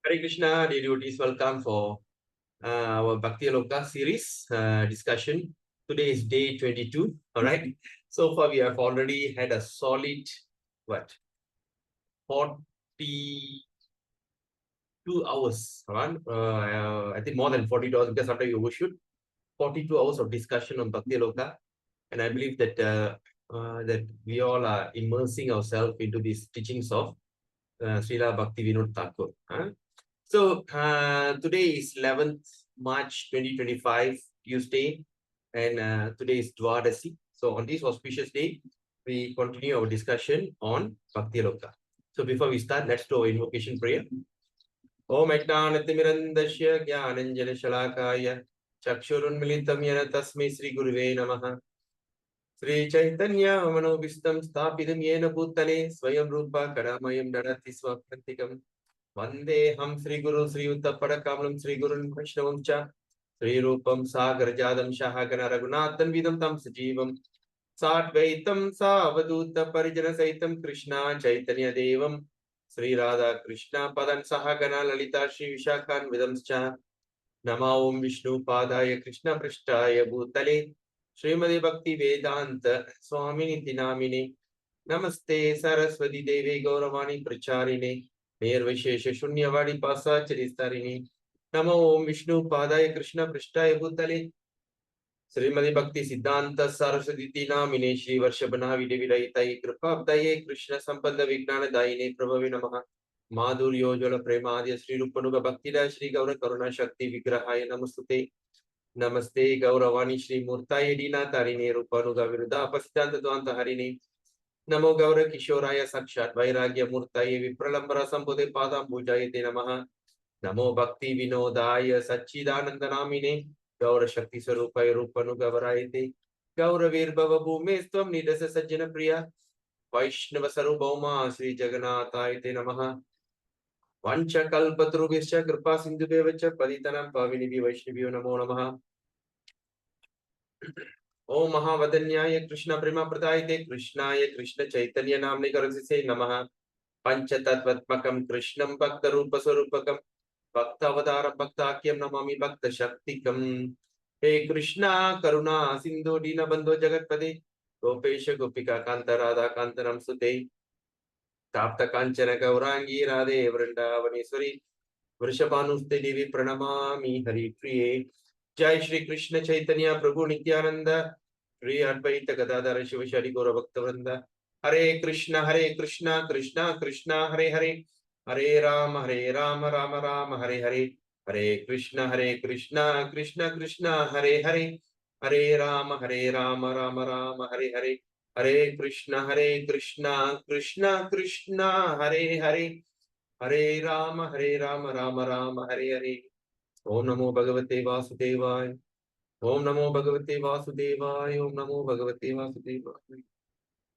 Hare Krishna, dear devotees, welcome for our Bhaktiyaloka series discussion. Today is day 22, all right? So far, we have already had a solid, 42 hours, right? I think more than 42 hours, because sometimes we overshoot. 42 hours of discussion on Bhaktiyaloka. And I believe that that we all are immersing ourselves into these teachings of Srila Bhakti Vinod Thakur. So today is 11th March 2025, Tuesday, and today is Dwadasi. So on this auspicious day, we continue our discussion on Bhaktiyaloka. So before we start, let's do our invocation prayer. Om Ajnanatimirandasya Jnananjana Shalakaya Chakshurunmilitam Yana Tasmai Sri Guruve Namaha Sri Chaitanya Manobhistam Sthapitam Yena Bhutale Swayam Rupa Kadamayam Dadati Swaprantikam Vande Ham Sri Guru Sri Uttappada Kamalam Sri Gurun Vaishnavam Cha Sri Rupam Sagarjadam Shahagana Raghunathan Vidam Tam Sajivam Satvaitam Savaduta Parijana Saitam Krishna Chaitanya Devam Sri Radha Krishna Padan Sahagana Lalita Sri Vishakhan Vidamscha Nama Om Vishnu Padaya Krishna Prishtaya Bhutale Srimadi Bhakti Vedanta Swamini Dinamini Namaste Saraswati Devi Gauravani Pracharine Nirvishesha Shunyavadi Pasa Charistarini Nama Om Vishnu Padaya Krishna Prishtaya Bhutale Srimadi Bhakti Siddhanta Saraswati Dinamine Shri Varshabhanavi Devi Raitai Kripabdaye Krishna Sampada Vignana Daine Prabhavi Namaha Madhuryo Jala Premadya Sri Rupanuga Bhaktida Shri Gaura Karuna Shakti Vigrahaya Namastute Namaste Gauravani Shri Murtaye Dina Tarine Rupanuga Viruddha Pasitanta Dvanta Harine Namo Gaura Kishoraya Sakshat Vairagya Murtaye Vipralambara Sambodhe Padam Bhujayate Namaha Namo Bhakti Vinodaya Sachidananda Namine Gaura Shakti Sarupaya Rupanuga Varayate Gaura Virbhava Bhume Stvam Nidasa Sajjana Priya Vaishnava Sarubhauma Sri Jagannathaye Namaha Vancha Kalpatrubhischa Kripa Sindhubevacha Paditanam Pavinibhi Vaishnavyo Namo Namaha Om Mahavadanyaya Krishna Prema Pradayate Krishnaya Krishna Chaitanya Namne Karasise Namaha Panchatattvatmakam Krishnam Bhakta Rupa Sarupakam Bhaktavadara Bhaktakyam Namami Bhakta Shaktikam Hey Krishna Karuna Sindhu Dina Bandho Jagatpade Gopesha Gopika Kanta Radha Kantanam Sute Tapta Kanchana Gaurangi Radhe Vrindavaneshwari Vrishabhanuste Devi Pranamami Hari Priye Jai Shri Krishna Chaitanya Prabhu Nityananda Shri Advaita Gadadhara Shiva Shari Gaura Bhaktavrinda Hare Krishna Krishna Krishna Hare Hare Hare Rama Rama Rama Hare Hare Hare Krishna Krishna Krishna Hare Hare Hare Rama Rama Rama Hare Hare Hare Krishna Krishna Krishna Hare Hare Hare Rama Rama Rama Hare Hare Om Namo Bhagavate Vasudevaya Om Namo Bhagavate Vasudevaya Om Namo Bhagavate Vasudevaya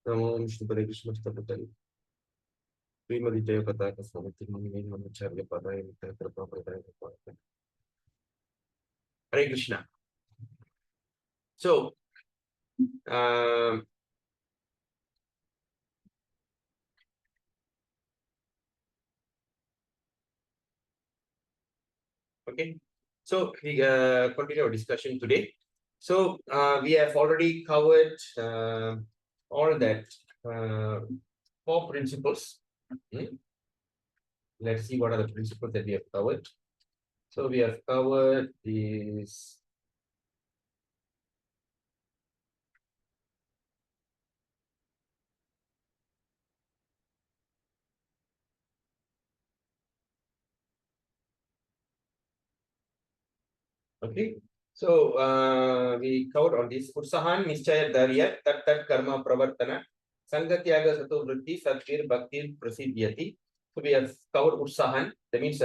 Namo Vishnu Pade Krishna Stapatari Srimadi Jaya Pataka Samati Mani Mamacharya Padaya Mitra Padaya Hare Krishna. So, okay. So, we continue our discussion today. So, we have already covered all that 4 principles. Let's see what are the principles that we have covered. So, we have covered these. Okay, so we covered on this Utsahan Nischaya Dharya Tat Karma Pravartana Sangatyaga Sato Vritti Satvir Bhakti Prasiddhyati. So we have covered Utsahan, that means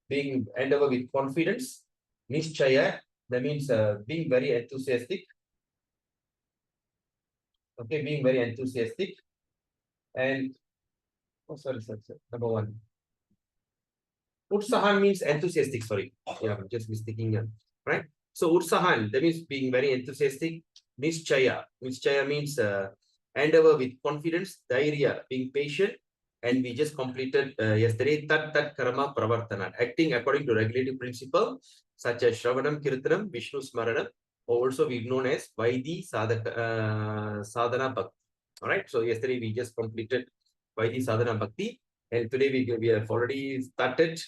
being endeavor with confidence. Nischaya, that means being very enthusiastic. Okay, being very enthusiastic. And sorry, number 1. Utsahan means enthusiastic, sorry. Yeah, I'm just mistaking here. Right? So Utsahan, that means being very enthusiastic. Nischaya. Nischaya means endeavor with confidence. Dhairya, being patient. and we just completed yesterday tat karma pravartana, acting according to regulative principle such as Shravanam, Kirtanam, Vishnu Smaranam, or also we known as Vaidhi Sadhana Bhakti. All right. So yesterday we just completed Vaidhi Sadhana Bhakti, and today we have already started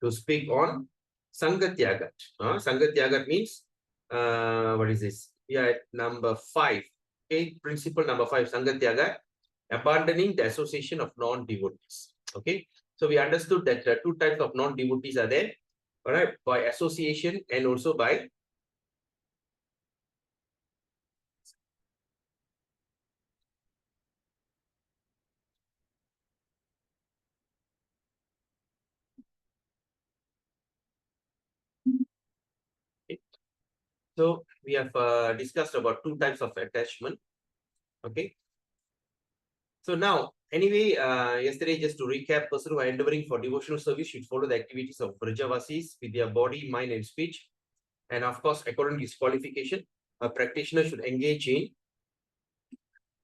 to speak on Sangatyagat. Sangatyagat means what is this? We are at number 5. Okay, principle number 5, Sangatyagat, abandoning the association of non-devotees. Okay, so we understood that two types of non-devotees are there. All right, by association and also by okay. So we have discussed about two types of attachment. Okay. So now, anyway, yesterday, just to recap, person who are endeavoring for devotional service should follow the activities of Brajavasis with their body, mind, and speech. And of course, according to his qualification, a practitioner should engage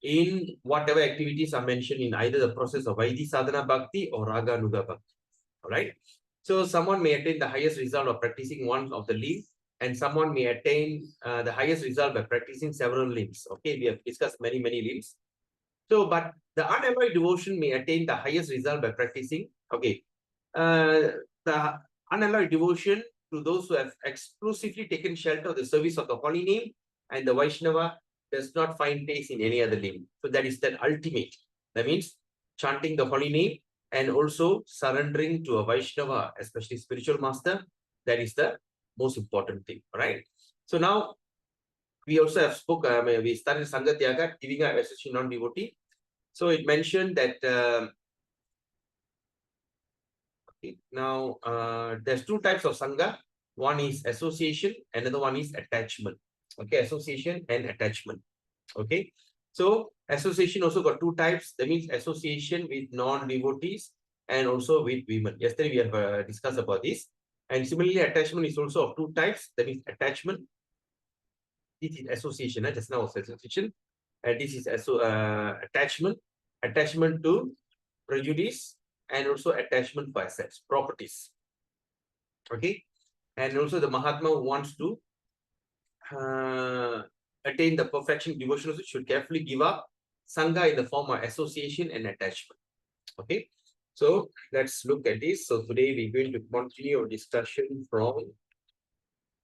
in whatever activities are mentioned in either the process of Vaidhi Sadhana Bhakti or Raga Nuga Bhakti. All right. So someone may attain the highest result of practicing one of the limbs, and someone may attain the highest result by practicing several limbs. Okay, we have discussed many limbs. So, but the unalloyed devotion may attain the highest result by practicing. Okay, the unalloyed devotion to those who have exclusively taken shelter of the service of the holy name and the Vaishnava does not find place in any other name. So that is the ultimate. That means chanting the holy name and also surrendering to a Vaishnava, especially spiritual master. That is the most important thing. All right. So now we also have we started Sangatyaga, giving up association non-devotee. So it mentioned that okay, now there's two types of Sangha. One is association, another one is attachment. Okay, association and attachment. Okay, so association also got two types. That means association with non-devotees and also with women. Yesterday we have discussed about this. And similarly, attachment is also of two types. That means attachment. This is association. Just now was association. And this is attachment. Attachment to prejudice and also attachment for assets, properties. Okay. And also the Mahatma who wants to attain the perfection devotion should carefully give up Sangha in the form of association and attachment. Okay. So let's look at this. So today we're going to continue our discussion from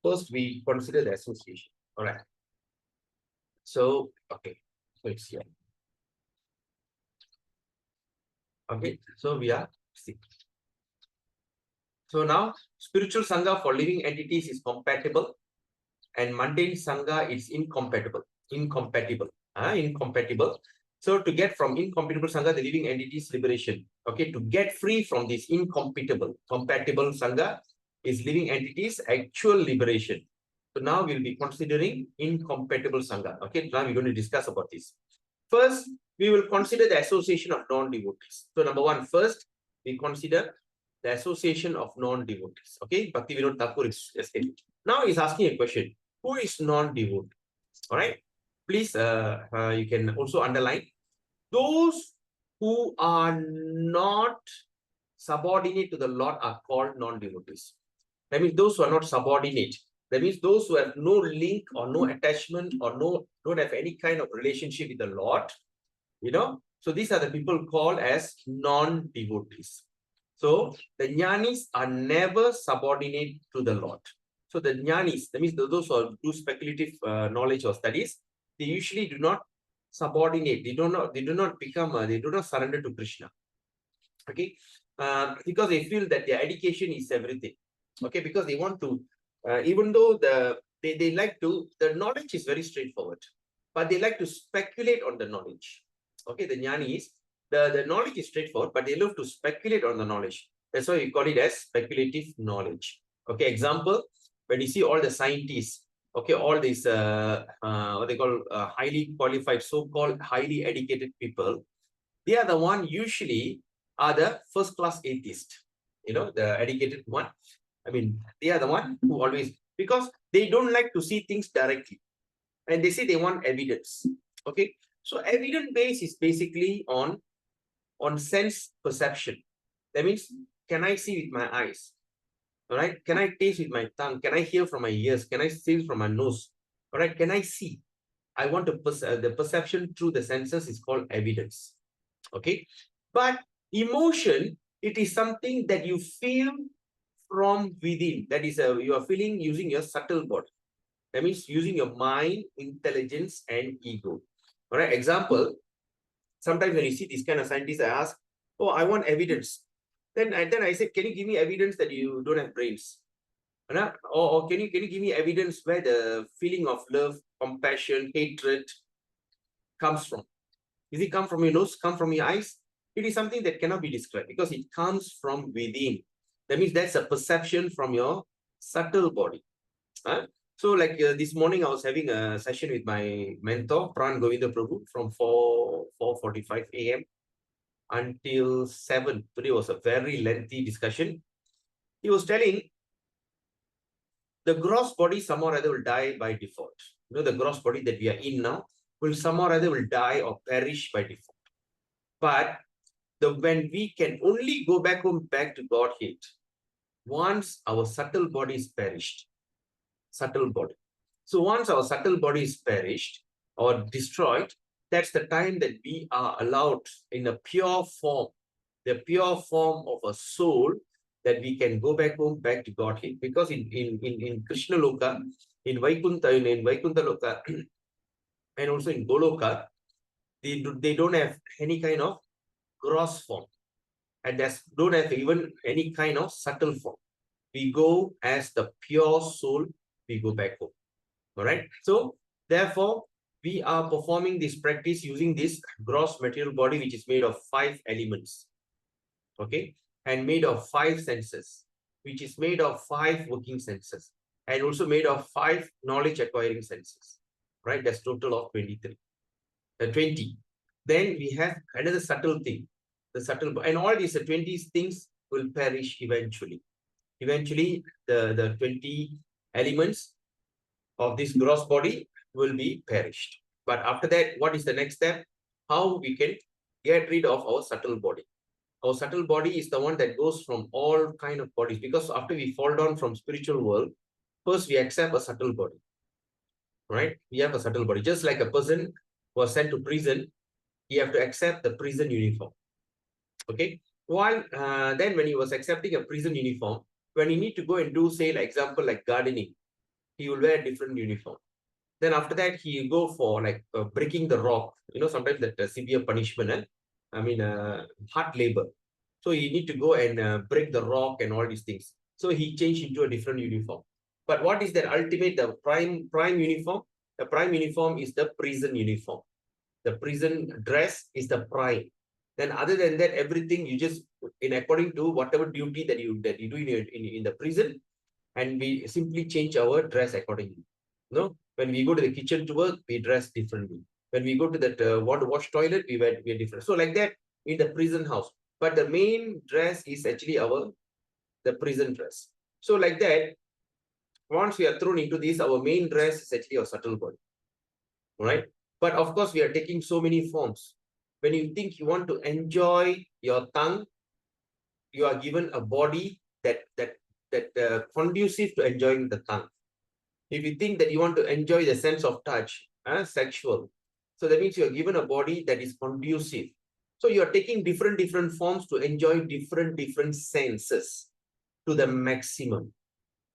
first we consider the association. All right. So, okay. So it's here. Okay. So we are see. So now spiritual Sangha for living entities is compatible and mundane Sangha is incompatible. Incompatible. So to get from incompatible Sangha, the living entities liberation. Okay, to get free from this compatible Sangha is living entities actual liberation. So now we'll be considering incompatible Sangha. Okay, now we're going to discuss about this. First, we will consider the association of non-devotees. So number one, first, we consider the association of non-devotees. Okay, Bhaktivinoda Thakur is now he's asking a question. Who is non-devotee? All right. Please, you can also underline those who are not subordinate to the Lord are called non-devotees. That means those who are not subordinate. That means those who have no link or no attachment or don't have any kind of relationship with the Lord. You know, so these are the people called as non-devotees. So the jnanis are never subordinate to the Lord. So the jnanis, that means those who do speculative knowledge or studies, they usually do not subordinate. They do not become. They do not surrender to Krishna. Okay, because they feel that their education is everything. Okay, because they want to, even though they like to, the knowledge is very straightforward, but they like to speculate on the knowledge. Okay, the jnanis, the knowledge is straightforward, but they love to speculate on the knowledge. That's why we call it as speculative knowledge. Okay, example, when you see all the scientists, okay, all these what they call highly qualified, so-called highly educated people, they are the one usually are the first-class atheist. You know, the educated one. I mean, they are the one who always, because they don't like to see things directly. And they say they want evidence. Okay. So evidence base is basically on on sense perception. That means, can I see with my eyes? All right. Can I taste with my tongue? Can I hear from my ears? Can I feel from my nose? All right. Can I see? I want to the perception through the senses is called evidence. Okay. But emotion, it is something that you feel from within. That is, you are feeling using your subtle body. That means using your mind, intelligence, and ego. All right. Example, sometimes when you see these kind of scientists, I ask, oh, I want evidence. Then I said, can you give me evidence that you don't have brains? Or can you give me evidence where the feeling of love, compassion, hatred comes from? Does it come from your nose, come from your eyes? It is something that cannot be described because it comes from within. That means that's a perception from your subtle body. So like this morning, I was having a session with my mentor, Pran Govinda Prabhu, from 4:45 a.m. until 7. Today was a very lengthy discussion. He was telling the gross body somehow or other will die by default. You know, the gross body that we are in now will somehow or other will die or perish by default. But when we can only go back home, back to Godhead, once our subtle body is perished, subtle body. So once our subtle body is perished or destroyed, that's the time that we are allowed in a pure form, the pure form of a soul, that we can go back home, back to Godhead. Because in Krishna Loka, in Vaikuntha Loka, and also in Goloka, they don't have any kind of gross form, and don't have even any kind of subtle form. We go as the pure soul, we go back home. All right. So therefore, we are performing this practice using this gross material body, which is made of 5 elements. Okay. And made of 5 senses, which is made of 5 working senses, and also made of 5 knowledge acquiring senses. Right. That's total of 23. 20. Then we have another subtle thing. The subtle, and all these 20 things will perish eventually. Eventually, the 20 elements of this gross body will be perished. But after that, what is the next step? How we can get rid of our subtle body? Our subtle body is the one that goes from all kind of bodies, because after we fall down from spiritual world, first we accept a subtle body, right? We have a subtle body. Just like a person was sent to prison, he have to accept the prison uniform. Okay. While then when he was accepting a prison uniform, when he need to go and do, say, like example, like gardening, he will wear a different uniform. Then after that, he go for like breaking the rock. You know, sometimes that severe punishment, hard labor. So he need to go and break the rock and all these things. So he changed into a different uniform. But what is that ultimate, the prime uniform? The prime uniform is the prison uniform. The prison dress is the prime. Then other than that, everything you just, in according to whatever duty that you do in the prison, and we simply change our dress accordingly. No, when we go to the kitchen to work, we dress differently. When we go to that want to wash toilet, we wear different. So like that in the prison house. But the main dress is actually the prison dress. So like that, once we are thrown into this, our main dress is actually our subtle body. Right? But of course, we are taking so many forms. When you think you want to enjoy your tongue, you are given a body that conducive to enjoying the tongue. If you think that you want to enjoy the sense of touch, sexual, so that means you are given a body that is conducive. So you are taking different forms to enjoy different senses to the maximum,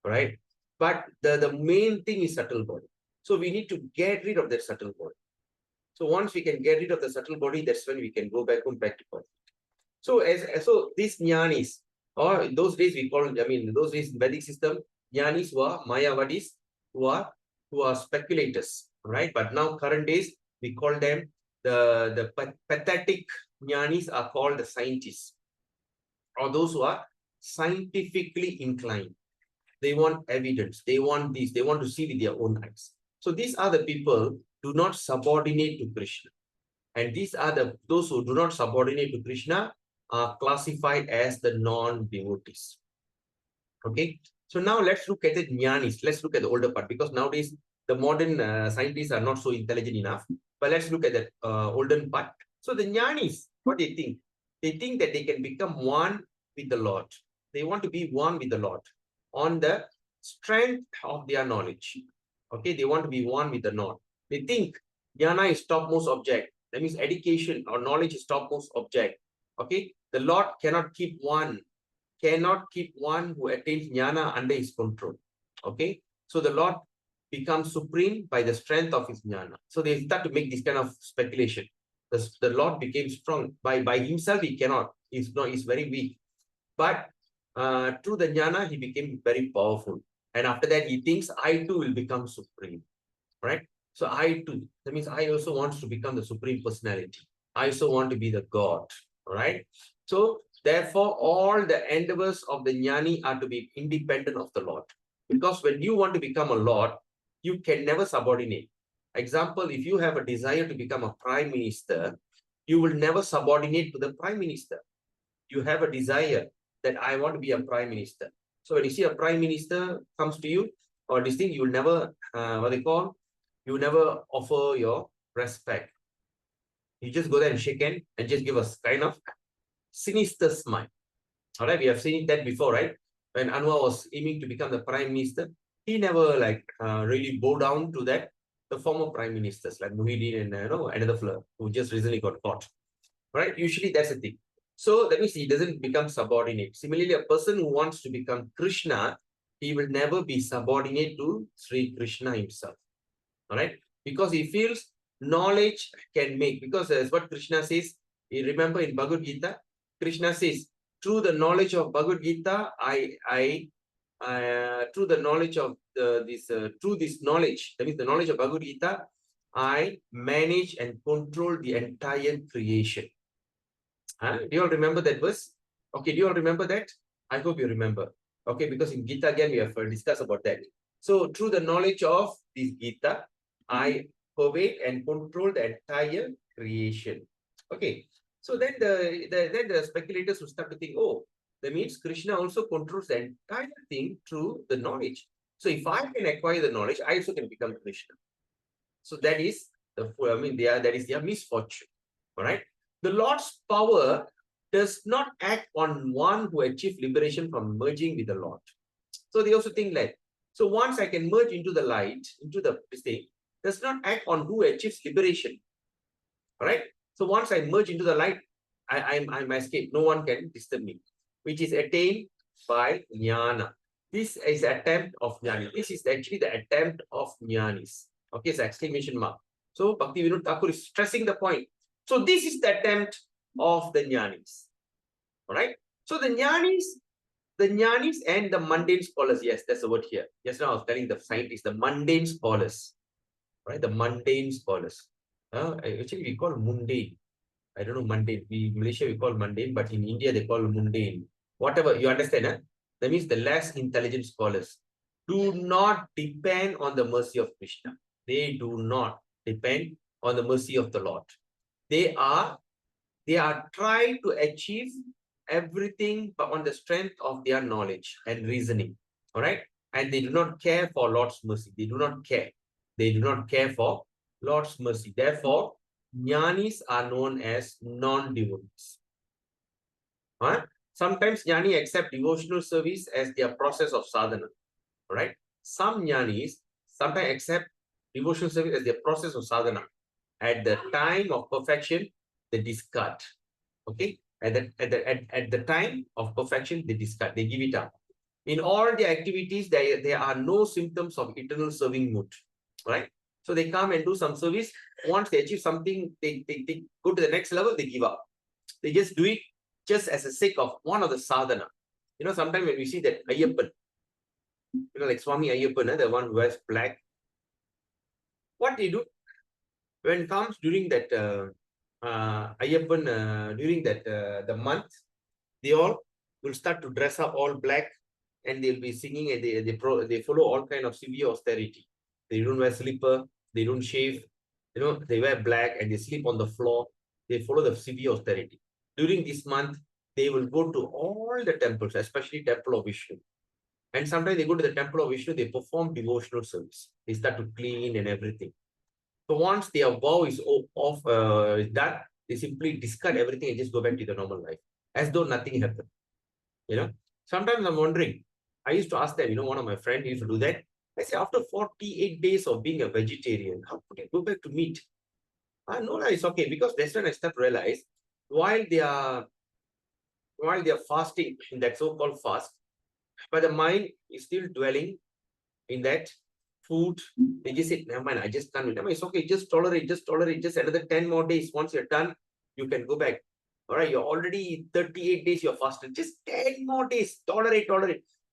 right? But the main thing is subtle body. So we need to get rid of that subtle body. So once we can get rid of the subtle body, that's when we can go back home, back to body. So so these jnanis, or in those days we call, in those days in Vedic system, jnanis were mayavadis, who are speculators, right? But now current days we call them the pathetic jnanis are called the scientists, or those who are scientifically inclined. They want evidence. They want this. They want to see with their own eyes. So these are the people do not subordinate to Krishna. And these are those who do not subordinate to Krishna are classified as the non-devotees. Okay. So now let's look at the jnanis. Let's look at the older part, because nowadays the modern scientists are not so intelligent enough. But let's look at the olden part. So the jnanis, what they think? They think that they can become one with the Lord. They want to be one with the Lord on the strength of their knowledge. Okay, they want to be one with the Lord. They think jnana is topmost object. That means education or knowledge is topmost object. Okay, the Lord cannot keep one who attains jnana under his control. Okay, so the Lord becomes supreme by the strength of his jnana. So they start to make this kind of speculation. The Lord became strong by himself. He cannot. He's very weak. But through the jnana, he became very powerful. And after that, he thinks I too will become supreme. Right? So I too. That means I also want to become the supreme personality. I also want to be the God. Right? So therefore, all the endeavors of the jnani are to be independent of the Lord. Because when you want to become a Lord, you can never subordinate. Example, if you have a desire to become a prime minister, you will never subordinate to the prime minister. You have a desire that I want to be a prime minister. So when you see a prime minister comes to you or this thing, you will never, you will never offer your respect. You just go there and shake hand and just give a kind of sinister smile. All right, we have seen that before, right? When Anwar was aiming to become the prime minister, he never really bow down to that. The former prime ministers like Muhyiddin and another fellow who just recently got caught. Right? Usually that's the thing. So that means he doesn't become subordinate. Similarly, a person who wants to become Krishna, he will never be subordinate to Sri Krishna himself. All right? Because he feels knowledge can make. Because as what Krishna says, you remember in Bhagavad Gita, Krishna says, through the knowledge of Bhagavad Gita, through the knowledge of through this knowledge, that means the knowledge of Bhagavad Gita, I manage and control the entire creation. Do you all remember that verse? Okay, do you all remember that? I hope you remember. Okay, because in Gita again, we have discussed about that. So through the knowledge of this Gita, I pervade and control the entire creation. Okay, so then the speculators will start to think, oh, that means Krishna also controls the entire thing through the knowledge. So if I can acquire the knowledge, I also can become Krishna. So that is that is their misfortune. All right. The Lord's power does not act on one who achieves liberation from merging with the Lord. So they also think like, so once I can merge into the light, into the state, does not act on who achieves liberation. All right. So once I merge into the light, I'm escaped. No one can disturb me, which is attained by jnana. This is attempt of jnani. This is actually the attempt of jnanis. Okay, it's exclamation mark. So Bhakti Vinod Thakur is stressing the point. So this is the attempt of the jnanis. All right. So the jnanis and the mundane scholars. Yes, that's the word here. Just now I was telling the scientists, the mundane scholars. Right, the mundane scholars. Actually, we call mundane. I don't know mundane. In Malaysia, we call mundane, but in India, they call mundane. Whatever, you understand, huh? That means the less intelligent scholars do not depend on the mercy of Krishna. They do not depend on the mercy of the Lord. They are trying to achieve everything but on the strength of their knowledge and reasoning. All right. And they do not care for Lord's mercy. They do not care. They do not care for Lord's mercy. Therefore, jnanis are known as non-devotees. Huh? Sometimes jnani accept devotional service as their process of sadhana. All right. Some jnanis sometimes accept devotional service as their process of sadhana. At the time of perfection, they discard. Okay. At the time of perfection, they discard. They give it up. In all the activities, there are no symptoms of eternal serving mood. Right. So they come and do some service. Once they achieve something, they go to the next level, they give up. They just do it just as a sake of one of the sadhana. You know, sometimes when we see that Ayyappan, like Swami Ayyappan, the one who wears black, what they do? When it comes during that Ayyappan, during that the month, they all will start to dress up all black and they'll be singing and they follow all kind of severe austerity. They don't wear slipper, they don't shave, you know, they wear black and they sleep on the floor. They follow the severe austerity. During this month, they will go to all the temples, especially Temple of Vishnu. And sometimes they go to the Temple of Vishnu, they perform devotional service. They start to clean and everything. So once their vow is done, They simply discard everything and just go back to the normal life, as though nothing happened. Sometimes I'm wondering, I used to ask them, one of my friends used to do that. I say, after 48 days of being a vegetarian, how could you go back to meat? No, it's okay, because that's when I start to realize while they are fasting in that so-called fast, but the mind is still dwelling in that food. They just say, never mind, I just can't. Never mind, it's okay, just tolerate, just another 10 more days. Once you're done, you can go back. All right, you're already 38 days, you're fasted. Just 10 more days, tolerate.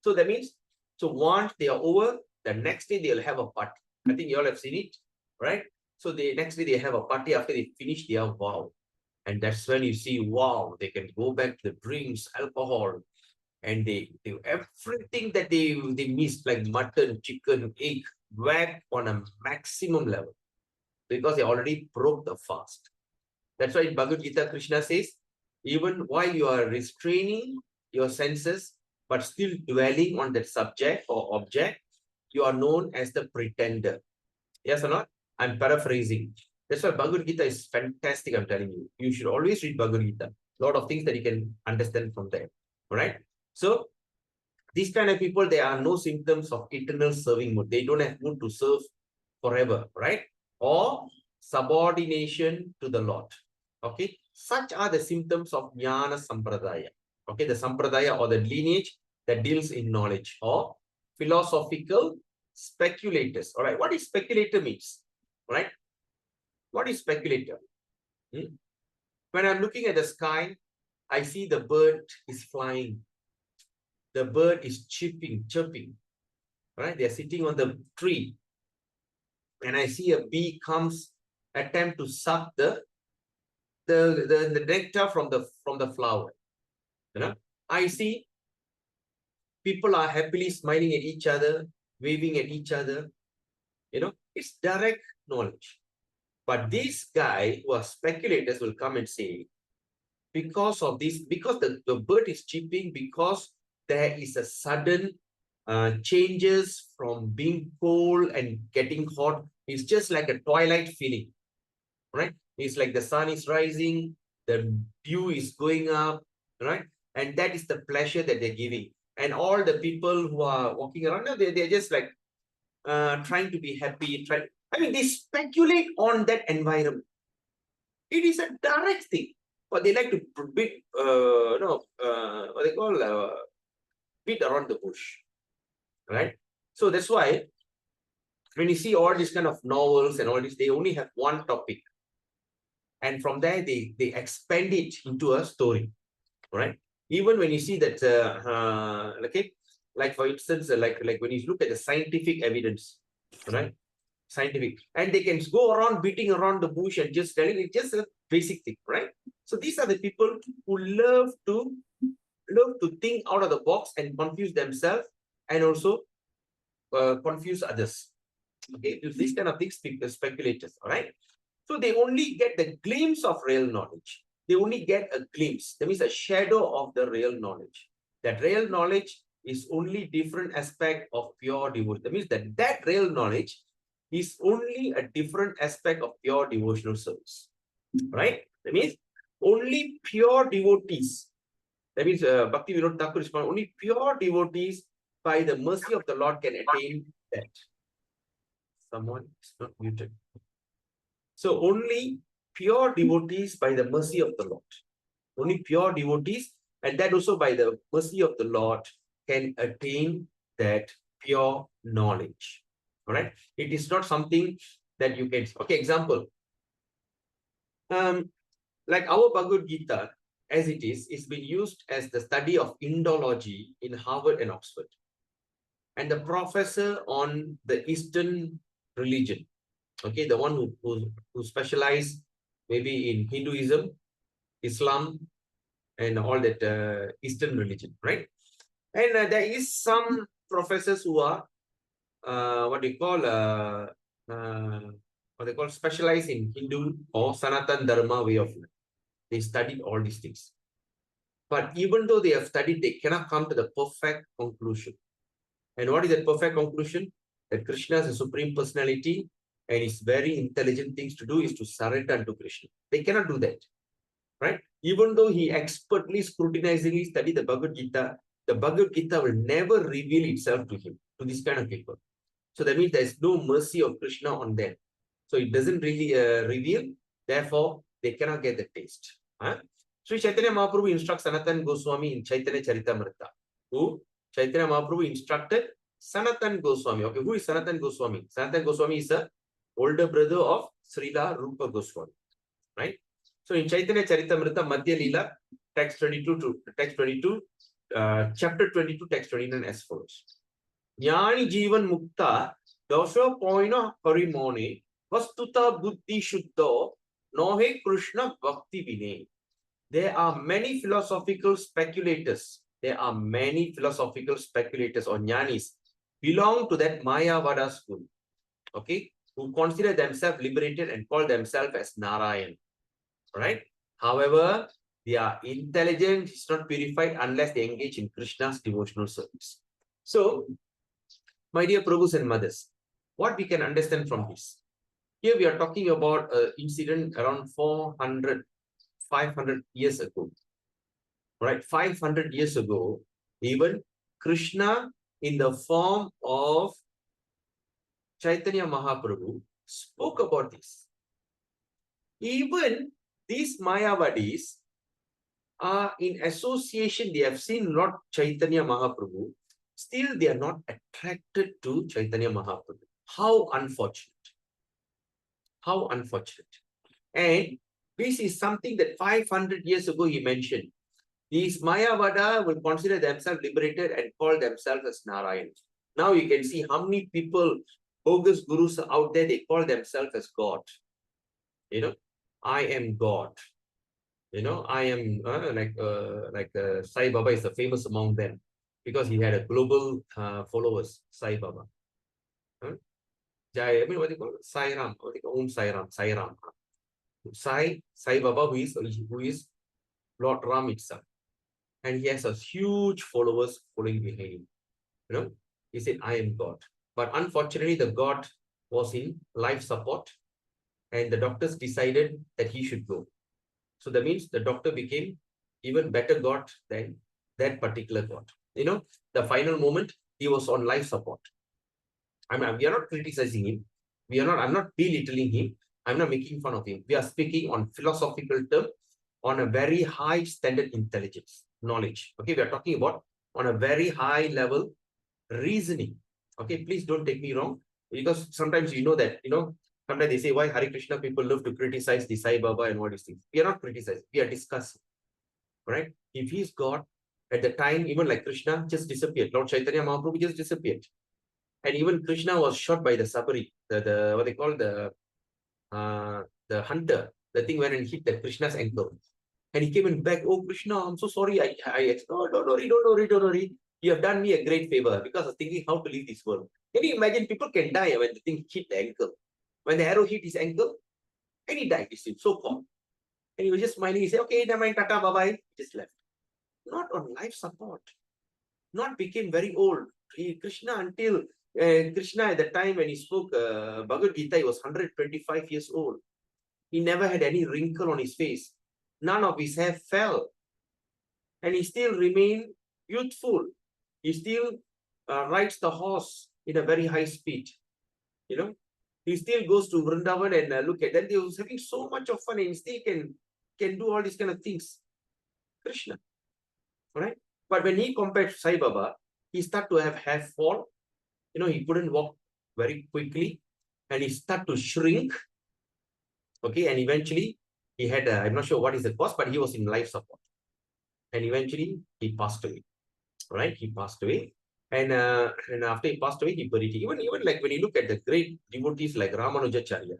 So that means, so once they are over, the next day they'll have a party. I think you all have seen it, right? So the next day they have a party after they finish their vow. And that's when you see, wow, they can go back to the drinks, alcohol, and they everything that they missed, like mutton, chicken, egg, back on a maximum level, because they already broke the fast. That's why in Bhagavad Gita, Krishna says, even while you are restraining your senses, but still dwelling on that subject or object, you are known as the pretender. Yes or not? I'm paraphrasing. That's why Bhagavad Gita is fantastic, I'm telling you. You should always read Bhagavad Gita. A lot of things that you can understand from there. All right? So, these kind of people, there are no symptoms of eternal serving mood. They don't have mood to serve forever, right? Or subordination to the Lord. Okay? Such are the symptoms of Jnana Sampradaya. Okay? The Sampradaya or the lineage that deals in knowledge, or philosophical speculators. All right? What is speculator means? All right? What is speculator? When I'm looking at the sky, I see the bird is flying. The bird is chirping, right? They're sitting on the tree. And I see a bee comes, attempt to suck the nectar from the flower. I see people are happily smiling at each other, waving at each other. It's direct knowledge. But this guy who are speculators will come and say, because of this, because the bird is chirping, because there is a sudden changes from being cold and getting hot. It's just like a twilight feeling, right? It's like the sun is rising, the dew is going up, right? And that is the pleasure that they're giving. And all the people who are walking around, they're just like trying to be happy. They speculate on that environment. It is a direct thing. But they like to beat, what they call beat around the bush, right? So that's why when you see all these kind of novels and all this, they only have one topic. And from there, they expand it into a story, right? Even when you see that, like for instance, like when you look at the scientific evidence, right? Scientific, and they can go around beating around the bush and just telling it just a basic thing, right? So these are the people who love to think out of the box and confuse themselves, and also confuse others. Okay, these kind of things, speculators, all right? So they only get the glimpse of real knowledge. They only get a glimpse. That means a shadow of the real knowledge. That real knowledge is only different aspect of pure devotion. That means that real knowledge is only a different aspect of pure devotional service. Right? That means only pure devotees. That means Bhakti Vinod Thakur is only pure devotees by the mercy of the Lord can attain that. Someone is not muted. So only pure devotees by the mercy of the Lord. Only pure devotees, and that also by the mercy of the Lord, can attain that pure knowledge. All right? It is not something that you can... Okay, example. Like our Bhagavad Gita, as it is been used as the study of Indology in Harvard and Oxford. And the professor on the Eastern religion, okay, the one who specialize maybe in Hinduism, Islam, and all that Eastern religion, right? And there is some professors who are what they call specialize in Hindu or Sanatan Dharma way of life. They studied all these things. But even though they have studied, they cannot come to the perfect conclusion. And what is that perfect conclusion? That Krishna is a supreme personality, and his very intelligent things to do is to surrender unto Krishna. They cannot do that. right? Even though he expertly, scrutinizingly studied the Bhagavad Gita will never reveal itself to him, to this kind of people. So that means there is no mercy of Krishna on them. So it doesn't really reveal, therefore they cannot get the taste. Huh? Sri Chaitanya Mahaprabhu instructs Sanatan Goswami in Chaitanya Charitamrita. Who? Chaitanya Mahaprabhu instructed Sanatan Goswami. Okay, who is Sanatan Goswami? Sanatan Goswami is a older brother of Srila Rupa Goswami. Right? So in Chaitanya Charitamrita, Madhya Leela, text 22 chapter 22, text 29 as follows. Jnani Jivan Mukta, Dosha Poina Harimone, Vastuta Buddhi Shuddho, Nohe Krishna Bhakti Vine. There are many philosophical speculators. There are many philosophical speculators or jnanis belong to that Mayavada school. Okay, who consider themselves liberated and call themselves as Narayan. Right? However, their intelligence is not purified unless they engage in Krishna's devotional service. So, my dear Prabhus and mothers, what we can understand from this? Here we are talking about an incident around 500 years ago. Right? 500 years ago, even Krishna in the form of Chaitanya Mahaprabhu spoke about this. Even these Mayavadis are in association, they have seen Lord Chaitanya Mahaprabhu, still they are not attracted to Chaitanya Mahaprabhu. How unfortunate. How unfortunate. And this is something that 500 years ago he mentioned. These Mayavada will consider themselves liberated and call themselves as Narayan. Now you can see how many people, bogus gurus out there, they call themselves as God. You know, I am God. You know, I am Sai Baba is the famous among them because he had a global followers, Sai Baba. Huh? I mean, what do you call it? Sai Ram, what do you call Sai Ram, Sai Ram. Sai Baba, who is Lord Ram itself. And he has a huge followers following behind him. You know, he said, I am God. But unfortunately, the God was in life support and the doctors decided that he should go. So that means the doctor became even better God than that particular God. You know, the final moment, he was on life support. We are not criticizing him. I'm not belittling him. I'm not making fun of him. We are speaking on philosophical term, on a very high standard intelligence, knowledge. Okay, we are talking about on a very high level reasoning. Okay, please don't take me wrong. Because sometimes you know that, sometimes they say, why Hare Krishna people love to criticize the Sai Baba and all these things. We are not criticizing, we are discussing. Right? If he's God, at the time, even like Krishna just disappeared. Lord Chaitanya Mahaprabhu just disappeared. And even Krishna was shot by the Sabari, the what they call the hunter. The thing went and hit the Krishna's ankle. And he came and begged, oh Krishna, I'm so sorry. Oh, don't worry. You have done me a great favor because I was thinking how to leave this world. Can you imagine people can die when the thing hit the ankle? When the arrow hit his ankle, and he died, so calm. And he was just smiling. He said, okay, never mind, tata, bye-bye. He just left. Not on life support. Not became very old. Krishna until Krishna at the time when he spoke Bhagavad Gita, he was 125 years old. He never had any wrinkle on his face. None of his hair fell. And he still remained youthful. He still rides the horse in a very high speed. You know, he still goes to Vrindavan and look at that. He was having so much of fun and he still can do all these kind of things. Krishna. Right? But when he compared to Sai Baba, he started to have hair fall. He couldn't walk very quickly and he started to shrink. Okay, and eventually he had, I'm not sure what is the cause, but he was in life support. And eventually he passed away. Right? He passed away. And after he passed away, he buried it. Even like when you look at the great devotees like Ramanujacharya,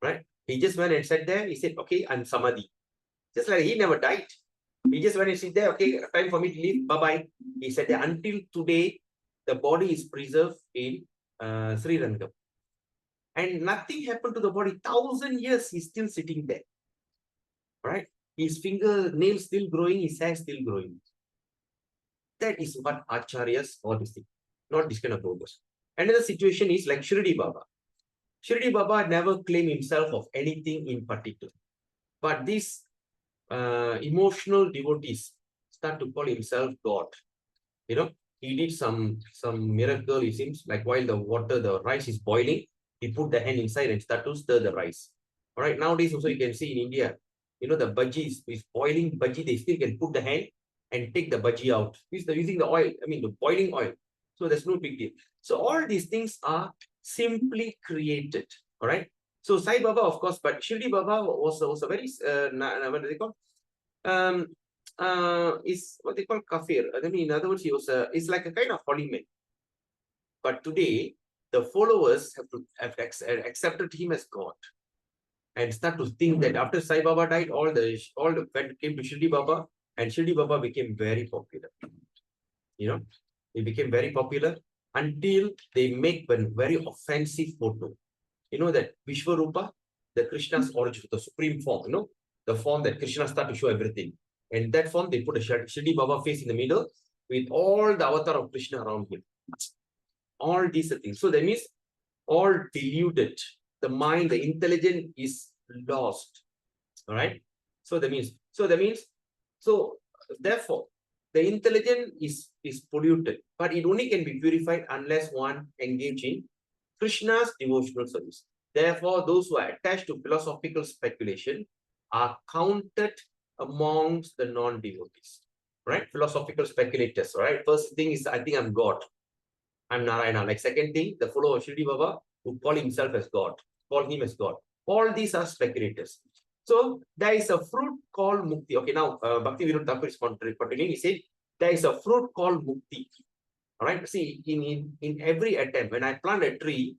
right? He just went and sat there. He said, okay, I'm Samadhi. Just like he never died. He just went and sit there. Okay, time for me to leave. Bye-bye. He said that until today, the body is preserved in Sri Rangam. And nothing happened to the body. 1,000 years, he's still sitting there. Right? His fingernails still growing, his hair still growing. That is what Acharyas or this thing, not this kind of progress. Another situation is like Shirdi Baba. Shirdi Baba never claimed himself of anything in particular. But this emotional devotees start to call himself God. You know, he did some miracle, it seems, like while the rice is boiling, he put the hand inside and start to stir the rice. All right, nowadays also you can see in India, the bhaji is boiling bhaji, they still can put the hand and take the bhaji out. Using the oil, the boiling oil. So there's no big deal. So all these things are simply created. All right. So Sai Baba, of course, but Shirdi Baba was a very, what do they call? Is what they call kafir. In other words, he was it's like a kind of holy man. But today, the followers have accepted him as God and start to think that after Sai Baba died, all the came to Shirdi Baba, and Shirdi Baba became very popular. He became very popular until they make a very offensive photo. That Vishwarupa, the Krishna's origin, the supreme form, the form that Krishna started to show everything. And that form, they put a Shirdi Baba face in the middle with all the avatar of Krishna around him. All these things. So that means all deluded. The mind, the intelligence is lost. All right. So therefore, the intelligence is polluted, but it only can be purified unless one engage in Krishna's devotional service. Therefore, those who are attached to philosophical speculation are counted amongst the non-devotees, right? Philosophical speculators, right? First thing is, I think I'm God. I'm Narayana. Like second thing, the follower of Shirdi Baba who call himself as God, call him as God. All these are speculators. So there is a fruit called mukti. Okay, now Bhaktivinoda Thakur is continuing. He said, there is a fruit called mukti. All right. See, in every attempt, when I plant a tree,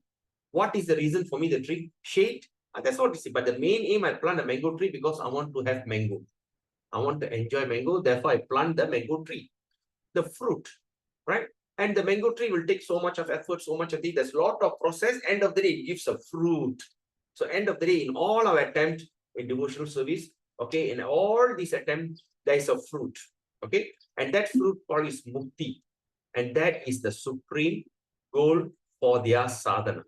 what is the reason for me? The tree shade. That's what you see. But the main aim, I plant a mango tree because I want to have mango. I want to enjoy mango. Therefore, I plant the mango tree. The fruit, right? And the mango tree will take so much of effort, so much of it. There's a lot of process. End of the day, it gives a fruit. So end of the day, in all our attempts in devotional service, okay, in all these attempts, there is a fruit, okay? And that fruit called is mukti. And that is the supreme goal for their sadhana.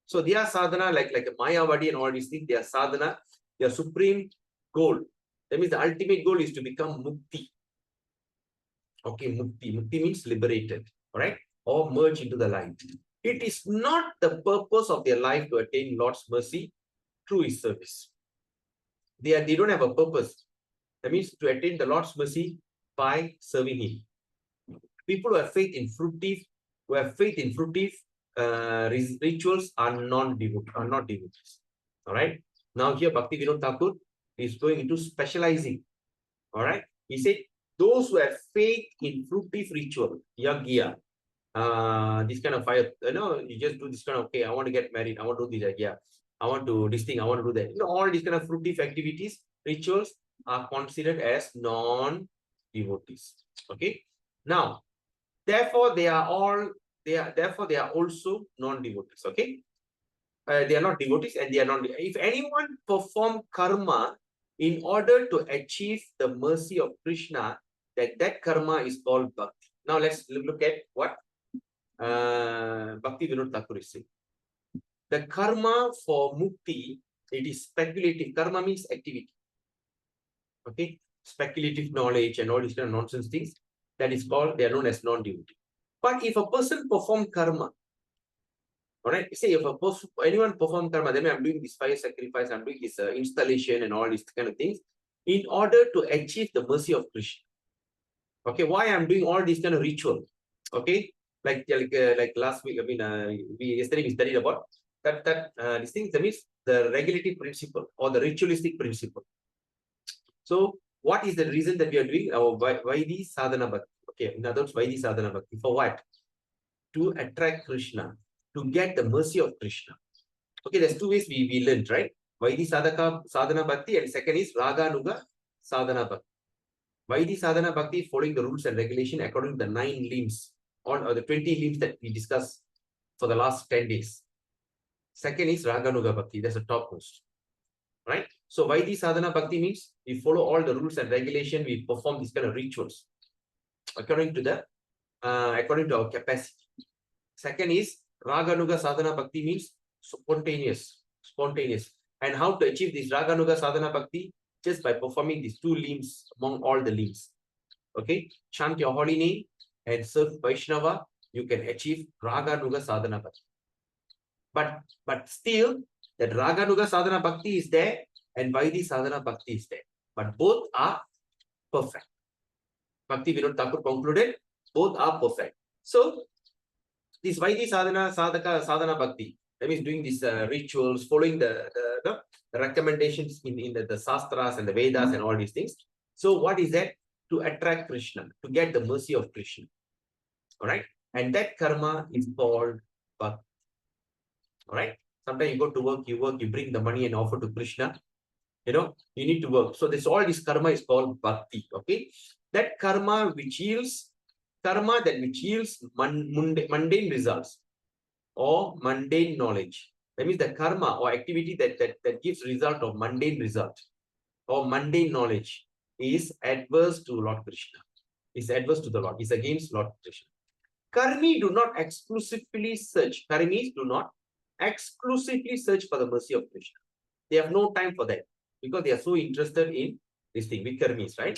So their sadhana, like a Mayavadi and all these things, their sadhana, their supreme goal. That means the ultimate goal is to become mukti. Okay, mukti. Mukti means liberated, all right? Or merge into the light. It is not the purpose of their life to attain Lord's mercy through his service. They don't have a purpose. That means to attain the Lord's mercy by serving him. People who have faith in fruitive, rituals are not devotees. All right. Now here Bhaktivinoda Thakur is going into specializing. All right. He said those who have faith in fruitive ritual, yagya, this kind of fire, you just do this kind of, okay, I want to get married, I want to do this, yeah, I want to this thing, I want to do that. All these kind of fruitive activities, rituals are considered as non-devotees. Okay. Now, therefore, they are also non-devotees. Okay, they are not devotees and they are not. If anyone perform karma in order to achieve the mercy of Krishna, that karma is called bhakti. Now let's look at what Bhaktivinoda Thakur is saying. The karma for mukti, it is speculative. Karma means activity. Okay, speculative knowledge and all these kind of nonsense things. That is called, they are known as non-devotee. But if a person perform karma, all right, say if anyone perform karma, then I'm doing this fire sacrifice, I'm doing this installation and all these kind of things in order to achieve the mercy of Krishna. Okay, why I'm doing all these kind of ritual? Okay, like last week, yesterday we studied about these things. That means the regulative principle or the ritualistic principle. So what is the reason that we are doing our Vaidhi Sadhana Bhakti? Okay, in other words, Vaidhi Sadhana Bhakti. For what? To attract Krishna, to get the mercy of Krishna. Okay, there's two ways we learned, right? Vaidhi Sadhana Bhakti, and second is Raganuga Sadhana Bhakti. Vaidhi Sadhana Bhakti is following the rules and regulation according to the 9 limbs or the 20 limbs that we discussed for the last 10 days. Second is Raganuga Bhakti, that's the topmost. Right? So Vaidhi Sadhana Bhakti means we follow all the rules and regulation, we perform these kind of rituals according to our capacity. Second is Raganuga Sadhana Bhakti means spontaneous. And how to achieve this Raganuga Sadhana Bhakti? just by performing these two limbs among all the limbs. Okay, chant your holy name and serve Vaishnava, you can achieve Raga Nuga Sadhana Bhakti. But still, that Raga Nuga Sadhana Bhakti is there and Vaidhi Sadhana Bhakti is there. But both are perfect. Bhakti Vinod Thakur concluded, both are perfect. So, this Vaidhi Sadhana Bhakti, that means doing these rituals, following the recommendations in the Sastras and the Vedas and all these things. So, what is that? To attract Krishna, to get the mercy of Krishna. All right. And that karma is called Bhakti. All right. Sometimes you go to work, you bring the money and offer to Krishna. You need to work. So all this karma is called Bhakti. Okay. That karma which yields mundane results or mundane knowledge. That means the karma or activity that gives result of mundane result or mundane knowledge is adverse to Lord Krishna. Is adverse to the Lord. Is against Lord Krishna. Karmis do not exclusively search. Karmis do not exclusively search for the mercy of Krishna. They have no time for that because they are so interested in this thing with karmis, right?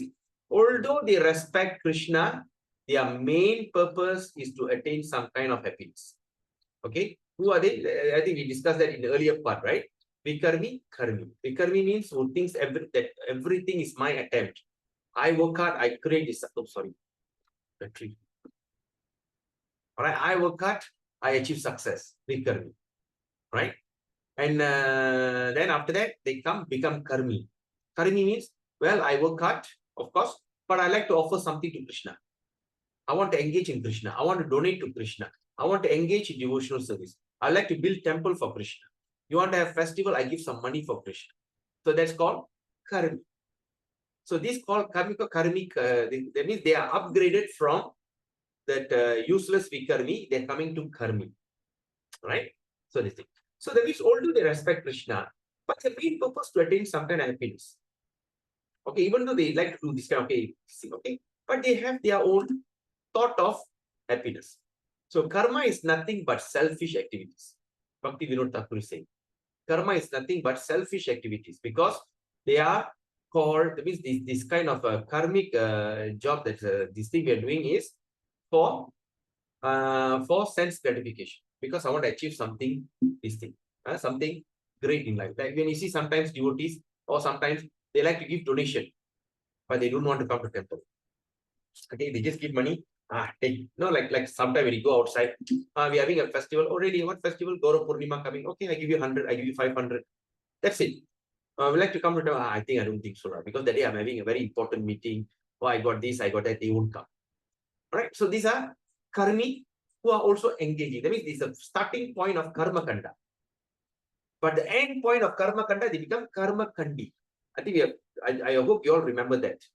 Although they respect Krishna, their main purpose is to attain some kind of happiness. Okay, who are they? I think we discussed that in the earlier part, right? Vikarmi, karmi. Vikarmi means who thinks that everything is my attempt. I work hard, I create this. Oh, sorry, the tree. All right, I work hard, I achieve success. Vikarmi, right? And then after that, they become karmi. Karmi means, well, I work hard, of course, but I like to offer something to Krishna. I want to engage in Krishna. I want to donate to Krishna. I want to engage in devotional service. I like to build temple for Krishna. You want to have festival, I give some money for Krishna. So that's called karmi. So this called karmic. That means they are upgraded from that useless vikarmi. They're coming to karmi, right? So this thing. So that means although they respect Krishna, but the main purpose to attain some kind of happiness. Okay, even though they like to do this kind of okay, but they have their own thought of happiness. So karma is nothing but selfish activities. Bhakti Vinod Thakur is saying, karma is nothing but selfish activities because they are called, that means this kind of a karmic job that this thing we are doing is for sense gratification. Because I want to achieve something, this thing, something great in life. Like when you see sometimes devotees or sometimes they like to give donation, but they don't want to come to temple. Okay, they just give money. Take, like sometime when you go outside, we're having a festival. Oh, really? What festival? Gaurav Purnima coming. Okay, I give you 100, I give you 500. That's it. We like to come to temple. I don't think so, right? Because that day I'm having a very important meeting. Oh, I got this, I got that. They won't come. All right. So these are karmi who are also engaging. That means this is the starting point of karma kanda. But the end point of karma kanda, they become karma kandi. I think I hope you all remember that.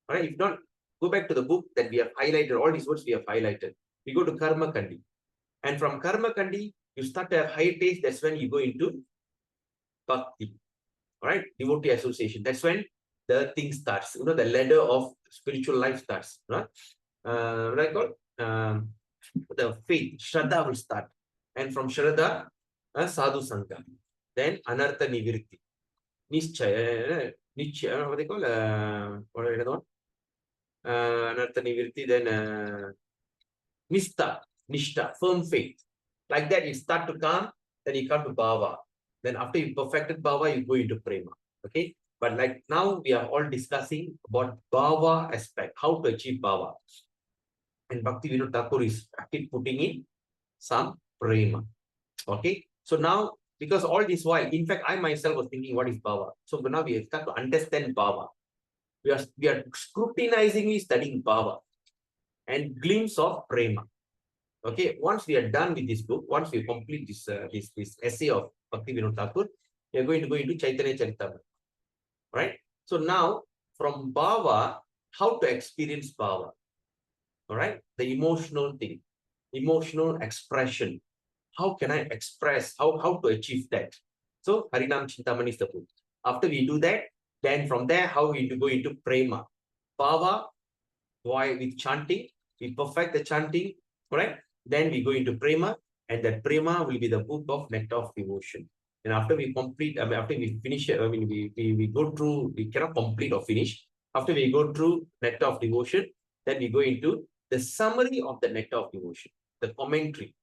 All right. If not, go back to the book that we have highlighted. All these words we have highlighted. We go to karma kandi. And from karma kandi, you start to have high taste. That's when you go into bhakti. All right. Devotee association. That's when the thing starts. The ladder of spiritual life starts. Right? What I call the faith, Shraddha will start. And from Shraddha, Sadhu Sangha. Then Anartha Nivirti. Nischaya, what they call, what are they called? Anartha Nivirti, then Nishta, firm faith. Like that, you start to come, then you come to Bhava. Then after you perfected Bhava, you go into Prema. Okay? But like now, we are all discussing about Bhava aspect, how to achieve Bhava. And Bhakti Vinod Thakur is putting in some prema. Okay. So now, because all this while, in fact, I myself was thinking, what is bhava? So now we start to understand bhava. We are scrutinizingly studying bhava and glimpse of prema. Okay. Once we are done with this book, once we complete this essay of Bhakti Vinod Thakur, we are going to go into Chaitanya Charitamrita. Right. So now, from bhava, how to experience bhava? All right, the emotional thing, emotional expression. How can I express? How to achieve that? So Harinam Chintamani is the book. After we do that, then from there, how we go into prema, bhava. Why with chanting? We perfect the chanting, correct? Then we go into prema, and that prema will be the book of nectar of devotion. And after we complete, I mean, after we finish, I mean, we go through, we cannot complete or finish. After we go through nectar of devotion, then we go into the summary of the nectar of devotion, the commentary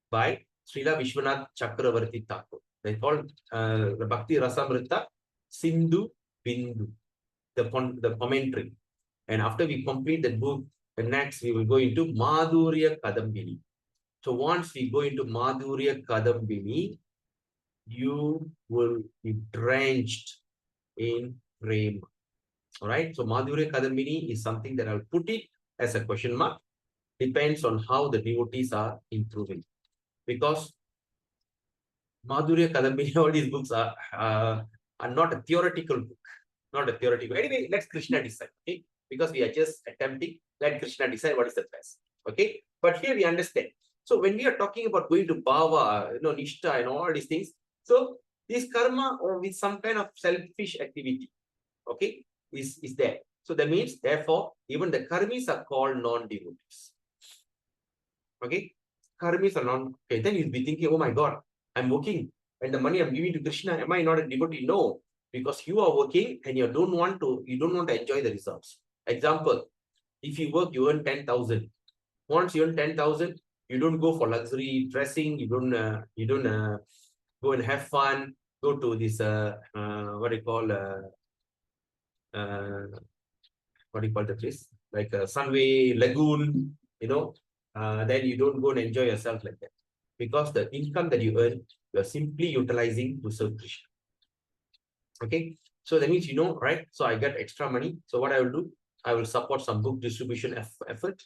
by Srila Vishwanath Chakravarti Thakur. They called the Bhakti Rasamrita Sindhu Bindu, the commentary. And after we complete the book, the next we will go into Madhurya Kadambini. So once we go into Madhurya Kadambini, you will be drenched in prema. All right. So Madhurya Kadambini is something that I'll put it as a question mark. Depends on how the devotees are improving. Because Madhurya Kadambini, all these books are not a theoretical book. Not a theoretical. Anyway, let Krishna decide. Okay. Because we are just attempting, let Krishna decide what is the best. Okay. But here we understand. So when we are talking about going to bhava, nishtha and all these things, so this karma or with some kind of selfish activity, okay, is there. So that means, therefore, even the karmis are called non-devotees. Okay, karmis are non. Okay, then you'll be thinking, oh my God, I'm working and the money I'm giving to Krishna, am I not a devotee? No, because you are working and you don't want to enjoy the results. Example, if you work, you earn 10,000. Once you earn 10,000, you don't go for luxury dressing. You don't go and have fun. Go to this what do you call the place, like Sunway Lagoon. Then you don't go and enjoy yourself like that, because the income that you earn, you are simply utilizing to serve Krishna. Okay, so that means, right? So I get extra money. So what I will do, I will support some book distribution effort.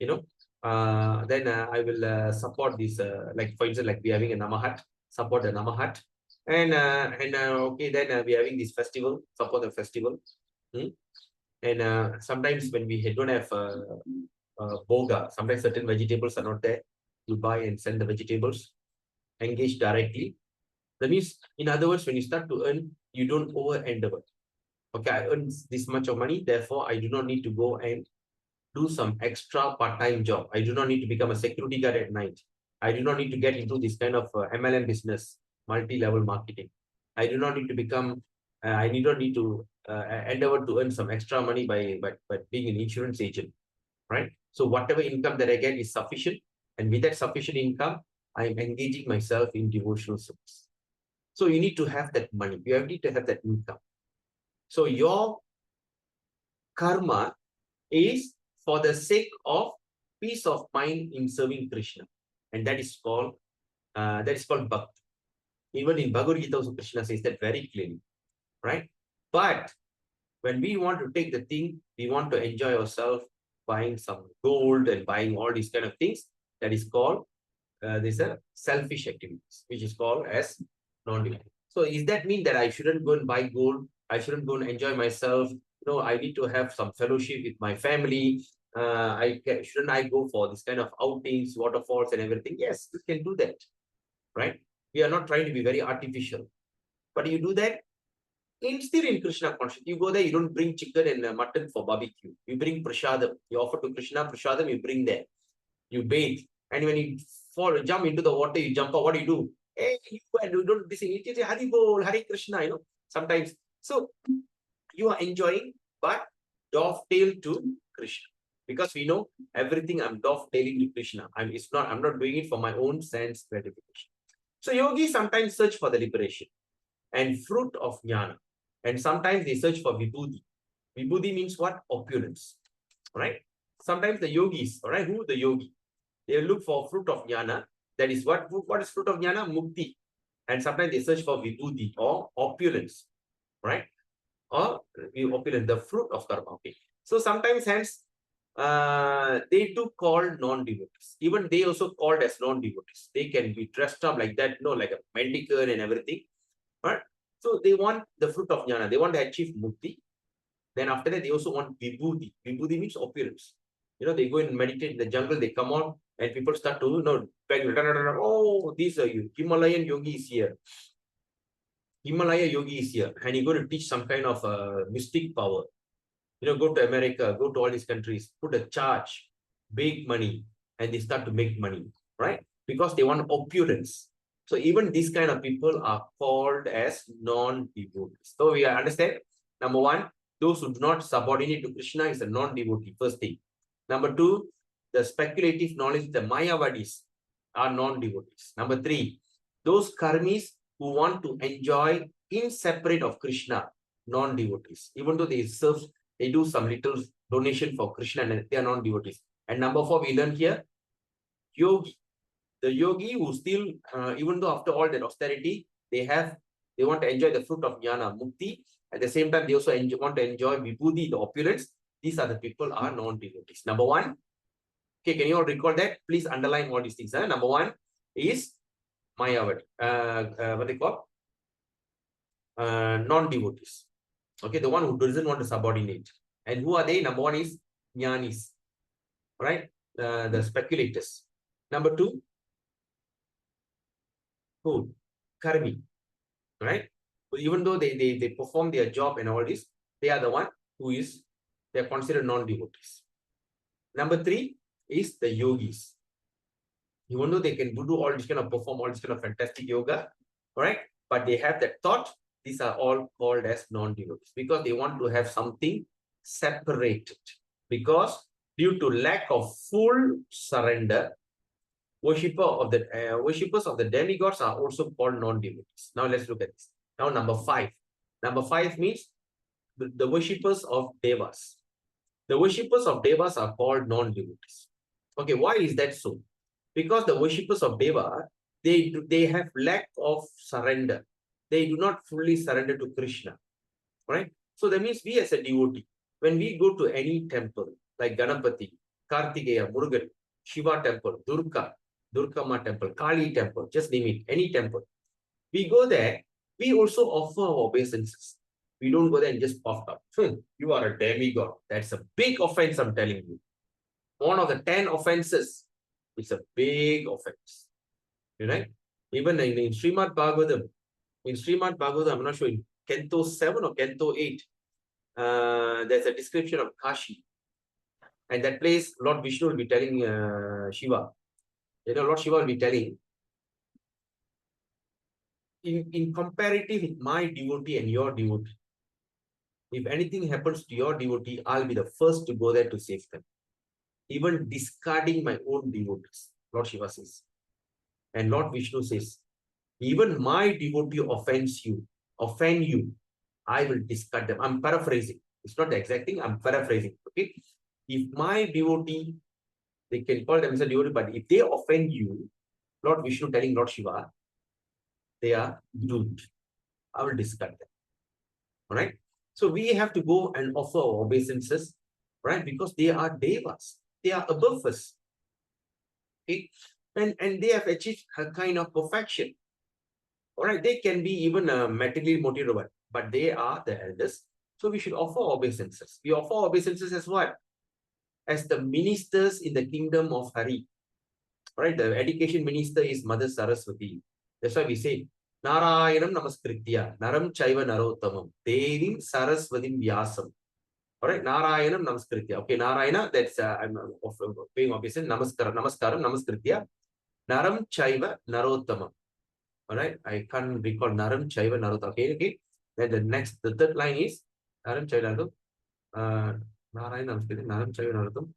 Then I will support this, like for instance, like we are having a Namahat, support the Namahat. And okay, then we are having this festival, support the festival. And sometimes when we don't have boga, sometimes certain vegetables are not there. You buy and send the vegetables, engage directly. That means, in other words, when you start to earn, you don't over-endeavor. Okay, I earn this much of money, therefore I do not need to go and do some extra part-time job. I do not need to become a security guard at night. I do not need to get into this kind of MLM business, multi-level marketing. I do not need to become, I do not need to endeavor to earn some extra money by being an insurance agent, right? So whatever income that I get is sufficient. And with that sufficient income, I'm engaging myself in devotional service. So you need to have that money. You need to have that income. So your karma is for the sake of peace of mind in serving Krishna. And that is called bhakti. Even in Bhagavad Gita, also Krishna says that very clearly, right? But when we want to take the thing, we want to enjoy ourselves buying some gold and buying all these kind of things. That is called, these are selfish activities, which is called as non-divine. So does that mean that I shouldn't go and buy gold? I shouldn't go and enjoy myself? No, I need to have some fellowship with my family. Shouldn't I go for this kind of outings, waterfalls and everything? Yes, you can do that, right? We are not trying to be very artificial. But you do that, still in Krishna consciousness. You go there, you don't bring chicken and mutton for barbecue. You bring prasadam. You offer to Krishna prasadam, you bring there. You bathe. And when you jump into the water, you jump out. What do you do? Hey, you don't listen. You say, Hari Bol, Hari Krishna, sometimes. So you are enjoying, but dovetail to Krishna. Because we know everything I'm dovetailing to Krishna. I'm not doing it for my own sense gratification. So yogis sometimes search for the liberation and fruit of jnana. And sometimes they search for vibhuti. Vibhuti means what? Opulence. Right? Sometimes the yogis, all right, who the yogi? They look for fruit of jnana. That is what is fruit of jnana? Mukti. And sometimes they search for vibhuti or opulence. Right? Or opulence, the fruit of karma. Okay. So sometimes hence they too called non-devotees. Even they also called as non-devotees. They can be dressed up like that, like a mendicant and everything. Right? So they want the fruit of jnana. They want to achieve mukti. Then after that, they also want vibhuti. Vibhuti means opulence. They go and meditate in the jungle. They come out and people start to, beg, oh, these are you. Himalayan yogi is here. Himalaya yogi is here. And he's going to teach some kind of mystic power. Go to America, go to all these countries, put a charge, big money, and they start to make money, right? Because they want opulence. So even these kind of people are called as non-devotees. So we understand, number one, those who do not subordinate to Krishna is a non-devotee, first thing. Number two, the speculative knowledge, the Mayavadis are non-devotees. Number three, those karmis who want to enjoy inseparate of Krishna, non-devotees. Even though they serve, they do some little donation for Krishna and they are non-devotees. And number four, we learn here, yogi. The yogi who still, even though after all that austerity, they want to enjoy the fruit of jnana, mukti. At the same time, they also want to enjoy vibhuti, the opulence. These are the people are non-devotees. Number one, okay, can you all recall that? Please underline all these things. Number one is Mayavad, what they call? Non-devotees. Okay, the one who doesn't want to subordinate. And who are they? Number one is jnanis, right? The speculators. Number two, who? Karmi, right? So even though they perform their job and all this, they are the one who is, they are considered non-devotees. Number three is the yogis. Even though they can do all this kind of perform all this kind of fantastic yoga, right? But they have that thought, these are all called as non-devotees because they want to have something separated. Because due to lack of full surrender, worshippers of the demigods are also called non-devotees. Now let's look at this. Now number five. Number five means the worshippers of devas. The worshippers of devas are called non-devotees. Okay, why is that so? Because the worshippers of deva, they have lack of surrender. They do not fully surrender to Krishna, right? So that means we as a devotee, when we go to any temple like Ganapati, Kartikeya, Murugan, Shiva temple, Durga Ma temple, Kali temple, just name it, any temple. We go there, we also offer our obeisances. We don't go there and just puff up. You are a demigod. That's a big offense, I'm telling you. One of the 10 offenses. It's a big offense. Right? Even in Srimad Bhagavatam, I'm not sure, in Canto 7 or Canto 8, there's a description of Kashi. And that place, Lord Vishnu will be telling Shiva. Lord Shiva will be telling, in comparative with my devotee and your devotee, if anything happens to your devotee, I'll be the first to go there to save them. Even discarding my own devotees, Lord Shiva says. And Lord Vishnu says, even my devotee offend you, I will discard them. I'm paraphrasing. It's not the exact thing, I'm paraphrasing. Okay. If my devotee, they can call themselves devotee, but if they offend you, Lord Vishnu telling Lord Shiva, they are doomed. I will discard them. All right. So we have to go and offer our obeisances, right? Because they are devas. They are above us. Okay? And they have achieved a kind of perfection. All right. They can be even materially motivated, but they are the elders. So we should offer obeisances. We offer obeisances as what? As the ministers in the kingdom of Hari. All right. The education minister is Mother Saraswati. That's why we say, Narayanam Namaskritya, Naram Chaiva Narottamam, Devim Saraswatim Vyasam. All right, Narayanam Namaskritya. Okay, Narayana, that's I'm paying obeisance. Namaskaram, Namaskritya. Naram Chaiva Narottamam. All right, I can't recall Naram Chaiva Narottamam. Okay. Then the third line is Naram Chaiva Narottamam. Narayana Namaskritya, Naram Chaiva Narottamam.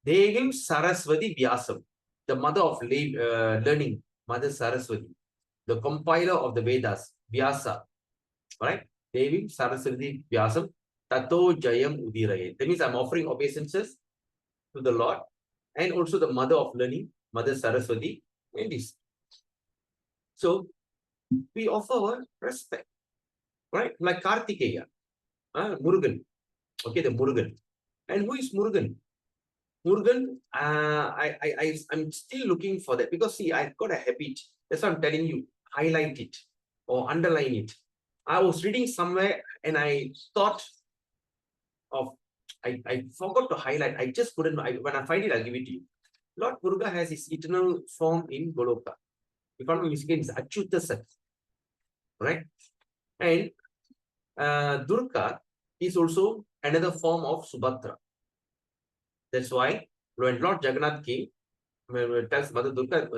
Devim Saraswati Vyasam, the mother of learning, Mother Saraswati, the compiler of the Vedas, Vyasa, right? Devim Saraswati Vyasam, Tato Jayam Udiraye. That means I'm offering obeisances to the Lord and also the mother of learning, Mother Saraswati, and this. So we offer our respect, right? Like Kartikeya, Murugan. Okay, the Murugan. And who is Murugan? Murugan, I'm still looking for that because see, I've got a habit. That's why I'm telling you, highlight it or underline it. I was reading somewhere and I thought of, I forgot to highlight. I just couldn't, when I find it, I'll give it to you. Lord Muruga has his eternal form in Goloka. If I'm not mistaken, it's Achyuta Sat. Right? And Durga is also another form of Subhadra. That's why when Lord Jagannath came, tells Mother Durga,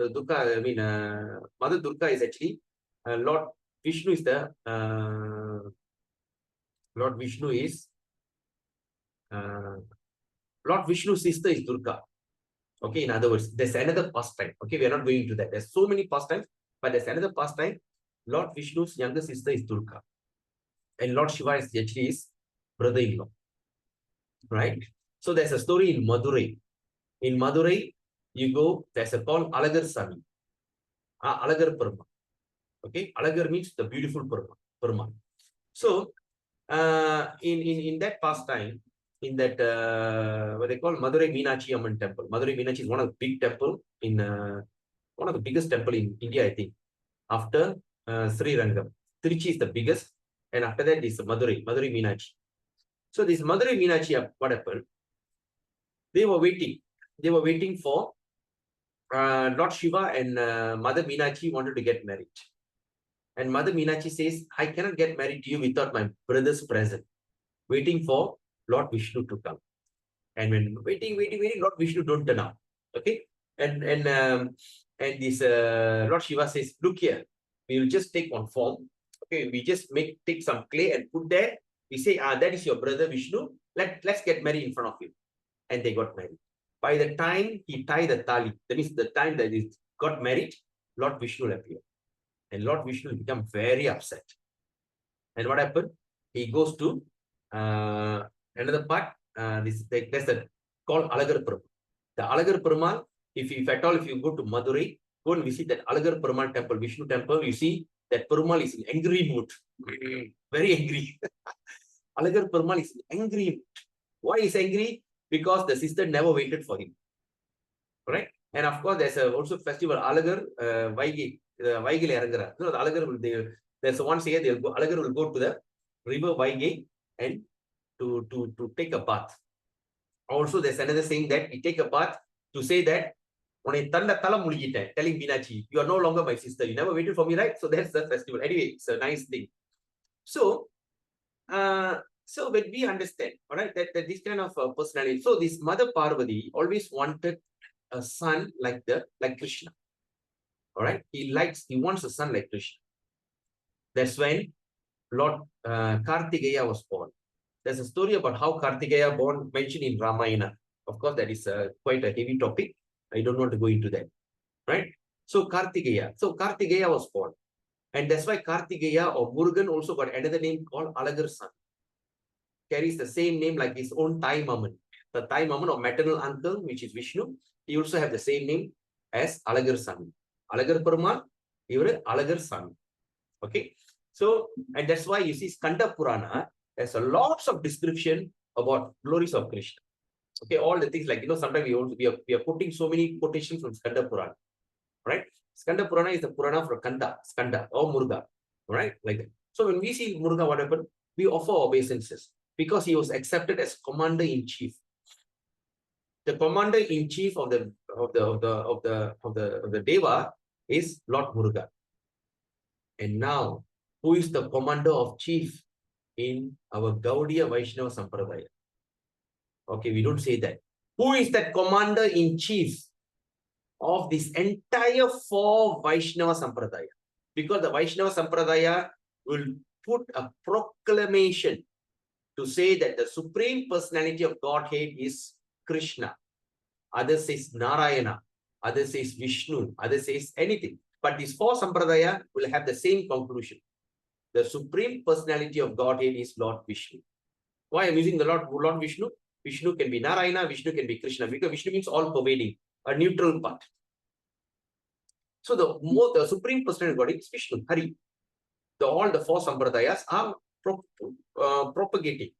Mother Durga is actually Lord Vishnu is the Lord Vishnu is Lord Vishnu's sister is Durga. Okay, in other words, there's another pastime. Okay, we are not going into that. There's so many pastimes, but there's another pastime. Lord Vishnu's younger sister is Durga, and Lord Shiva is actually his brother-in-law. Right? So there's a story in Madurai. In Madurai, you go, there's a called Alagar Sami. Alagar Perma. Okay, Alagar means the beautiful Perma. So in that pastime, in that what they call Madurai Meenakshi Amman temple. Madurai Meenakshi is one of the big temple in one of the biggest temple in India, I think. After Sri Rangam, Trichy is the biggest, and after that is Madurai Meenakshi. So this Madurai Meenakshi, what happened? They were waiting. They were waiting for Lord Shiva and Mother Meenakshi wanted to get married. And Mother Meenakshi says, I cannot get married to you without my brother's present. Waiting for Lord Vishnu to come. And when waiting, Lord Vishnu don't turn up. Okay? And this Lord Shiva says, look here, we will just take one form. Okay, we just take some clay and put there. We say, that is your brother Vishnu. Let's get married in front of him. And they got married. By the time he tied the tali, that means the time that he got married, Lord Vishnu appeared. And Lord Vishnu became very upset. And what happened? He goes to another part. There's a called Alagar Perumal. The Alagar Perumal, if at all, if you go to Madurai, go and visit that Alagar Perumal temple, Vishnu temple, you see that Perumal is in angry mood. Very angry. Alagar Perumal is in angry mood. Why is angry? Because the sister never waited for him. Right? And of course, there's also festival Alagar Vaigi. Vaigil Arangara. No, the Alagar will there's one say Alagar will go to the river Vaigi and to take a bath. Also, there's another saying that he take a bath to say that telling Meenakshi, you are no longer my sister. You never waited for me, right? So that's the festival. Anyway, it's a nice thing. So so when we understand, all right, that this kind of personality. So this Mother Parvati always wanted a son like Krishna. All right, he wants a son like Krishna. That's when Lord Kartikeya was born. There's a story about how Kartikeya born mentioned in Ramayana. Of course, that is quite a heavy topic. I don't want to go into that. Right? So Kartikeya was born. And that's why Kartikeya or Murugan also got another name called Alagar son. Carries the same name like his own Thai Maman. The Thai Maman or maternal uncle, which is Vishnu, he also have the same name as Alagar son. Alagar Perumal, Alagar son. Okay. So, and that's why you see Skanda Purana, there's a lots of description about glories of Krishna. Okay, all the things like, sometimes we are putting so many quotations from Skanda Purana. Right? Skanda Purana is the Purana for Skanda or Muruga. Right? Like that. So when we see Muruga, what happened? We offer obeisances because he was accepted as commander-in-chief. The commander-in-chief of the Deva is Lord Muruga. And now, who is the commander of chief in our Gaudiya Vaishnava Sampradaya? Okay, we don't say that. Who is that commander-in-chief of this entire 4 Vaishnava Sampradaya? Because the Vaishnava Sampradaya will put a proclamation to say that the Supreme Personality of Godhead is Krishna. Others says Narayana. Others says Vishnu. Others says anything. But these 4 Sampradaya will have the same conclusion. The Supreme Personality of Godhead is Lord Vishnu. Why I'm using the Lord Vishnu? Vishnu can be Narayana, Vishnu can be Krishna, because Vishnu means all pervading, a neutral part. So the Supreme Personality of Godhead is Vishnu, Hari. All the 4 Sampradayas are propagating.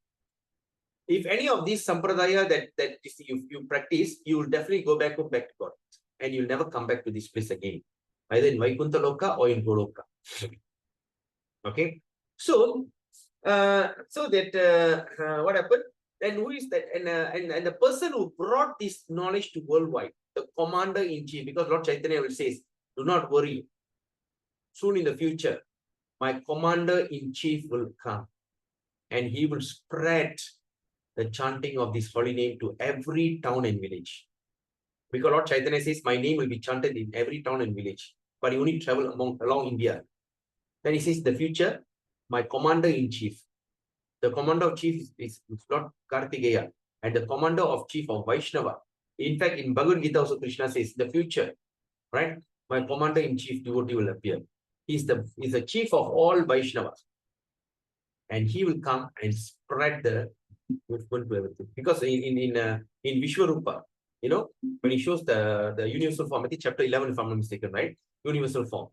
If any of these Sampradaya that you practice, you will definitely go back to God. And you'll never come back to this place again. Either in Vaikuntha or in Goloka. Okay. So, that what happened? Then who is that? And the person who brought this knowledge to worldwide, the commander-in-chief, because Lord Chaitanya will say, do not worry. Soon in the future, my commander-in-chief will come and he will spread the chanting of this holy name to every town and village. Because Lord Chaitanya says, my name will be chanted in every town and village, but you only travel along India. Then he says, the future, my commander-in-chief. The commander-in-chief is not Kartikeya, and the commander-in-chief of Vaishnava. In fact, in Bhagavad Gita also Krishna says, the future, right? My commander-in-chief devotee will appear. He's the chief of all Vaishnavas. And he will come and spread the movement to everything. Because in Vishwarupa, you know, when he shows the universal form, I think chapter 11, if I'm not mistaken, right? Universal form.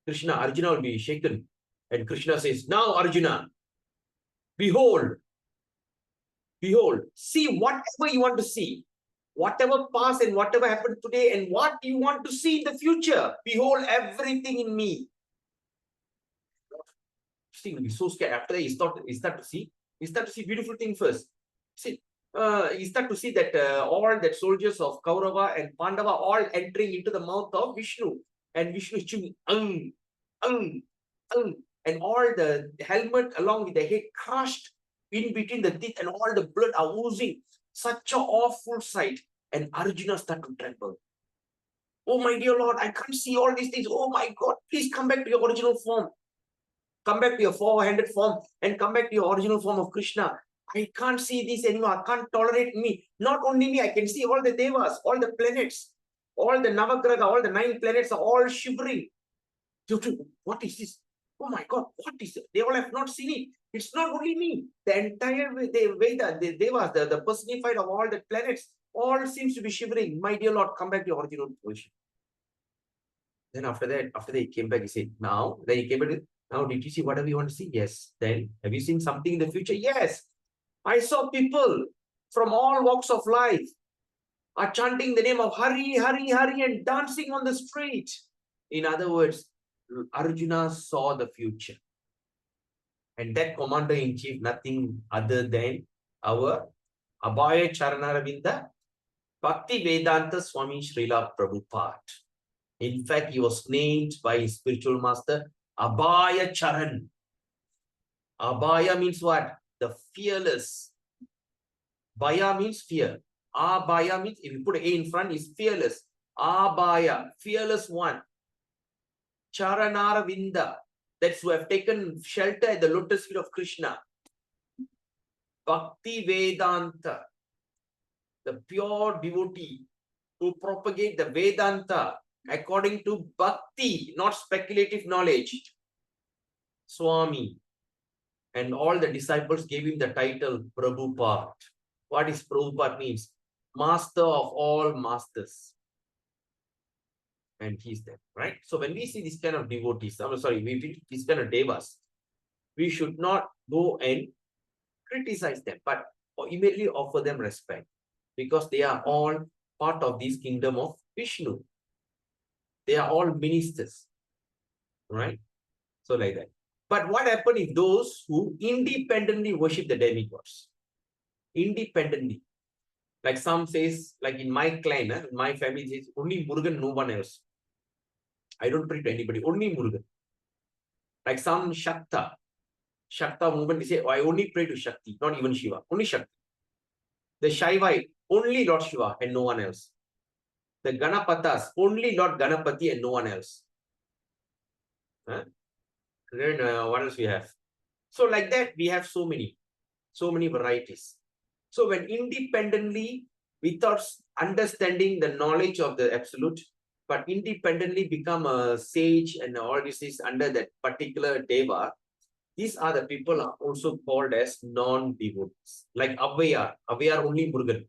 Krishna, Arjuna will be shaken. And Krishna says, now Arjuna, behold, see whatever you want to see. Whatever passed and whatever happened today and what you want to see in the future. Behold everything in me. He will be so scared. After that, he start to see beautiful things first. See, he start to see that all that soldiers of Kaurava and Pandava all entering into the mouth of Vishnu, and Vishnu is chewing, and all the helmet along with the head crushed in between the teeth, and all the blood are oozing. Such an awful sight, and Arjuna start to tremble. Oh my dear Lord, I can't see all these things. Oh my God, please come back to your original form. Come back to your four-handed form and come back to your original form of Krishna. I can't see this anymore. I can't tolerate me. Not only me, I can see all the devas, all the planets, all the Navagraha, all the 9 planets are all shivering. What is this? Oh my God, what is it? They all have not seen it. It's not only me. The entire Veda, the devas, the personified of all the planets, all seems to be shivering. My dear Lord, come back to your original position. Then after that, he came back, he said, now, then he came back, now, did you see whatever you want to see? Yes. Then, have you seen something in the future? Yes. I saw people from all walks of life are chanting the name of Hari, Hari, Hari and dancing on the street. In other words, Arjuna saw the future. And that commander-in-chief, nothing other than our Abhaya Charanaravinda Bhakti Vedanta Swami Srila Prabhupada. In fact, he was named by his spiritual master Abhaya Charan. Abhaya means what? The fearless. Bhaya means fear. Abhaya means, if you put an A in front, is fearless. Abhaya, fearless one. Charanaravinda, that's who have taken shelter at the lotus feet of Krishna. Bhakti Vedanta, the pure devotee who propagate the Vedanta according to bhakti, not speculative knowledge. Swami. And all the disciples gave him the title Prabhupada. What is Prabhupada means? Master of all masters. And he's there, right? So when we see this kind of devotees, this kind of devas, we should not go and criticize them, but immediately offer them respect, because they are all part of this kingdom of Vishnu. They are all ministers, right? So like that. But what happened if those who independently worship the demigods? Independently. Like some says, like in my clan, in my family says, only Murugan, no one else. I don't pray to anybody, only Murugan. Like some Shakta movement, they say, oh, I only pray to Shakti, not even Shiva, only Shakti. The Shaivite, only Lord Shiva and no one else. The Ganapatas, only Lord Ganapati and no one else. Huh? Then what else we have? So like that, we have so many varieties. So when independently, without understanding the knowledge of the absolute, but independently become a sage and all this is under that particular deva, these are the people are also called as non-devotees. Like Avayar only Murugan,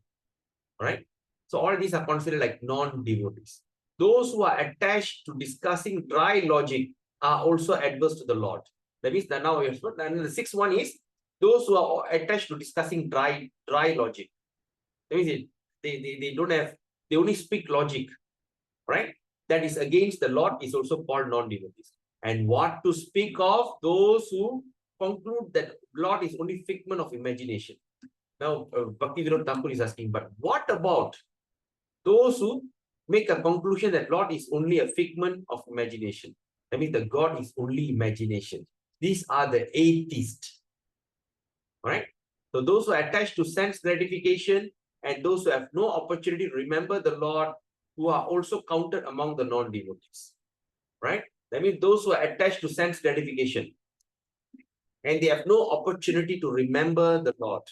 right? So all these are considered like non-devotees. Those who are attached to discussing dry logic are also adverse to the Lord. That means that now, and the sixth one is those who are attached to discussing dry logic. That means they only speak logic, right? That is against the Lord is also called non-devotees. And what to speak of those who conclude that Lord is only figment of imagination. Now, Bhaktivedanta Thakur is asking, but what about those who make a conclusion that Lord is only a figment of imagination? That means the God is only imagination. These are the atheists. All right? So those who are attached to sense gratification and those who have no opportunity to remember the Lord, who are also counted among the non-devotees. Right? That means those who are attached to sense gratification and they have no opportunity to remember the Lord,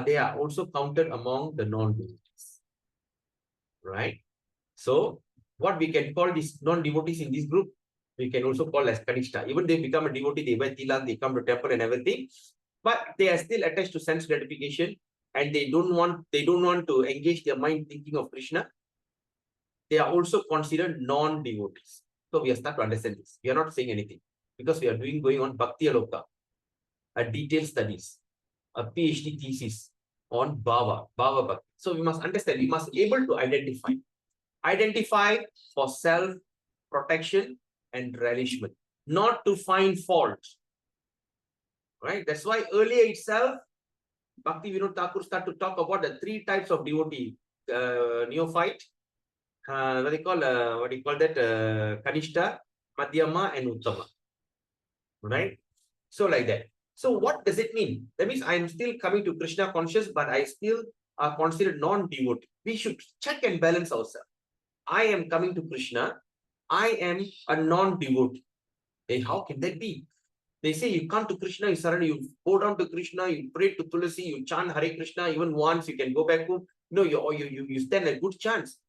they are also counted among the non-devotees. Right? So, what we can call these non-devotees in this group, we can also call as Kanishta. Even they become a devotee, they wear tilak, they come to temple and everything, but they are still attached to sense gratification and they don't want to engage their mind thinking of Krishna. They are also considered non-devotees. So we are start to understand this. We are not saying anything because we are going on Bhaktiyaloka, a detailed studies, a PhD thesis on Bhava Bhakti. So we must understand, we must be able to identify for self-protection and relishment, not to find fault. Right? That's why earlier itself, Bhakti Vinod Thakur started to talk about the 3 types of devotee, neophyte, what do you call that? Kanishta, Madhyama, and Uttama. Right? So like that. So what does it mean? That means I am still coming to Krishna conscious, but I still are considered non-devotee. We should check and balance ourselves. I am coming to Krishna. I am a non-devotee. Hey, how can that be? They say you come to Krishna, you surrender, you go down to Krishna, you pray to Tulasi, you chant Hare Krishna, even once, you can go back home. No, you stand a good chance.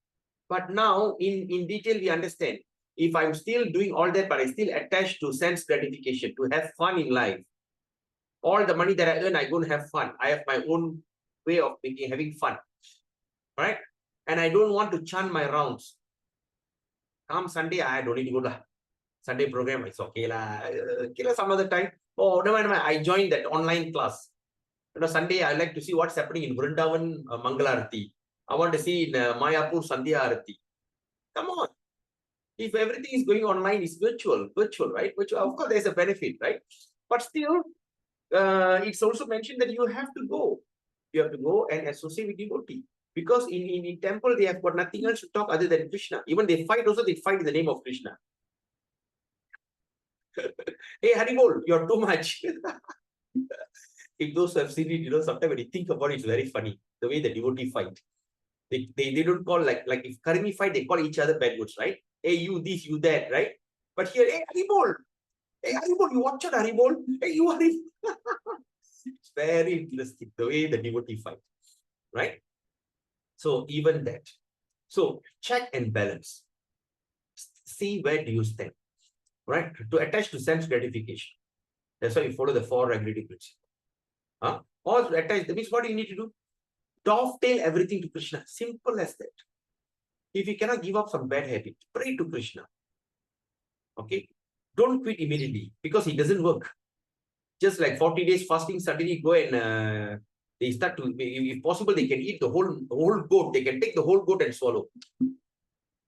But now, in detail, we understand. If I'm still doing all that, but I still attached to sense gratification, to have fun in life, all the money that I earn, I go and have fun. I have my own way of having fun. Right? And I don't want to chant my rounds. Come Sunday, I don't need to go to Sunday program. It's okay lah. Some other time. Oh, never mind. I joined that online class. Sunday, I like to see what's happening in Vrindavan Mangalarati. I want to see in Mayapur Sandhya Arati. Come on. If everything is going online, it's virtual, right? Virtual, of course, there's a benefit, right? But still, it's also mentioned that you have to go. You have to go and associate with devotee. Because in temple, they have got nothing else to talk other than Krishna. Even they fight also, they fight in the name of Krishna. Hey, Haribol, you're too much. If those who have seen it, sometimes when you think about it, it's very funny. The way the devotee fight. They don't call like if Karmi fight, they call each other bad words, right? Hey, you this, you that, right? But here, hey, Haribol. Hey, Haribol, you watch out, Haribol. Hey, you Haribol. It's very interesting, the way the devotee fight, right? So even that. So check and balance. See where do you stand, right? To attach to sense gratification. That's why you follow the 4 regulatory principles. Or to attach, that means what do you need to do? Dovetail everything to Krishna. Simple as that. If you cannot give up some bad habit, pray to Krishna. Okay? Don't quit immediately because it doesn't work. Just like 40 days fasting, suddenly go and they start to, if possible, they can eat the whole goat. They can take the whole goat and swallow.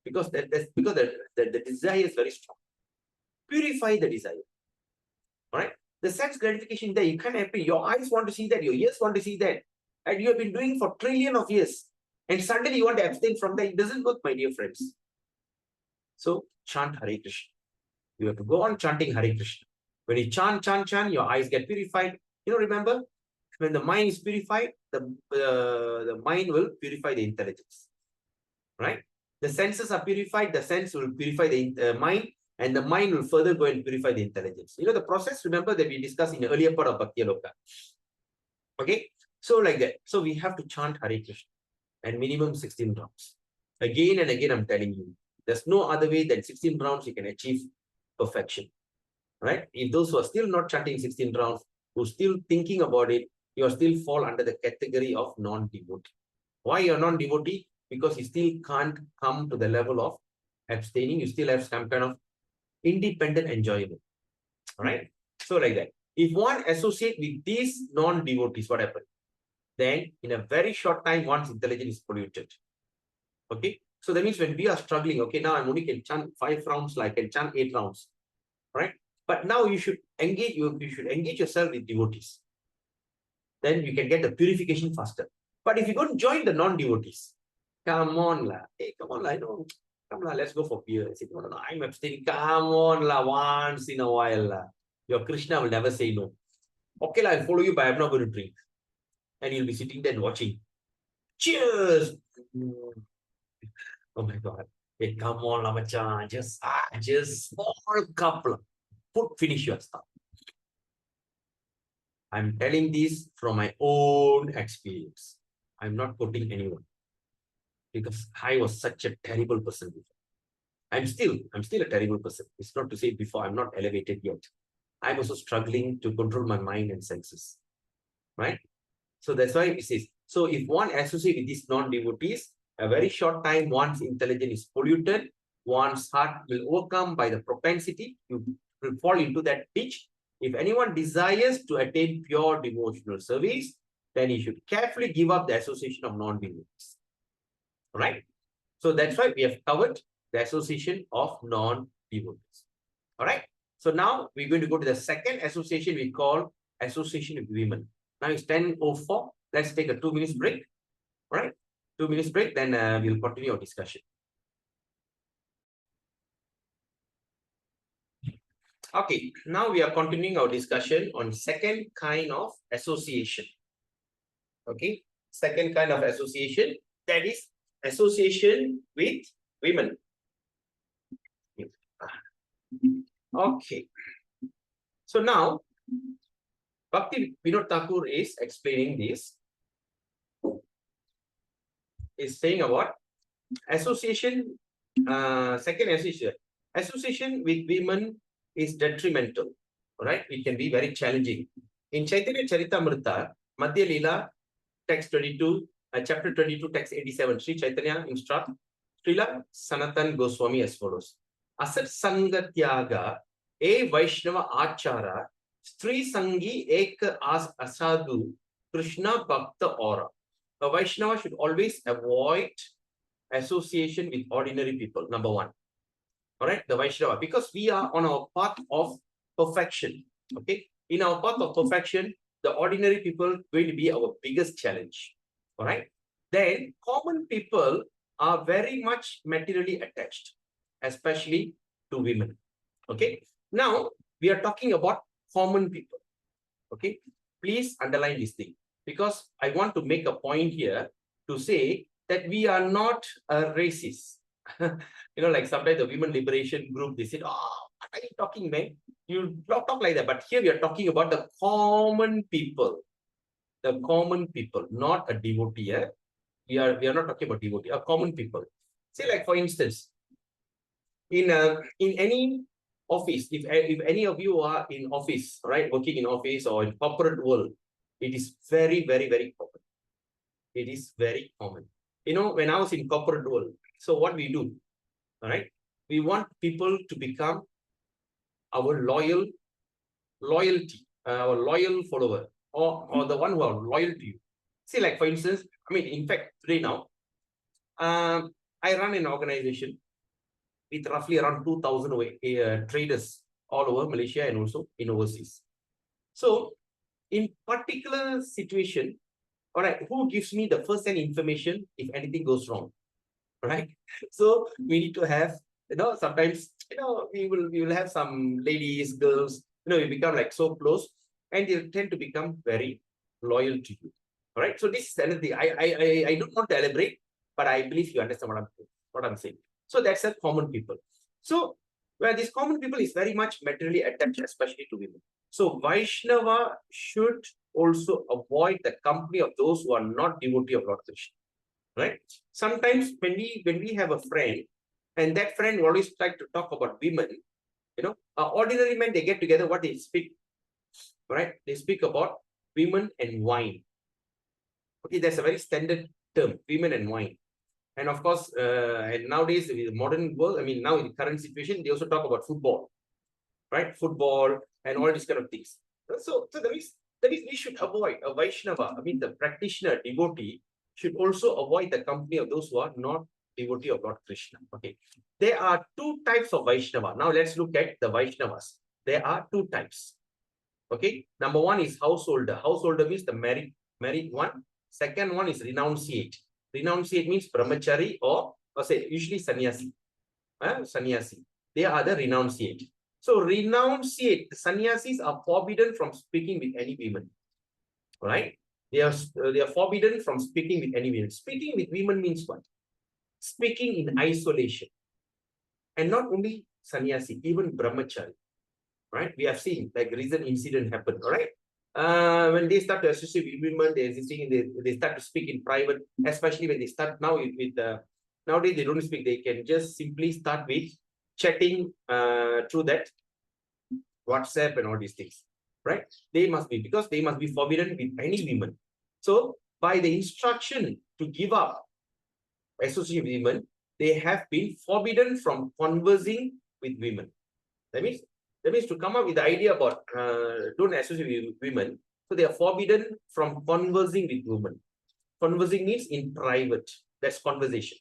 Because the desire is very strong. Purify the desire. All right? The sense gratification there, you can't happen. Your eyes want to see that, your ears want to see that. And you have been doing for trillion of years. And suddenly you want to abstain from that. It doesn't work, my dear friends. So chant Hare Krishna. You have to go on chanting Hare Krishna. When you chant, your eyes get purified. Remember, when the mind is purified, the mind will purify the intelligence. Right? The senses are purified, the sense will purify the mind, and the mind will further go and purify the intelligence. The process, remember, that we discussed in the earlier part of Bhaktiyaloka. Okay? So like that. So we have to chant Hare Krishna and minimum 16 rounds. Again and again, I'm telling you, there's no other way than 16 rounds you can achieve perfection. Right? If those who are still not chanting 16 rounds, who are still thinking about it, you are still fall under the category of non-devotee. Why you're non-devotee? Because you still can't come to the level of abstaining. You still have some kind of independent enjoyment. All right? So like that. If one associate with these non-devotees, what happens? Then in a very short time, one's intelligence is polluted. Okay? So that means when we are struggling, okay, now I only can chant 5 rounds, like I can chant 8 rounds. Right? But now you should engage, you should engage yourself with devotees. Then you can get the purification faster. But if you don't join the non-devotees, come on lah. Hey, come on lah. Come lah, let's go for beer. I said, no, I'm abstaining. Come on lah, once in a while lah. Your Krishna will never say no. Okay lah, I'll follow you, but I'm not going to drink. And you'll be sitting there and watching. cheers. Oh my God. Hey, come on, Lamachan. Just small couple. Finish your stuff. I'm telling this from my own experience. I'm not quoting anyone because I was such a terrible person before. I'm still a terrible person. It's not to say before I'm not elevated yet. I'm also struggling to control my mind and senses. Right? So that's why it says, so if one associates with these non-devotees, a very short time, one's intelligence is polluted, one's heart will overcome by the propensity to fall into that ditch. If anyone desires to attain pure devotional service, then he should carefully give up the association of non-devotees. Right? So that's why we have covered the association of non-devotees. All right. So now we're going to go to the second association we call association with women. Now it's 10:04. Let's take a 2 minutes break. All right. 2 minutes break, then we'll continue our discussion. Okay. Now we are continuing our discussion on second kind of association. Okay. Second kind of association, that is association with women. Okay. So now, Bhakti Vinod Thakur is explaining this. Is saying about association, second association. Association with women is detrimental. Right? It can be very challenging. In Chaitanya Charitamrita, Madhya Leela, text 22, chapter 22, text 87, Sri Chaitanya instruct Srila Sanatan Goswami as follows. Asat Sangatyaga, E Vaishnava Achara, Stri Sangi Ek Asadu, Krishna Bhakta Aura. A Vaishnava should always avoid association with ordinary people, number one. All right, the Vaishnava, because we are on our path of perfection. Okay, in our path of perfection, the ordinary people going to be our biggest challenge. All right, then common people are very much materially attached, especially to women. Okay, now we are talking about common people. Okay, please underline this thing because I want to make a point here to say that we are not a racist. Like sometimes the women liberation group, they said, oh, what are you talking, man? You talk like that. But here we are talking about the common people. The common people, not a devotee. We are not talking about devotee, a common people. Say, like for instance, in any office, if any of you are in office, right, working in office or in corporate world, it is very, very, very common. It is very common. When I was in corporate world, so what we do, all right, we want people to become our loyalty, our loyal follower, or the one who are loyal to you. See, like for instance, in fact, today now, I run an organization with roughly around 2,000 traders all over Malaysia and also in overseas. So, in particular situation, all right, who gives me the first-hand information if anything goes wrong? Right? So we need to have, sometimes, we will have some ladies, girls, we become like so close, and they tend to become very loyal to you. All right. So this is another thing. I don't want to elaborate, but I believe you understand what I'm saying. So that's a common people. So where these common people is very much materially attached, especially to women. So Vaishnava should also avoid the company of those who are not devotee of Lord Krishna. Right? Sometimes when we have a friend, and that friend always like to talk about women, ordinary men, they get together, what they speak, right? They speak about women and wine. Okay, that's a very standard term, women and wine. And of course, and nowadays, with the modern world, now in the current situation, they also talk about football, right? Football and all these kind of things. So that means we should avoid a Vaishnava, the practitioner, devotee, should also avoid the company of those who are not devotee of Lord Krishna. Okay. There are two types of Vaishnava. Now let's look at the Vaishnavas. There are two types. Okay. Number one is householder. Householder means the married one. Second one is renunciate. Renunciate means brahmachari or say usually sannyasi. Sannyasi. They are the renunciate. So renunciate, sannyasis are forbidden from speaking with any women. Right? They are forbidden from speaking with any women. Speaking with women means what? Speaking in isolation. And not only sannyasi, even brahmachari. Right? We have seen like recent incident happened. All right. When they start to associate with women, they start to speak in private, especially when they start now with nowadays they don't speak, they can just simply start with chatting through that WhatsApp and all these things, right? They must be, because they must be forbidden with any women. So by the instruction to give up associate with women, they have been forbidden from conversing with women. That means to come up with the idea about don't associate with women. So they are forbidden from conversing with women. Conversing means in private. That's conversation.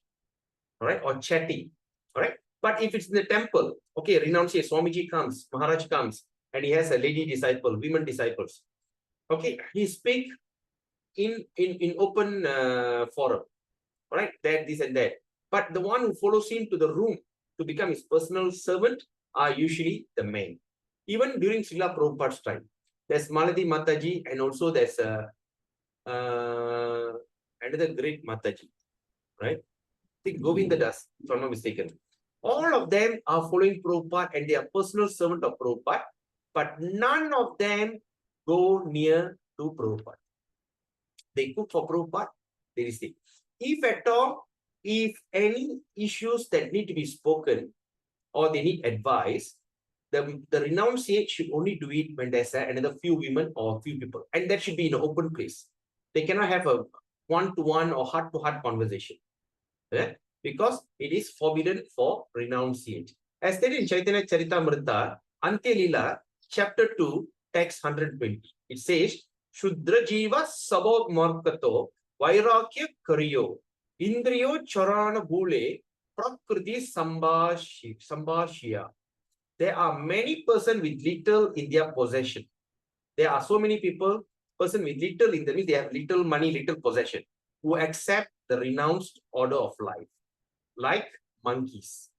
All right, or chatting. All right. But if it's in the temple, okay, renunciate, Swamiji comes, Maharaj comes, and he has a lady disciple, women disciples. Okay, he speak in open forum. All right, that, this and that. But the one who follows him to the room to become his personal servant are usually the men. Even during Srila Prabhupada's time, there's Maladi Mataji, and also there's another great Mataji, right? I think Govinda Das, if I'm not mistaken. All of them are following Prabhupada and they are personal servant of Prabhupada, but none of them go near to Prabhupada. They cook for Prabhupada, they receive. If at all, if any issues that need to be spoken or they need advice, the renunciate should only do it when there's another few women or few people. And that should be in an open place. They cannot have a one-to-one or heart-to-heart conversation. Yeah? Because it is forbidden for renunciate. As stated in Chaitanya Charitamrita, Antya Lila, chapter 2, text 120. It says, Shudra Jiva Sabod Markato Vairakya Karyo Indriyo Charana Bhule Prakriti Sambhashya. There are many persons with little in their possession. There are so many people, person with little in them, means they have little money, little possession, who accept the renounced order of life, like monkeys.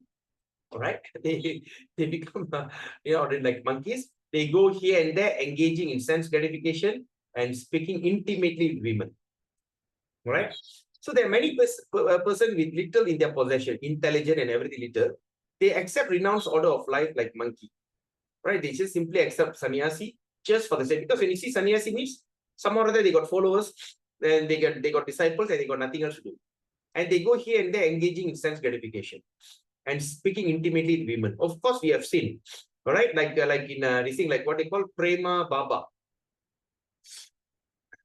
All right, they become like monkeys. They go here and there, engaging in sense gratification and speaking intimately with women. All right, so there are many person with little in their possession, intelligent and everything little. They accept renounced order of life like monkey. Right, they just simply accept sannyasi just for the sake. Because when you see sannyasi means somehow or other they got followers, then they got disciples, and they got nothing else to do. And they go here and there engaging in sense gratification and speaking intimately with women. Of course, we have seen, all right, like in this thing, like what they call Prema Baba,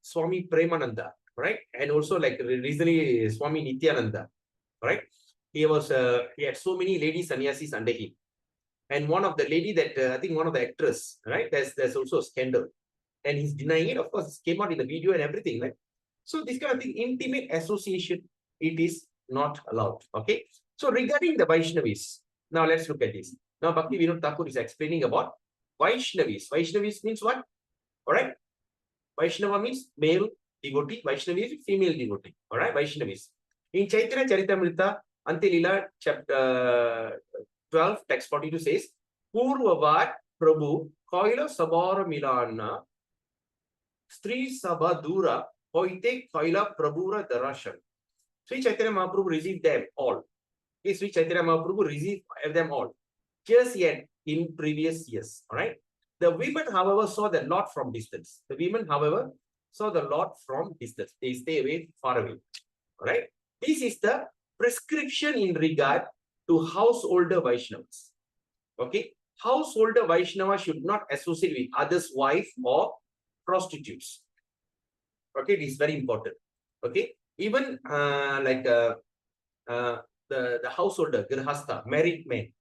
Swami Premananda, right? And also like recently Swami Nityananda, right? He had so many ladies sannyasis under him. And one of the lady that I think one of the actress, right? There's also a scandal, and he's denying it. Of course, it came out in the video and everything, right? So this kind of thing, intimate association, it is not allowed. Okay. So regarding the Vaishnavis, now let's look at this. Now Bhakti Vinod Thakur is explaining about Vaishnavis. Vaishnavis means what? All right. Vaishnava means male devotee. Vaishnavi is female devotee. All right. Vaishnavis. In Chaitanya Charitamrita, Antya Lila, chapter 12, text 42 says, Purvavat Prabhu Koila Sabara Milana Stri Sabha Dura Hoite Koila Prabhura Darashan. Sri Chaitanya Mahaprabhu received them all. Yes, Sri Chaitanya Mahaprabhu received them all. Just yet in previous years. All right. The women, however, saw the Lord from distance. The women, however, saw the Lord from distance. They stay away, far away. All right. This is the prescription in regard to householder Vaishnavas. Okay. Householder Vaishnava should not associate with others' wife or prostitutes. Okay. This is very important. Okay. Even the householder, Grihastha, married men.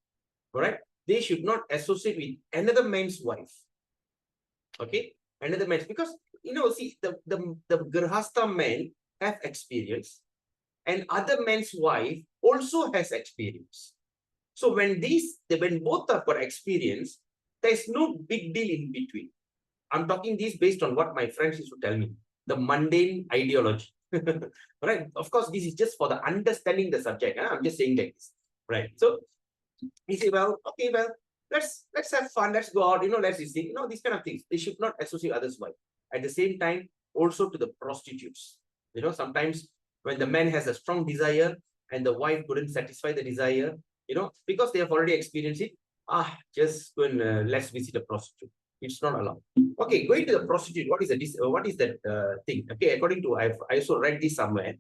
All right. They should not associate with another man's wife. Okay. Another man's, because, see, the Grihastha men have experience, and other man's wife also has experience. So when both have got experience, there's no big deal in between. I'm talking this based on what my friends used to tell me, the mundane ideology. Right? Of course, this is just for the understanding the subject. I'm just saying like this. Right. So he said, well, okay, well, let's have fun, let's go out, let's see, these kind of things. They should not associate others' wife. At the same time, also to the prostitutes. Sometimes when the man has a strong desire and the wife couldn't satisfy the desire, because they have already experienced it, just go and let's visit a prostitute. It's not allowed. Okay, going to the prostitute, what is that thing? Okay, according to, I also read this somewhere.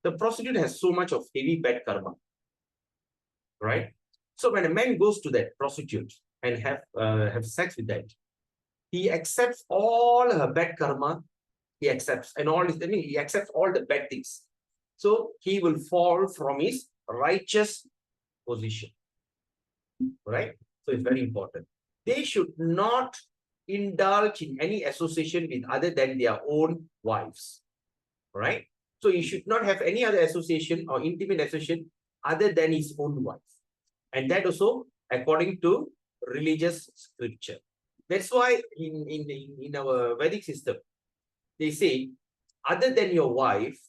The prostitute has so much of heavy bad karma, right? So when a man goes to that prostitute and have sex with that, he accepts all her bad karma. He accepts he accepts all the bad things. So he will fall from his righteous position, right? So it's very important. They should not indulge in any association with other than their own wives, right? So he should not have any other association or intimate association other than his own wife. And that also according to religious scripture. That's why in our Vedic system, they say, other than your wife,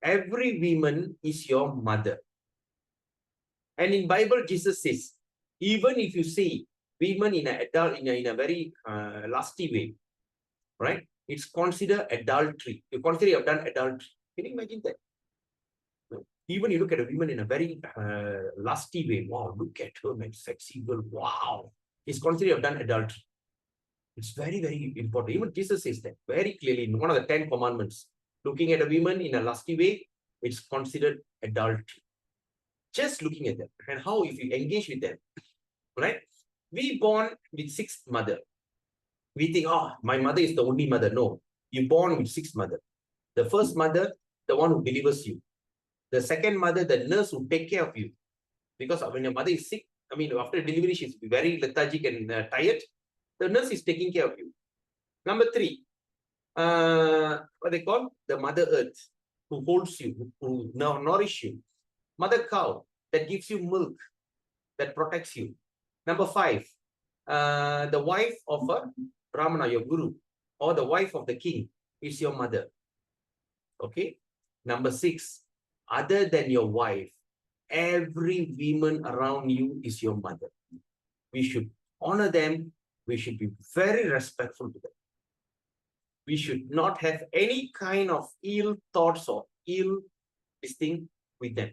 every woman is your mother. And in Bible, Jesus says, even if you see women in a very lusty way, right? It's considered adultery. You consider you've done adultery. Can you imagine that? Even you look at a woman in a very lusty way. Wow, look at her, man, sexy girl. Wow. It's considered you've done adultery. It's very, very important. Even Jesus says that very clearly in one of the 10 commandments. Looking at a woman in a lusty way, it's considered adultery. Just looking at them. And how if you engage with them, right? We born with 6 mother. We think, my mother is the only mother. No, you born with 6 mother. The first mother, the one who delivers you. The second mother, the nurse who take care of you. Because when your mother is sick, after delivery, she's very lethargic and tired. The nurse is taking care of you. Number 3, what they call the Mother Earth, who holds you, who nourish you. Mother Cow, that gives you milk, that protects you. Number 5, the wife of a Brahmana, your guru, or the wife of the king is your mother. Okay. Number 6, other than your wife, every woman around you is your mother. We should honor them. We should be very respectful to them. We should not have any kind of ill thoughts or ill thing with them.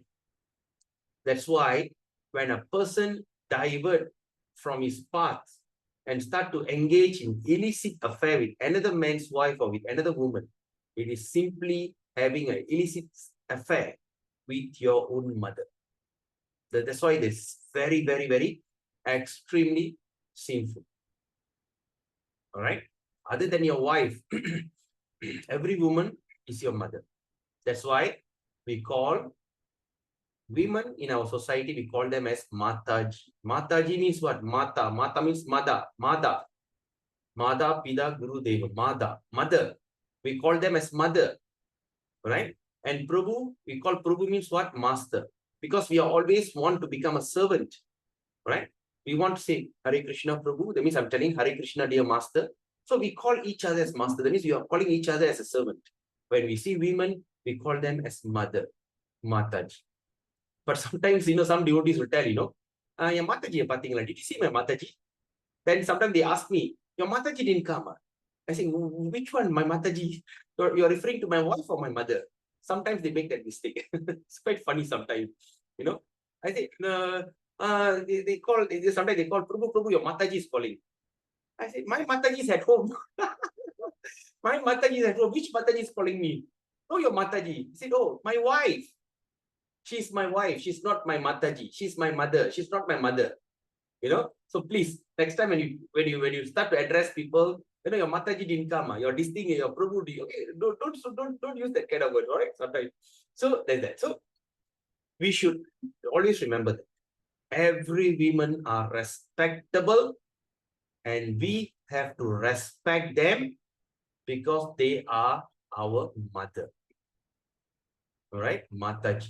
That's why when a person divert from his path and start to engage in illicit affair with another man's wife or with another woman, it is simply having an illicit affair with your own mother. That's why it is very, very, very extremely sinful. All right. Other than your wife, every woman is your mother. That's why we call women in our society, we call them as Mataji. Mataji means what? Mata. Mata means mother. Mada. Mada, Pida, Guru, Deva. Mada. Mother. We call them as mother. Right? And Prabhu, we call Prabhu means what? Master. Because we always want to become a servant. Right? We want to say Hare Krishna Prabhu. That means I'm telling Hare Krishna, dear master. So we call each other as master. That means we are calling each other as a servant. When we see women, we call them as mother. Mataji. But sometimes, some devotees will tell, your Mataji, did you see my Mataji? Then sometimes they ask me, your Mataji didn't come. I say, which one, my Mataji? You're referring to my wife or my mother? Sometimes they make that mistake. It's quite funny sometimes, I say, sometimes they call Prabhu, your Mataji is calling. I say, my Mataji is at home. My Mataji is at home. Which Mataji is calling me? No, your Mataji. He said, oh, my wife. She's my wife. She's not my Mataji. She's my mother. She's not my mother. So please, next time when you start to address people, your Mataji didn't come. Your this thing, your Prabhu, okay, don't use that kind of word, all right? Sometimes. So there's that. So we should always remember that every woman are respectable, and we have to respect them because they are our mother. All right, Mataji.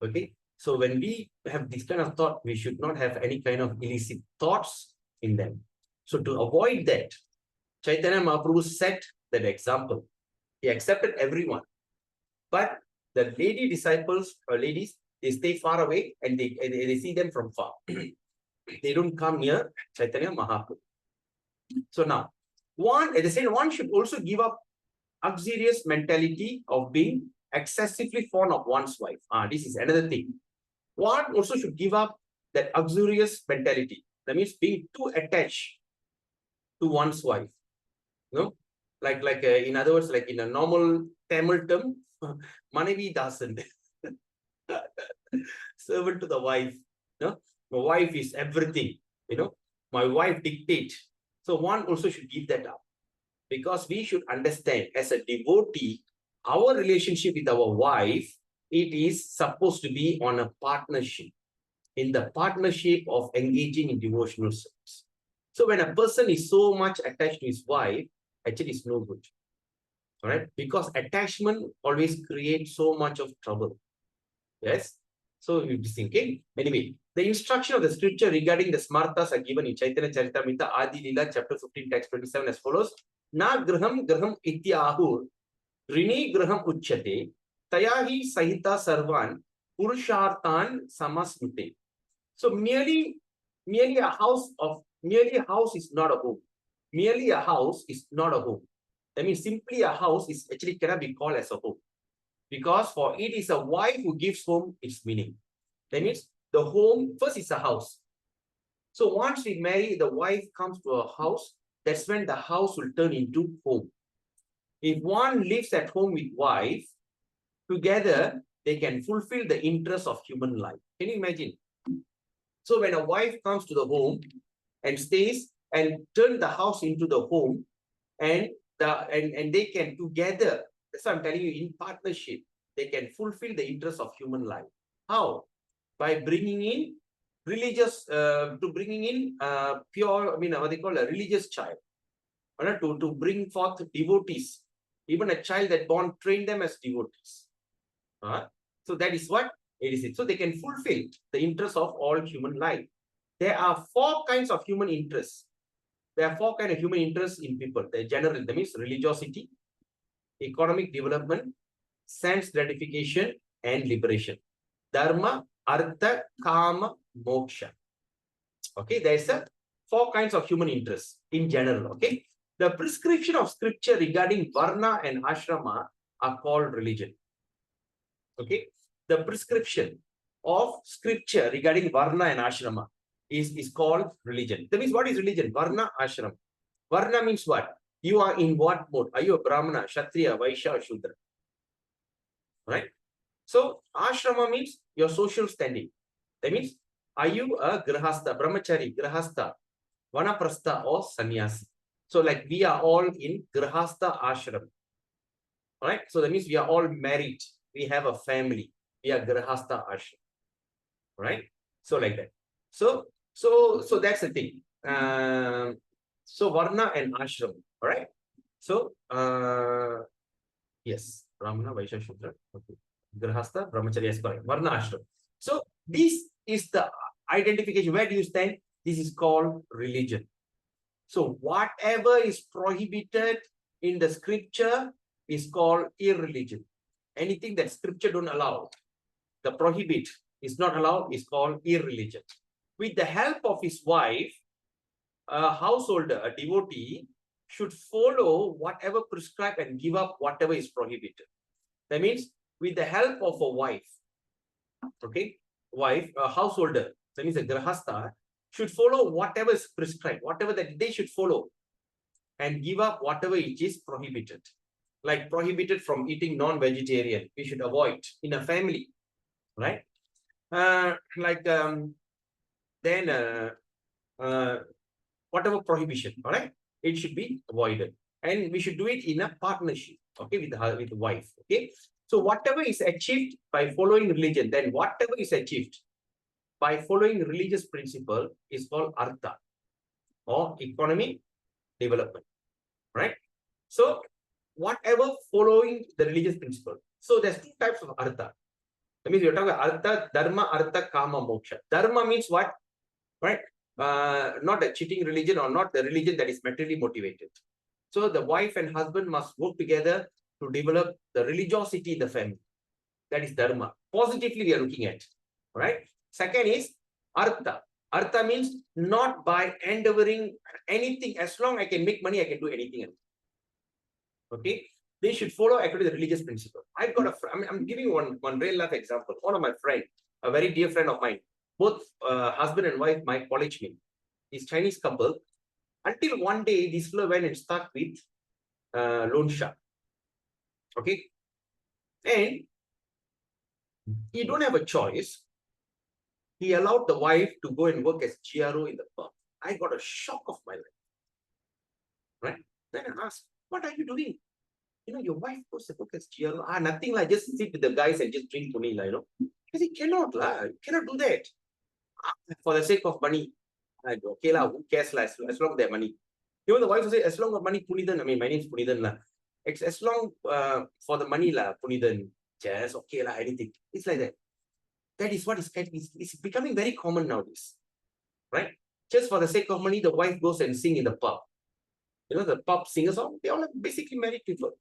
Okay, so when we have this kind of thought, we should not have any kind of illicit thoughts in them. So to avoid that, Chaitanya Mahaprabhu set that example. He accepted everyone. But the lady disciples or ladies, they stay far away and they see them from far. They don't come near Chaitanya Mahaprabhu. So now, one should also give up uxorious mentality of being excessively fond of one's wife. This is another thing. One also should give up that uxorious mentality. That means being too attached to one's wife. No, in other words, like in a normal Tamil term, Manavi Dasan, servant to the wife. No, my wife is everything. My wife dictates. So one also should give that up, because we should understand as a devotee, our relationship with our wife, it is supposed to be on a partnership, in the partnership of engaging in devotional service. So when a person is so much attached to his wife, actually it's no good. All right? Because attachment always creates so much of trouble. Yes? So you be thinking. Anyway, the instruction of the scripture regarding the smartas are given in Chaitanya Charitamrita Adi Lila chapter 15 text 27 as follows. Na graham graham ityahur rini graham uchyate tayahi sahita sarvan purusharthan samasmute. So merely a house is not a home. Merely a house is not a home. That means simply a house is actually cannot be called as a home. Because for it is a wife who gives home its meaning. That means the home first is a house. So once we marry, the wife comes to a house, that's when the house will turn into home. If one lives at home with wife, together they can fulfill the interests of human life. Can you imagine? So when a wife comes to the home and stays and turn the house into the home, and they can together, that's what I'm telling you, in partnership, they can fulfill the interests of human life. How? By bringing in religious, pure, what they call a religious child, to bring forth devotees. Even a child that born, train them as devotees. So that is what it is. So they can fulfill the interests of all human life. There are 4 kinds of human interests. There are 4 kinds of human interests in people. The general, that means religiosity, economic development, sense gratification, and liberation. Dharma, artha, kama, moksha. Okay, there is 4 kinds of human interests in general. Okay, the prescription of scripture regarding varna and ashrama are called religion. Okay, the prescription of scripture regarding varna and ashrama is called religion. That means what is religion? Varna, ashrama. Varna means what? You are in what mode? Are you a Brahmana, Kshatriya, Vaishya, or Shudra? Right? So, ashrama means your social standing. That means, are you a Grahastha, Brahmachari, Grahastha, Vanaprastha, or Sannyasi? So, like we are all in Grahastha ashram. Right? So, that means we are all married. We have a family. We are Grahastha ashram. Right? So, like that. So that's the thing. So Varna and Ashram. All right. So yes, Brahmana, Vaishya, Shudra. Okay. Grahastha, Brahmacharya is correct. Varna, Ashram. So this is the identification. Where do you stand? This is called religion. So whatever is prohibited in the scripture is called irreligion. Anything that scripture don't allow, the prohibit is not allowed, is called irreligion. With the help of his wife, a householder, a devotee, should follow whatever prescribed and give up whatever is prohibited. That means with the help of a wife, okay, a householder, that means a grahastha, should follow whatever is prescribed, whatever that they should follow, and give up whatever it is prohibited. Like prohibited from eating non-vegetarian, we should avoid in a family, right? Whatever prohibition, all right, it should be avoided, and we should do it in a partnership, okay, with the wife. Okay, so whatever is achieved by following religion, then whatever is achieved by following religious principle is called artha, or economy development, right? So whatever following the religious principle. So there's 2 types of artha. That means you're talking about artha, dharma, artha, kama, moksha. Dharma means what? Right? Not a cheating religion, or not the religion that is materially motivated. So the wife and husband must work together to develop the religiosity in the family. That is dharma. Positively we are looking at. All right. Second is artha. Artha means not by endeavoring anything. As long as I can make money, I can do anything else. Okay. they should follow according to the religious principle. I've got I'm giving one real life example. One of my friend, a very dear friend of mine, both husband and wife, my college mate, this Chinese couple, until one day this fellow went and stuck with loan shark. Okay. And he don't have a choice. He allowed the wife to go and work as GRO in the pub. I got a shock of my life. Right? Then I asked, what are you doing? Your wife goes to work as GRO. Nothing like just sit with the guys and just drink punila, I said, cannot do that. For the sake of money. I go, okay who cares as long as they have money. Even the wife will say, as long as money, Punidan. I mean, my name is Punidan. As long for the money, Punidan. Just okay, anything. It's like that. That is what is it's becoming very common nowadays. Right? Just for the sake of money, the wife goes and sing in the pub. The pub singers, they all are basically married people.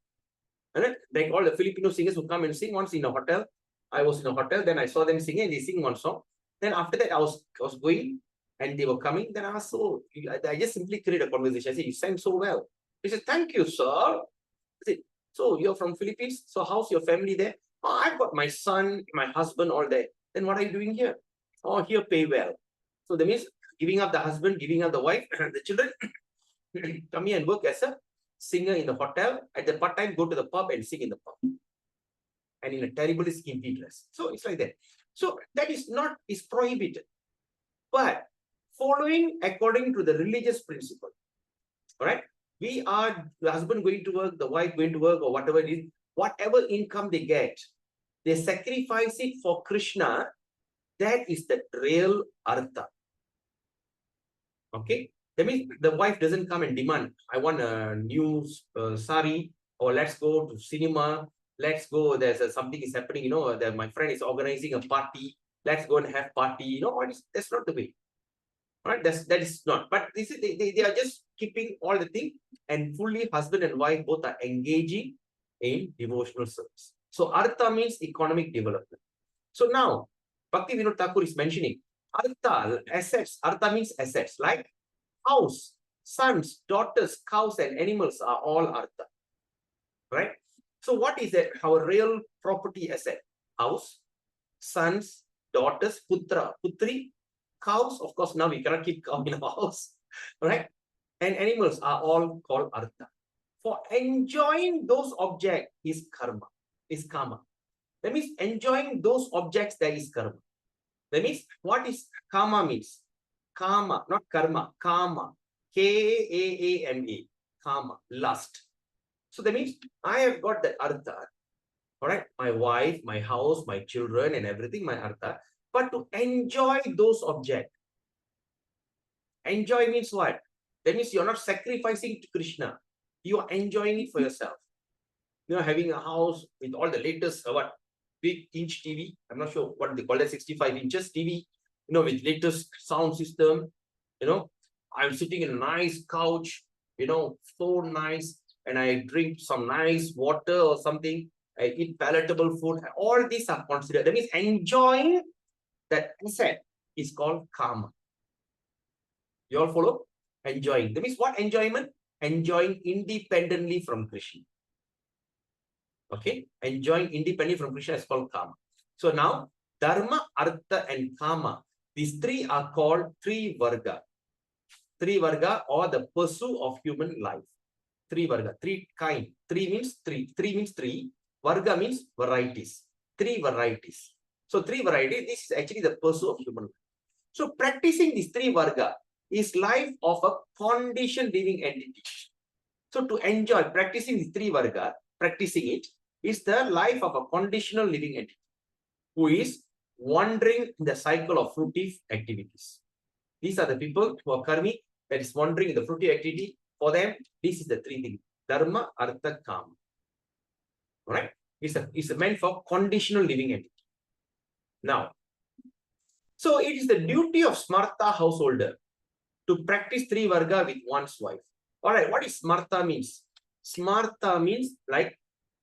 Right? Like all the Filipino singers who come and sing once in a hotel. I was in a hotel, then I saw them singing, and they sing one song. Then after that, I was going, and they were coming. Then I asked, I just simply created a conversation. I said, you sang so well. He said, thank you, sir. I said, so you're from Philippines? So how's your family there? Oh, I've got my son, my husband, all there. Then what are you doing here? Oh, here pay well. So that means giving up the husband, giving up the wife, the children, come here and work as a singer in the hotel. At the part time, go to the pub and sing in the pub. And in a terribly skimpy dress. So it's like that. So that is prohibited. But following according to the religious principle. All right. We are the husband going to work, the wife going to work, or whatever it is, whatever income they get, they sacrifice it for Krishna. That is the real artha. Okay. That means the wife doesn't come and demand, I want a new sari, or let's go to cinema. Let's go. There's something is happening. That my friend is organizing a party. Let's go and have party. That's not the way. Right? That is not. But this is they are just keeping all the thing, and fully husband and wife both are engaging in devotional service. So artha means economic development. So now Bhakti Vinod Thakur is mentioning artha, assets. Artha means assets like house, sons, daughters, cows, and animals are all artha. Right? So what is that? Our real property asset? House, sons, daughters, putra, putri, cows. Of course, now we cannot keep cow in our house, right? And animals are all called artha. For enjoying those objects is karma, is kama. That means enjoying those objects, there is karma. That means what is kama means? Kama, not karma, kama. K-A-A-M-A, kama, lust. So that means I have got that artha, all right? My wife, my house, my children, and everything, my artha. But to enjoy those objects. Enjoy means what? That means you're not sacrificing to Krishna. You are enjoying it for yourself. Having a house with all the latest, big inch TV. I'm not sure what they call that, 65 inches TV, with latest sound system. I'm sitting in a nice couch, so nice. And I drink some nice water or something, I eat palatable food. All these are considered. That means enjoying that asset is called karma. You all follow? Enjoying. That means what enjoyment? Enjoying independently from Krishna. Okay? Enjoying independently from Krishna is called karma. So now, dharma, artha, and kama, these three are called three varga. Three varga, or the pursuit of human life. Three varga, three kind. Three means three. Three means three. Varga means varieties. Three varieties. So three varieties, this is actually the pursuit of human life. So practicing these three varga is life of a conditioned living entity. So to enjoy practicing these three varga, practicing it is the life of a conditional living entity who is wandering in the cycle of fruitive activities. These are the people who are karmi, that is wandering in the fruitive activity. For them, this is the three things: dharma, artha, kama. All right? It's meant for conditional living entity. Now, so it is the duty of smartha householder to practice three varga with one's wife. All right, what is smartha means? Smartha means like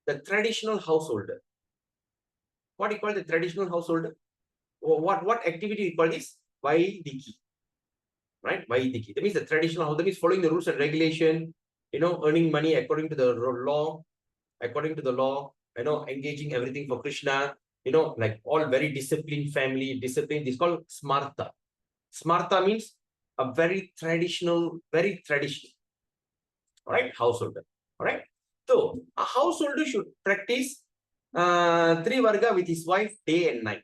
the traditional householder. What do you call the traditional householder? What activity do you call this? Vaidiki. Right? Vaidiki. That means the traditional house. That means following the rules and regulation, earning money according to the law, according to the law, engaging everything for Krishna, like all very disciplined family, disciplined. It's called smarta. Smarta means a very traditional, all right, householder. All right. So a householder should practice three varga with his wife day and night.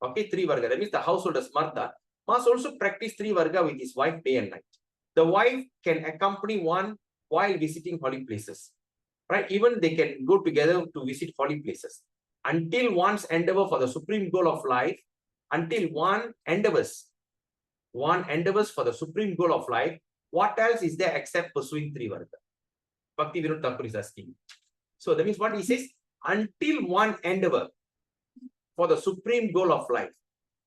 Okay, three varga. That means the householder smarta must also practice three varga with his wife day and night. The wife can accompany one while visiting holy places. Right? Even they can go together to visit holy places. Until one's endeavor for the supreme goal of life, until one endeavors for the supreme goal of life, what else is there except pursuing three varga? Bhakti Vinod Thakur is asking. So that means what he says, until one endeavor for the supreme goal of life.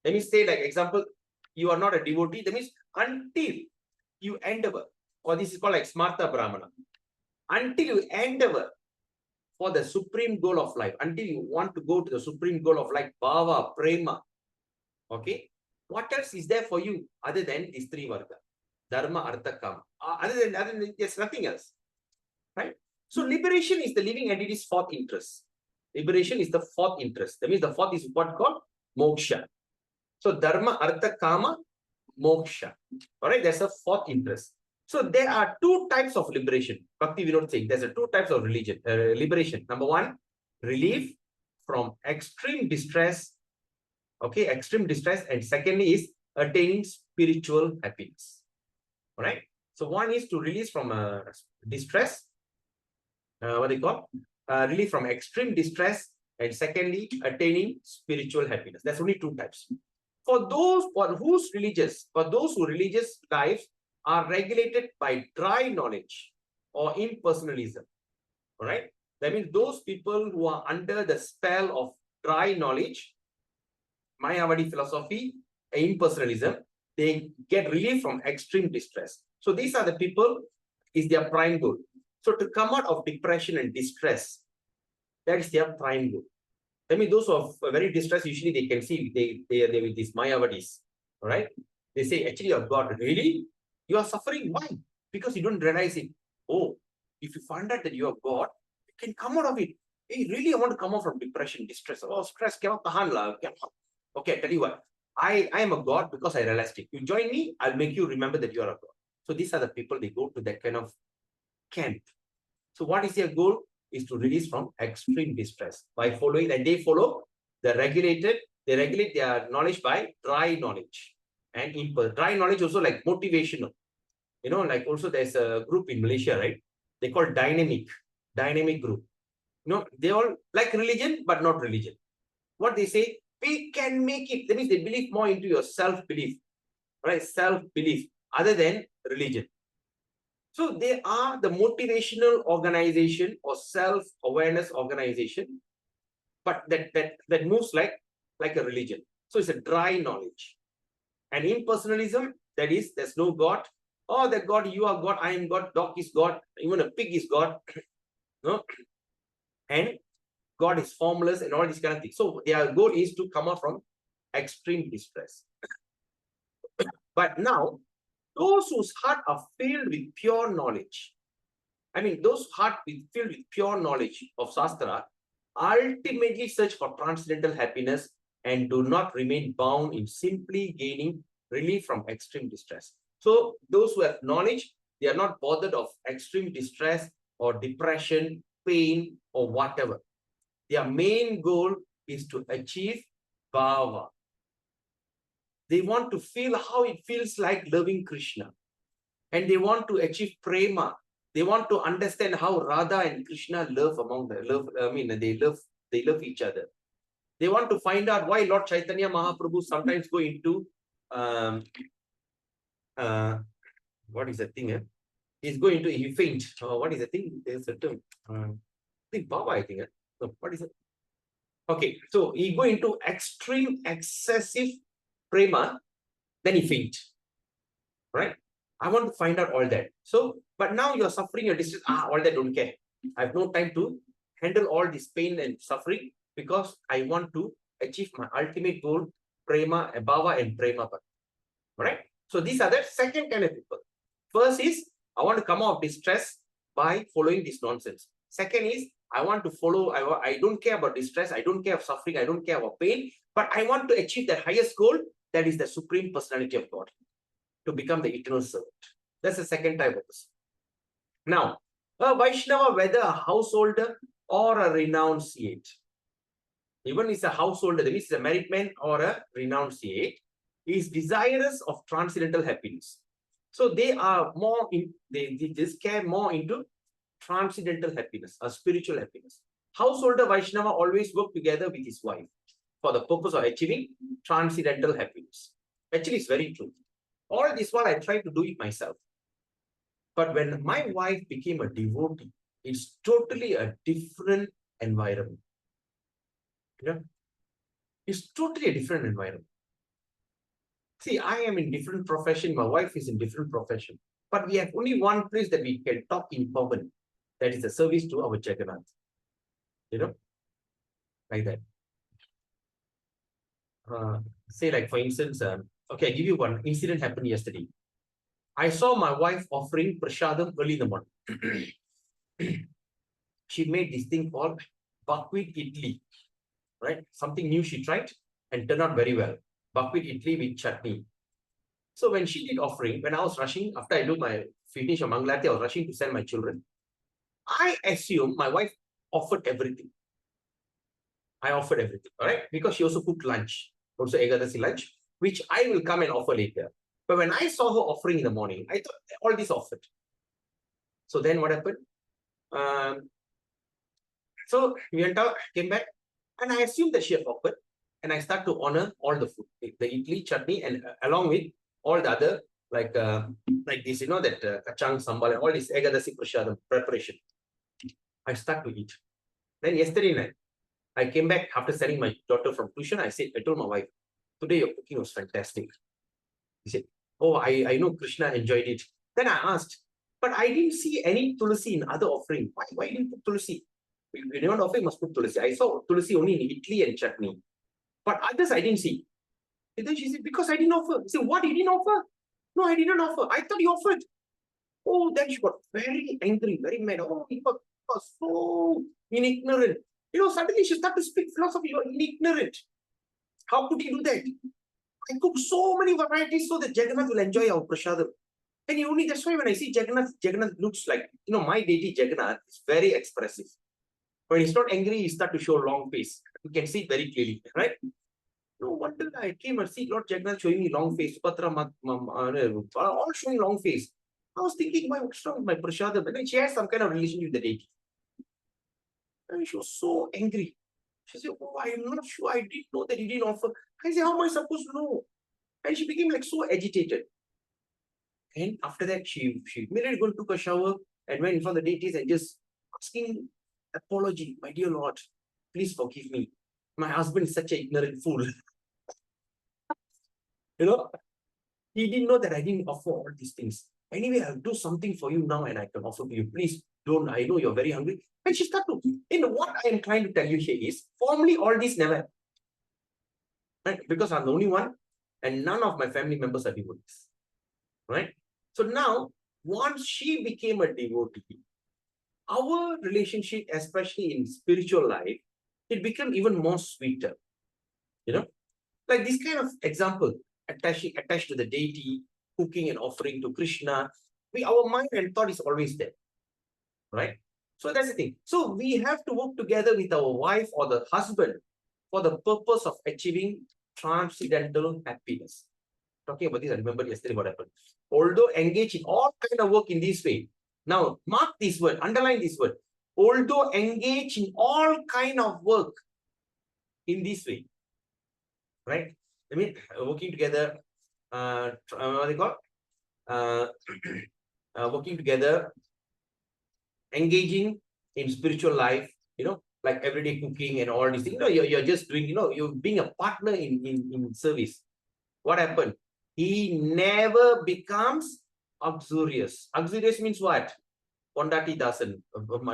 Let me say, like example, you are not a devotee. That means until you endeavor, or this is called like smarta brahmana. Until you endeavor for the supreme goal of life, until you want to go to the supreme goal of life, bhava, prema. Okay, what else is there for you other than these three varga? Dharma, artha, kama. Other than there's nothing else. Right? So liberation is the living entity's fourth interest. Liberation is the fourth interest. That means the fourth is what called moksha. So dharma, artha, kama, moksha. All right, that's the fourth interest. So there are two types of liberation. Bhakti Vinod saying there's a two types of liberation. Number one, relief from extreme distress. Okay, extreme distress. And secondly is attaining spiritual happiness. All right. So one is to release from distress. What they call? Relief from extreme distress. And secondly, attaining spiritual happiness. That's only two types. For those whose religious lives are regulated by dry knowledge or impersonalism. All right. That means those people who are under the spell of dry knowledge, Mayavadi philosophy, impersonalism, they get relief from extreme distress. So these are the people, is their prime goal. So to come out of depression and distress, that is their prime goal. I mean, those who are very distressed, usually they can see they are with these Mayavadis. All right. They say, actually, you have God. Really? You are suffering. Why? Because you don't realize it. Oh, if you find out that you have God, you can come out of it. Hey, really, I want to come out from depression, distress. Oh, stress. Okay, I tell you what. I am a God because I realized it. You join me, I'll make you remember that you are a God. So these are the people, they go to that kind of camp. So what is their goal? Is to release from extreme distress by following, and they follow they regulate their knowledge by dry knowledge. And dry knowledge also like motivational. Like also there's a group in Malaysia, right? They call dynamic group. They all like religion, but not religion. What they say, we can make it. That means they believe more into your self-belief, right? Self-belief other than religion. So they are the motivational organization or self-awareness organization, but that moves like a religion. So it's a dry knowledge. And impersonalism, that is, there's no God. Oh, that God, you are God, I am God, dog is God, even a pig is God. No? And God is formless and all these kind of things. So their goal is to come out from extreme distress. But now, those whose heart are filled with pure knowledge, those heart filled with pure knowledge of Shastra, ultimately search for transcendental happiness and do not remain bound in simply gaining relief from extreme distress. So those who have knowledge, they are not bothered of extreme distress or depression, pain, or whatever. Their main goal is to achieve bhava. They want to feel how it feels like loving Krishna. And they want to achieve prema. They want to understand how Radha and Krishna love among them. They love each other. They want to find out why Lord Chaitanya Mahaprabhu sometimes go into what is the thing? He's going to he faint. What is the thing? There's a term. I think Baba, I think. So what is it? Okay, so he go into extreme, excessive prema, then he faint. Right? I want to find out all that. So, but now you're suffering your distress. All that don't care. I have no time to handle all this pain and suffering because I want to achieve my ultimate goal, prema, bhava, and prema. Right? So these are the second kind of people. First is, I want to come out of distress by following this nonsense. Second is, I want to follow. I don't care about distress. I don't care of suffering. I don't care about pain. But I want to achieve the highest goal. That is the supreme personality of God. To become the eternal servant. That's the second type of person. Now, a Vaishnava, whether a householder or a renunciate, even is a householder, that means a married man or a renunciate, is desirous of transcendental happiness. So they are more in, they just care more into transcendental happiness, a spiritual happiness. Householder Vaishnava always work together with his wife for the purpose of achieving transcendental happiness. Actually, it's very true. All this while I try to do it myself. But when my wife became a devotee, it's totally a different environment. Yeah? It's totally a different environment. See, I am in different profession. My wife is in different profession. But we have only one place that we can talk in common. That is the service to our Jagannath. You know? Like that. Say like, for instance, okay, I'll give you one incident happened yesterday. I saw my wife offering prasadam early in the morning. She made this thing called buckwheat idli, right? Something new she tried and turned out very well. Buckwheat idli with chutney. So when she did offering, when I was rushing, after I do my finish of Mangalati, I was rushing to send my children. I assume my wife offered everything. I offered everything, all right? Because she also cooked lunch, also Ekadasi lunch, which I will come and offer later. But when I saw her offering in the morning, I thought all this offered. So then what happened? So we went out, came back, and I assumed that she had offered, and I start to honor all the food, the idli, chutney, and along with all the other, like this, you know, that kachang, sambal, and all this Ekadasi prasadam preparation. I start to eat. Then yesterday night, I came back after sending my daughter from tuition. I told my wife, today your cooking was fantastic. He said, oh, I know Krishna enjoyed it. Then I asked, but I didn't see any tulsi in other offering. Why didn't you put tulsi? When you want offering, must put tulsi. I saw tulsi only in idli and chutney. But others I didn't see. And then she said, because I didn't offer. I said, what? You didn't offer? No, I didn't offer. I thought you offered. Oh, then she got very angry, very mad. Oh, you are so ignorant. You know, suddenly she started to speak philosophy. You are ignorant. How could you do that? I cook so many varieties so that Jagannath will enjoy our prasadam. And only that's why when I see Jagannath, Jagannath looks like, you know, my deity Jagannath is very expressive. When he's not angry, he starts to show long face. You can see it very clearly, right? No wonder I came and see Lord Jagannath showing me long face. Patra, all showing long face. I was thinking, what's wrong with my prasadam? And then she has some kind of relationship with the deity. And she was so angry. She said, oh, I'm not sure. I didn't know that he didn't offer. I said, how am I supposed to know? And she became like so agitated. And after that, she immediately go took a shower and went in front of the deities and just asking apology. My dear Lord, please forgive me. My husband is such an ignorant fool. You know, he didn't know that I didn't offer all these things. Anyway, I'll do something for you now and I can offer to you. Please don't, I know you're very hungry. And she started to, you know, what I am trying to tell you here is, formally all this never happened. Right? Because I'm the only one and none of my family members are devotees. Right? So now, once she became a devotee, our relationship, especially in spiritual life, it became even more sweeter. You know, like this kind of example, attached to the deity, cooking and offering to Krishna, our mind and thought is always there. Right? So that's the thing. So we have to work together with our wife or the husband for the purpose of achieving transcendental happiness. Talking about this, I remember yesterday what happened. Although engage in all kind of work in this way. Now, mark this word, underline this word. Although engage in all kind of work in this way. Right? I mean, working together, what they call? Working together, engaging in spiritual life, you know, like everyday cooking and all these things. You know, you're just doing, you know, you're being a partner in service. What happened? He never becomes uxorious. Uxorious means what? Pondati Dasan,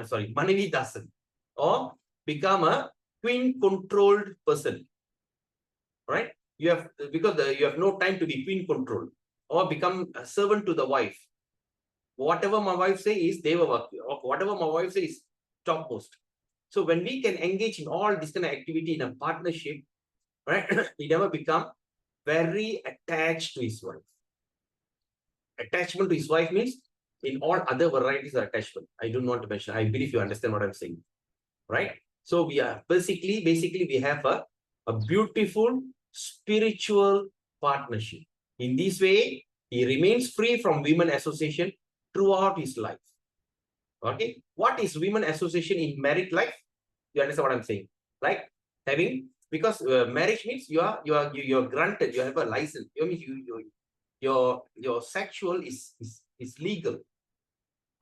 sorry, Manavi Dasan, or become a queen-controlled person. Right? You have, because you have no time to be queen-controlled, or become a servant to the wife. Whatever my wife says is Deva Vakya, or whatever my wife says is topmost. So when we can engage in all this kind of activity in a partnership, right, he never become very attached to his wife. Attachment to his wife means in all other varieties of attachment. I don't want to mention. I believe you understand what I'm saying, right? So we are basically we have a beautiful spiritual partnership. In this way, he remains free from women association throughout his life. Okay, what is women association in married life? You understand what I'm saying? Like having, because marriage means you're granted, you have a license. You mean your sexual is legal,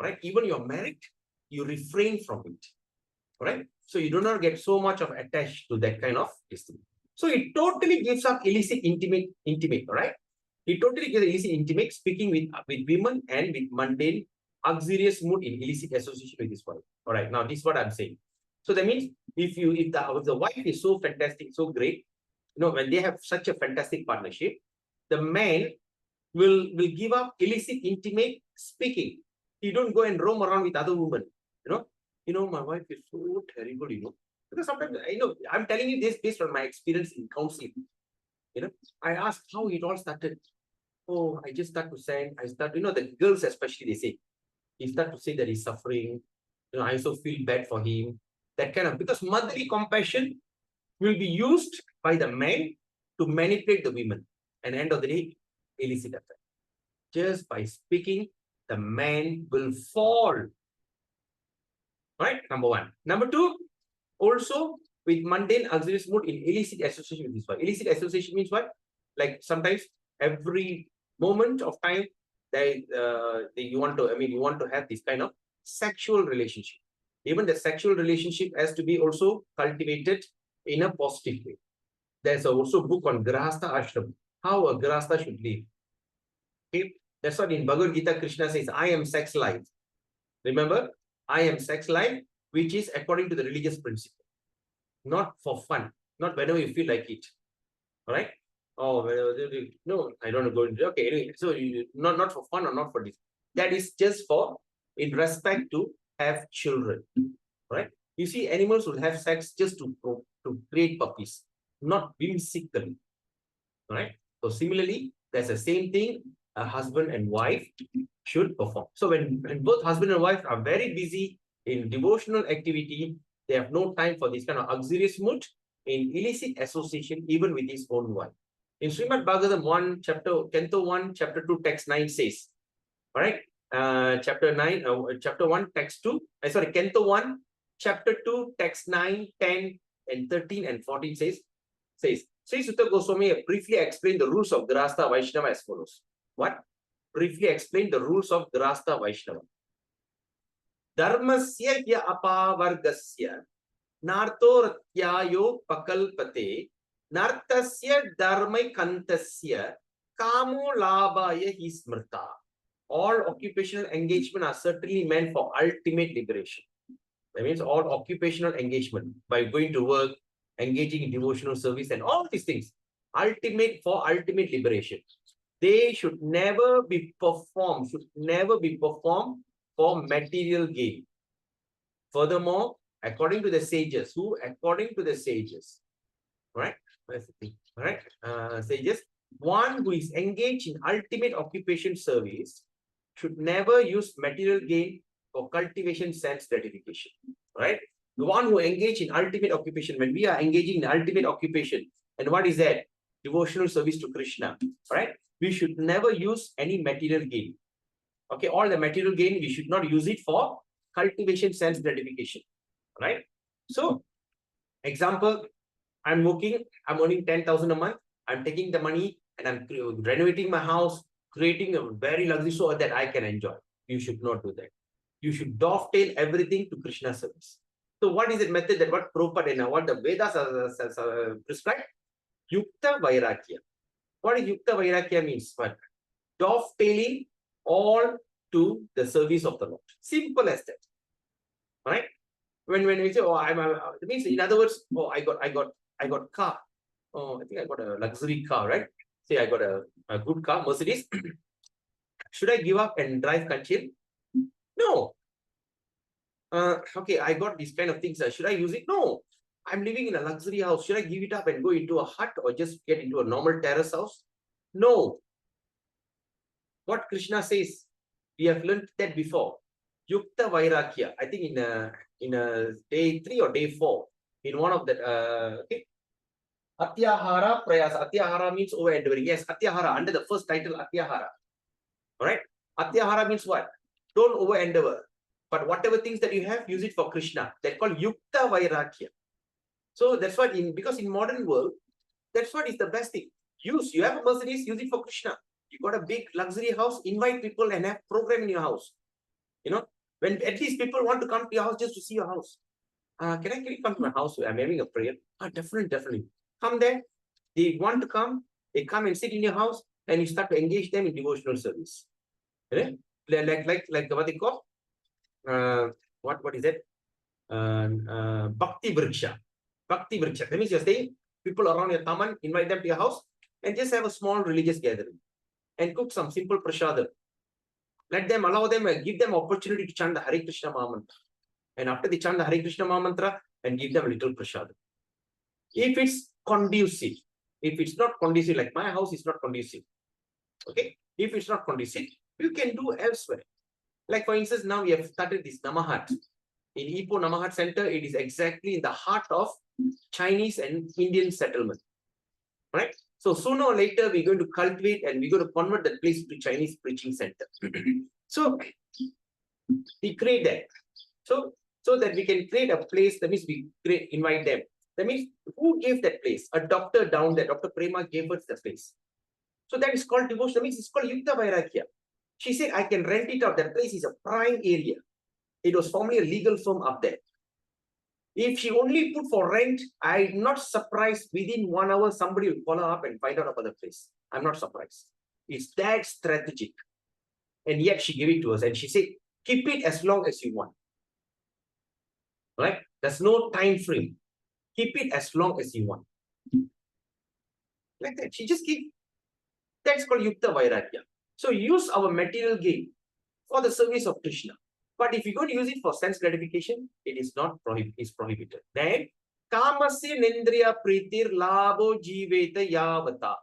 right? Even you're married, you refrain from it, right? So you do not get so much of attached to that kind of thing. So it totally gives up illicit intimate, right? It totally gives illicit intimate, speaking with women and with mundane, uxorious mood in illicit association with his wife. All right, now this is what I'm saying. So that means if the wife is so fantastic, so great, when they have such a fantastic partnership, the man will give up illicit intimate speaking. He don't go and roam around with other women. My wife is so terrible, because sometimes I'm telling you this based on my experience in counseling. I ask how it all started. Oh, I just start to send. The girls especially, they say, he start to say that he's suffering. I also feel bad for him. That kind of, because motherly compassion will be used by the men to manipulate the women. And end of the day, illicit affair. Just by speaking, the man will fall. Right? Number one. Number two, also with mundane uxorious mood in illicit association with his wife. Illicit association means what? Like sometimes every moment of time you want to have this kind of sexual relationship. Even the sexual relationship has to be also cultivated in a positive way. There's also a book on Grahastha Ashram, how a Grahastha should live. Okay? That's what in Bhagavad Gita Krishna says, I am sex life. Remember, I am sex life, which is according to the religious principle. Not for fun, not whenever you feel like it. All right? Oh, no, I don't go into. Okay, anyway, so not for fun or not for this. That is just for in respect to have children. Right? You see, animals will have sex just to create puppies, not whimsically. Right? So similarly, there's the same thing a husband and wife should perform. So when both husband and wife are very busy in devotional activity, they have no time for this kind of uxorious mood in illicit association, even with his own wife. In Srimad Bhagavatam 1, Canto 1, chapter 2, text 9 says, all right, chapter 1, text 2, Canto 1, chapter 2, text 9, 10, and 13 and 14 says, Sri Sutta Goswami briefly explained the rules of Grahastha Vaishnava as follows. What? Briefly explain the rules of Grahastha Vaishnava. Dharmasya ya apavargasya narto ratyayo pakalpate nartasya dharmai kantasya kamo labaya hismrta. All occupational engagement are certainly meant for ultimate liberation. That means all occupational engagement by going to work, engaging in devotional service, and all these things, ultimate liberation. They should never be performed for material gain. Furthermore, according to the sages, right? Right? Sages, one who is engaged in ultimate occupation service should never use material gain for cultivation sense gratification. Right? The one who engaged in ultimate occupation, when we are engaging in ultimate occupation, and what is that? Devotional service to Krishna, right? We should never use any material gain. Okay, all the material gain, we should not use it for cultivation sense gratification, right? So, example, I'm earning 10,000 a month. I'm taking the money and I'm renovating my house, creating a very luxury so that I can enjoy. You should not do that. You should dovetail everything to Krishna service. So what is the method that what Prabhupada and what the Vedas are prescribed? Yukta Vairagya. What is Yukta Vairagya means? What? Dovetailing all to the service of the Lord. Simple as that. Right? When we say, oh, it means in other words, oh, I got car. Oh, I think I got a luxury car, right? Say I got a good car, Mercedes. Should I give up and drive Kanchil? No. okay, I got these kind of things. Should I use it? No. I'm living in a luxury house. Should I give it up and go into a hut or just get into a normal terrace house? No. What Krishna says, we have learned that before. Yukta Vairagya. I think in a day 3 or day 4, in one of the okay. Atyahara Prayasa. Atyahara means over endeavoring. Yes, Atyahara, under the first title, Atyahara. Alright? Atyahara means what? Don't over endeavor. But whatever things that you have, use it for Krishna. That's called Yukta Vairagya. So that's what because in modern world, that's what is the best thing. You have a Mercedes, use it for Krishna. You got a big luxury house, invite people and have program in your house. You know, when at least people want to come to your house just to see your house. Can you come to my house? I'm having a prayer. Definitely. Come there. They want to come. They come and sit in your house, and you start to engage them in devotional service. Right? Like what they call? What is it? Bhakti Vriksha. Bhakti Vriksha. That means you're saying people around your taman, invite them to your house, and just have a small religious gathering, and cook some simple prashadam. Allow them, give them opportunity to chant the Hare Krishna Mahamantra. And after they chant the Hare Krishna Mahamantra, and give them a little prashadam. If it's conducive, if it's not conducive, like my house is not conducive, okay? If it's not conducive, you can do elsewhere. Like for instance, now we have started this Namahat. In Ipoh Namahat Center, it is exactly in the heart of Chinese and Indian settlement, right? So sooner or later, we're going to cultivate and we're going to convert that place to Chinese preaching center. So we create that. So that we can create a place, that means we invite them. That means who gave that place? A doctor down there, Dr. Prema gave us the place. So that is called devotion. That means it's called Yukta Vairagya. She said, I can rent it out. That place is a prime area. It was formerly a legal firm up there. If she only put for rent, I'm not surprised within 1 hour, somebody will follow up and find out about the place. I'm not surprised. It's that strategic. And yet she gave it to us. And she said, keep it as long as you want. Right? There's no time frame. Keep it as long as you want. Like that. She just gave. That's called Yukta Vairagya. So use our material gain for the service of Krishna. But if you're going to use it for sense gratification, it is not prohibited. Then, Kamasya Nendriya Pritir Labo Jiveta Yavata.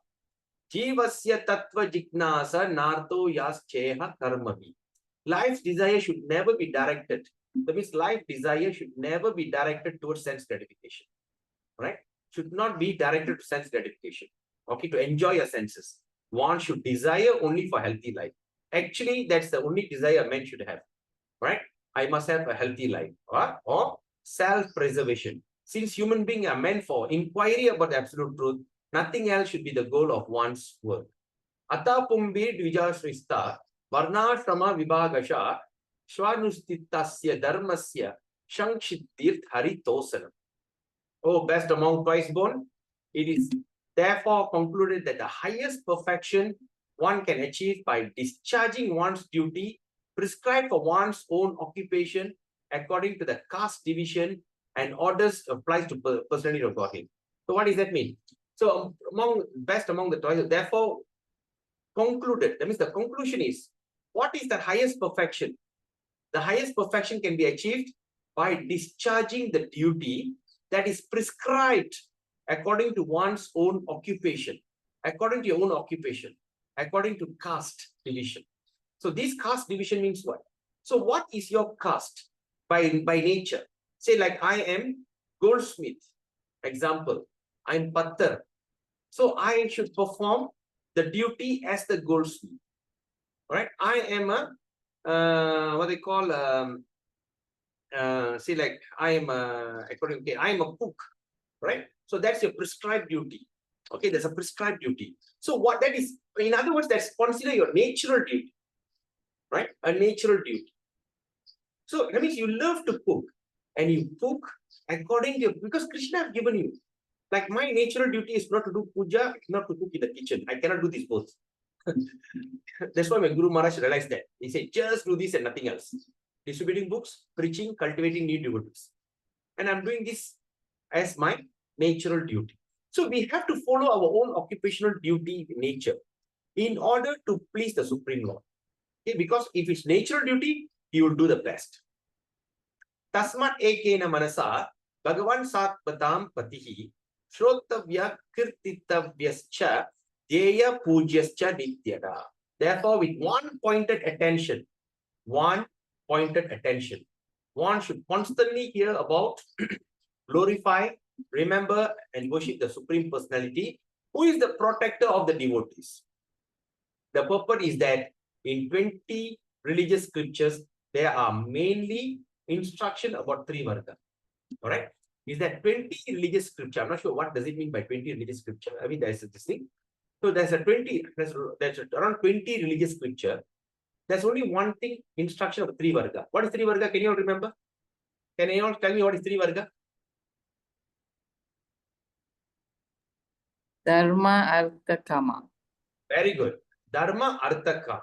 Jivasya Tattva Jignasa Narto Yascheha Karmavi. Life's desire should never be directed. That means life desire should never be directed towards sense gratification. Right? Should not be directed to sense gratification. Okay, to enjoy your senses. One should desire only for healthy life. Actually, that's the only desire a man should have. Right? I must have a healthy life. Or self-preservation. Since human beings are meant for inquiry about the absolute truth, nothing else should be the goal of one's work. Ata pumbir dvijashrista varnashrama vibhagasha shvanustitasya dharmasya shankshittirt haritosanam. Oh, best among twice born, it is therefore concluded that the highest perfection one can achieve by discharging one's duty prescribed for one's own occupation according to the caste division and orders applies to personality of Godhead. So what does that mean? So best among the twice, therefore concluded, that means the conclusion is, what is the highest perfection? The highest perfection can be achieved by discharging the duty that is prescribed according to one's own occupation, according to your own occupation, according to caste division. So this caste division means what? So what is your caste by nature? Say like I am goldsmith, example, I'm pattar. So I should perform the duty as the goldsmith. Right? I am a, what they call, say like I am according to, I am a cook, right? So that's your prescribed duty. Okay, there's a prescribed duty. So what that is, in other words, that's consider your natural duty, right? A natural duty. So that means you love to cook and you cook according to your, because Krishna has given you. Like my natural duty is not to do puja, not to cook in the kitchen. I cannot do this both. That's why my Guru Maharaj realized that. He said, just do this and nothing else. Distributing books, preaching, cultivating new devotees. And I'm doing this as my natural duty. So we have to follow our own occupational duty nature in order to please the Supreme Lord. Okay? Because if it's natural duty, he will do the best. Tasmat ekena manasa Bhagavan Satpatam Patihi Shrotavya Kirtitavyascha Deya Pujaschа Nityada. Therefore, with one pointed attention, one should constantly hear about, glorify, remember, and worship the Supreme Personality, who is the protector of the devotees. The purport is that in 20 religious scriptures, there are mainly instruction about three varga. All right? Is that 20 religious scripture? I'm not sure what does it mean by 20 religious scripture. I mean, there's this thing. So there's around 20 religious scripture. There's only one thing, instruction of three varga. What is three varga? Can you all remember? Can you all tell me what is three varga? Dharma, Artha, Kama. Very good. Dharma, Artha, Kama.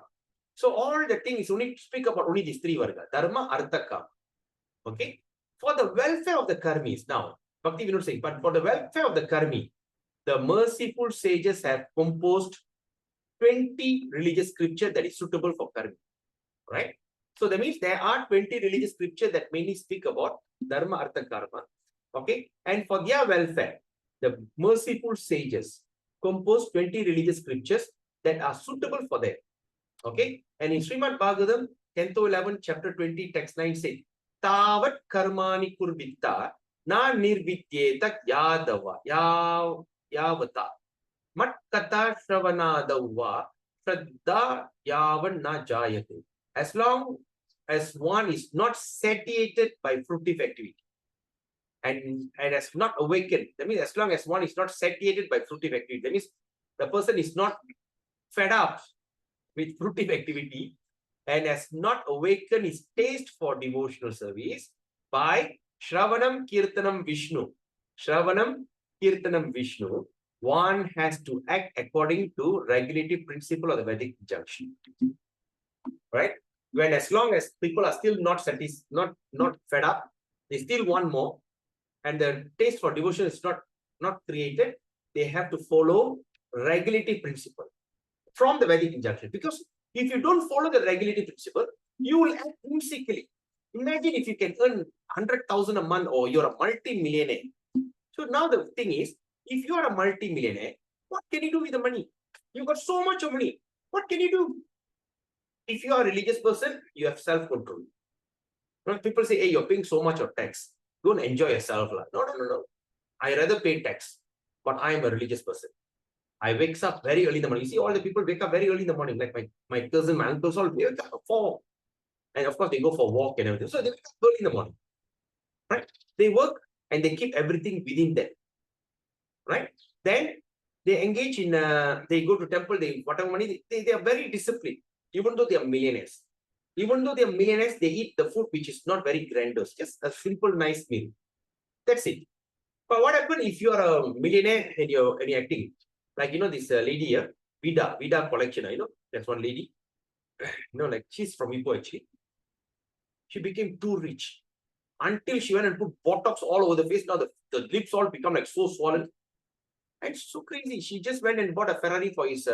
So all the thing is only speak about only these three varga. Dharma, Artha, Kama. Okay. For the welfare of the karmis, now, Bhakti Vinod saying, but for the welfare of the karmi, the merciful sages have composed 20 religious scripture that is suitable for karmi. Right? So that means there are 20 religious scripture that mainly speak about dharma, artha, karma. Okay. And for their welfare, the merciful sages compose 20 religious scriptures that are suitable for them. Okay. And in Srimad Bhagavatam, Canto 11, chapter 20, text 9 says, Tavat karmani kurvitta na nirvityeta yadava yavata mat kata shravanadava shraddha yavan na jayate. As long as one is not satiated by fruitive activity and has not awakened, that means as long as one is not satiated by fruitive activity, that means the person is not fed up with fruitive activity and has not awakened his taste for devotional service by Shravanam Kirtanam Vishnu. Shravanam Kirtanam Vishnu, one has to act according to regulative principle of the Vedic injunction. Right? When as long as people are still not fed up, they still want more, and the taste for devotion is not created, they have to follow regulative principle from the Vedic injunction. Because if you don't follow the regulative principle, you will act whimsically. Imagine if you can earn 100,000 a month or you're a multi-millionaire. So now the thing is, if you are a multi-millionaire, what can you do with the money? You got so much of money. What can you do? If you are a religious person, you have self-control. When people say, hey, you're paying so much of tax, don't enjoy yourself. No. I rather pay tax, but I am a religious person. I wake up very early in the morning. You see, all the people wake up very early in the morning, like my cousin, my uncles, all wake up at 4. And of course, they go for a walk and everything. So they wake up early in the morning. Right? They work and they keep everything within them. Right? Then they engage in, they go to temple, they whatever money, they are very disciplined, even though they are millionaires. Even though they are millionaires, they eat the food which is not very grandiose, just a simple, nice meal. That's it. But what happens if you are a millionaire and you're acting? Like, this lady here, Vida collection, that's one lady. Like she's from Ipoh actually. She became too rich until she went and put Botox all over the face. Now the lips all become like so swollen. And it's so crazy. She just went and bought a Ferrari for his,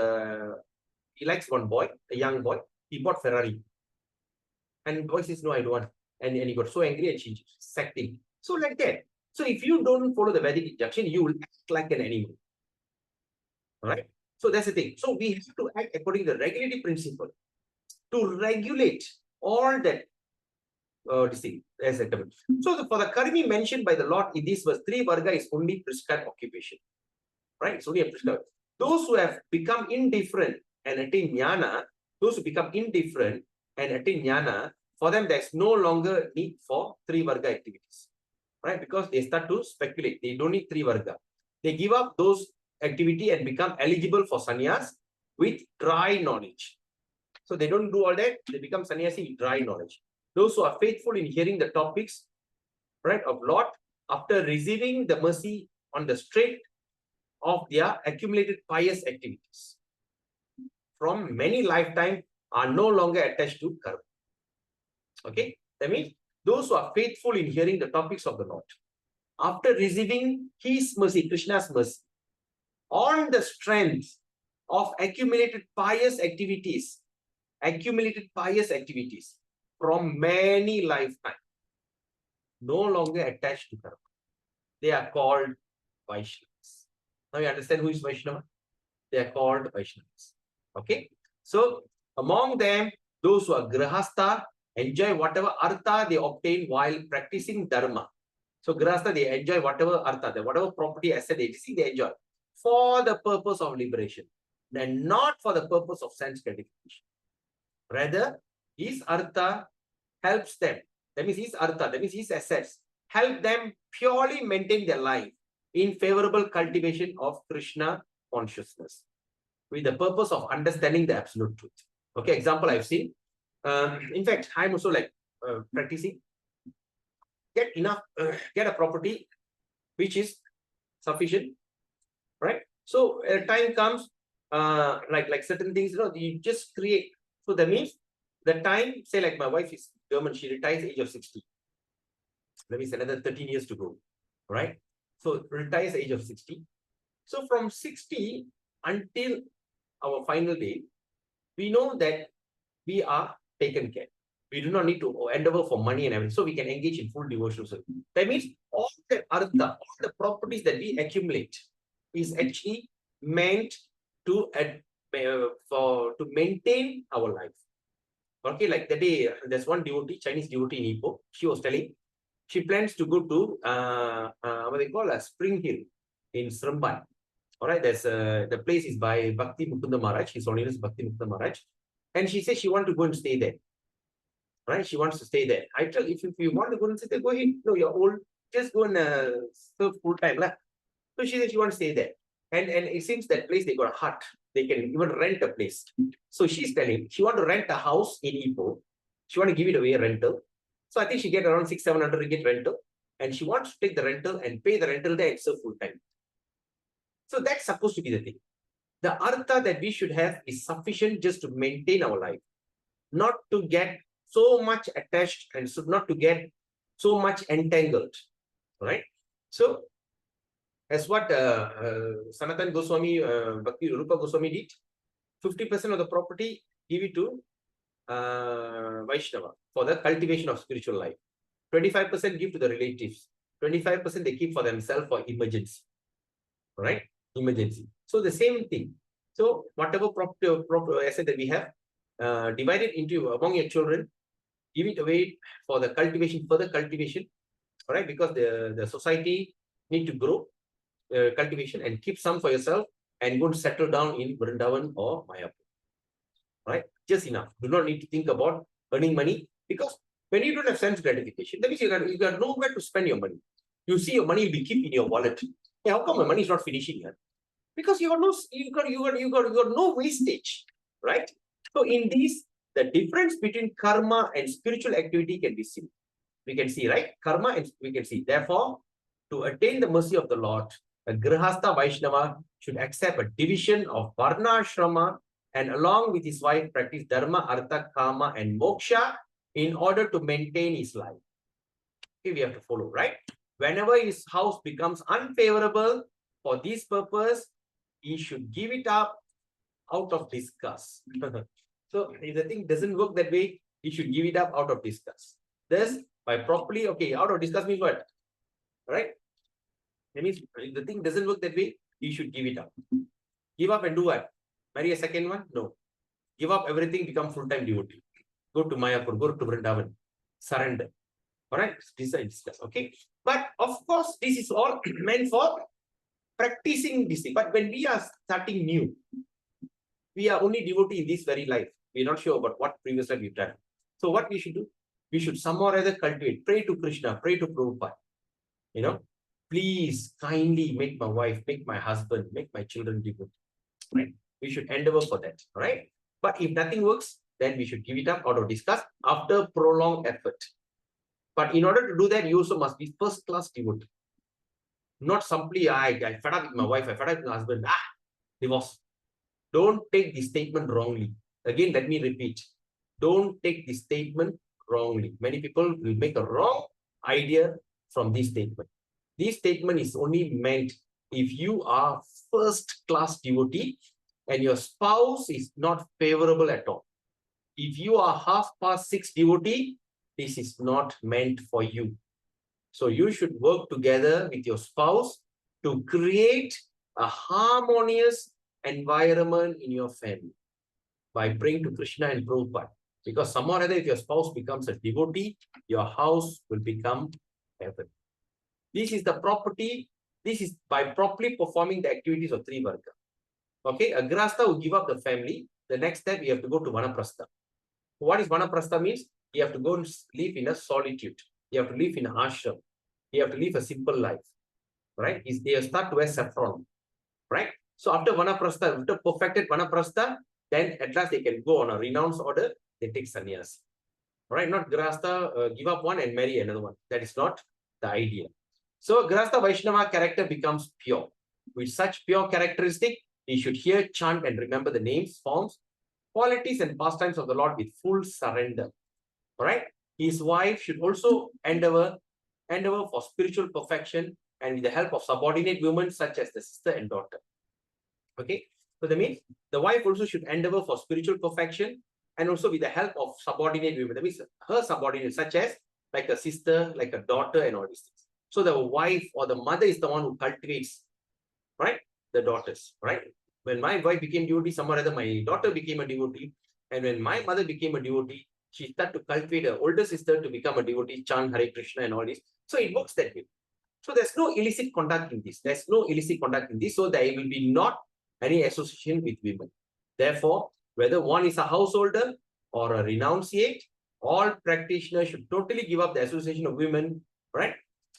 he likes one boy, a young boy. He bought Ferrari. And the boy says, no, I don't want. And he got so angry and she sacked him. So like that. So if you don't follow the Vedic injunction, you will act like an animal. All right. So that's the thing. So we have to act according to the regulative principle to regulate all that this thing. So for the karmi mentioned by the Lord in this verse, 3 varga is only prescribed occupation. Right? It's only a prescribed. Those who have become indifferent and attain jnana, for them there's no longer need for 3 varga activities. Right? Because they start to speculate. They don't need 3 varga. They give up those activity and become eligible for sannyas with dry knowledge. So they don't do all that. They become sannyasi with dry knowledge. Those who are faithful in hearing the topics, right, of Lord, after receiving the mercy on the straight of their accumulated pious activities from many lifetimes, are no longer attached to karma. Okay, that means those who are faithful in hearing the topics of the Lord, after receiving His mercy, Krishna's mercy, on the strength of accumulated pious activities from many lifetimes, no longer attached to karma. They are called Vaishnavas. Now you understand who is Vaishnava? They are called Vaishnavas. Okay. So among them, those who are Grihastha enjoy whatever artha they obtain while practicing dharma. So Grihastha, they enjoy whatever artha, whatever property asset they see, they enjoy for the purpose of liberation, and not for the purpose of sense gratification. Rather, his artha helps them. That means his artha, that means his assets, help them purely maintain their life in favorable cultivation of Krishna consciousness with the purpose of understanding the absolute truth. Okay, example I've seen. In fact, I'm also like practicing. Get enough, get a property which is sufficient, right? So time comes, like certain things, you just create. So that means the time, say like my wife is German, she retires age of 60. That means another 13 years to go, right? So retires age of 60. So from 60 until our final day, we know that we are taken care. We do not need to endeavor for money and everything. So we can engage in full devotional service. That means all the artha, all the properties that we accumulate is actually meant to maintain our life. Okay, like the day there's one devotee, Chinese devotee in Ipoh. She was telling she plans to go to what they call a Spring Hill in Sramban. All right, there's the place is by Bhakti Mukunda Maharaj. His Holiness Bhakti Mukunda Maharaj, and she says she wants to go and stay there. Right, she wants to stay there. I tell if you want to go and stay there, go ahead. No, you're old. Just go and serve full time, lah. So she says she wants to stay there, and it seems that place they got a hut. They can even rent a place. So she's telling she want to rent a house in Ipoh. She want to give it away a rental. So I think she get around 600-700 ringgit rental, and she wants to take the rental and pay the rental there and serve full time. So that's supposed to be the thing. The artha that we should have is sufficient just to maintain our life, not to get so much attached and so not to get so much entangled, right? So as what Sanatan Goswami, Bhakti Rupa Goswami did, 50% of the property give it to Vaishnava for the cultivation of spiritual life. 25% give to the relatives. 25% they keep for themselves for emergency, right? Emergency. So the same thing. So whatever property asset that we have, divide it into among your children, give it away for the cultivation, further cultivation, all right? Because the society need to grow cultivation, and keep some for yourself and go and settle down in Vrindavan or Mayapur, right? Just enough. Do not need to think about earning money, because when you don't have sense gratification, that means you got nowhere to spend your money. You see your money will be kept in your wallet. Hey, how come my money is not finishing here? Because you got no wastage, right? So in these, the difference between karma and spiritual activity can be seen. We can see, right? Karma, and we can see. Therefore, to attain the mercy of the Lord, a Grihastha Vaishnava should accept a division of Varna Ashrama, and along with his wife practice Dharma, Artha, Kama, and Moksha in order to maintain his life. Okay, we have to follow, right? Whenever his house becomes unfavorable for this purpose, he should give it up out of disgust. So if the thing doesn't work that way, he should give it up out of disgust. Thus, by properly, okay, out of disgust means what? Right? That means if the thing doesn't work that way, he should give it up. Give up and do what? Marry a second one? No. Give up everything, become full-time devotee. Go to Mayapur, go to Vrindavan. Surrender. All right? Discuss. Okay? But of course, this is all meant for practicing this thing. But when we are starting new, we are only devotee in this very life. We're not sure about what previous life we've done. So what we should do? We should somehow or other cultivate. Pray to Krishna, pray to Prabhupada. You know, please kindly make my wife, make my husband, make my children devotee. Right? We should endeavor for that. Right? But if nothing works, then we should give it up out of disgust after prolonged effort. But in order to do that, you also must be first-class devotee. Not simply, I fed up with my wife, I fed up with my husband, divorce. Don't take this statement wrongly. Again, let me repeat. Don't take this statement wrongly. Many people will make a wrong idea from this statement. This statement is only meant if you are first-class devotee and your spouse is not favorable at all. If you are half past 6 devotee, this is not meant for you. So you should work together with your spouse to create a harmonious environment in your family by praying to Krishna and Prabhupada. Because some or other, if your spouse becomes a devotee, your house will become heaven. This is the property. This is by properly performing the activities of three varga. Okay, a grasta will give up the family. The next step, you have to go to vanaprastha. What is vanaprastha means? You have to go and live in a solitude. You have to live in an ashram. You have to live a simple life. Right? They have start to wear saffron. Right? So after vanaprastha, after perfected vanaprastha, then at last they can go on a renounce order. They take sannyas. Right? Not grasta, give up one and marry another one. That is not the idea. So grasta Vaishnava character becomes pure. With such pure characteristic, he should hear, chant, and remember the names, forms, qualities, and pastimes of the Lord with full surrender. Right? His wife should also endeavor for spiritual perfection and with the help of subordinate women such as the sister and daughter. Okay? So that means the wife also should endeavor for spiritual perfection and also with the help of subordinate women. That means her subordinate, such as like a sister, like a daughter, and all these things. So the wife or the mother is the one who cultivates, right, the daughters, right? When my wife became devotee, some or other, my daughter became a devotee. And when my mother became a devotee, she started to cultivate her older sister to become a devotee, chant Hare Krishna and all this. So it works that way. So there's no illicit conduct in this. There's no illicit conduct in this. So there will be not any association with women. Therefore, whether one is a householder or a renunciate, all practitioners should totally give up the association of women, right?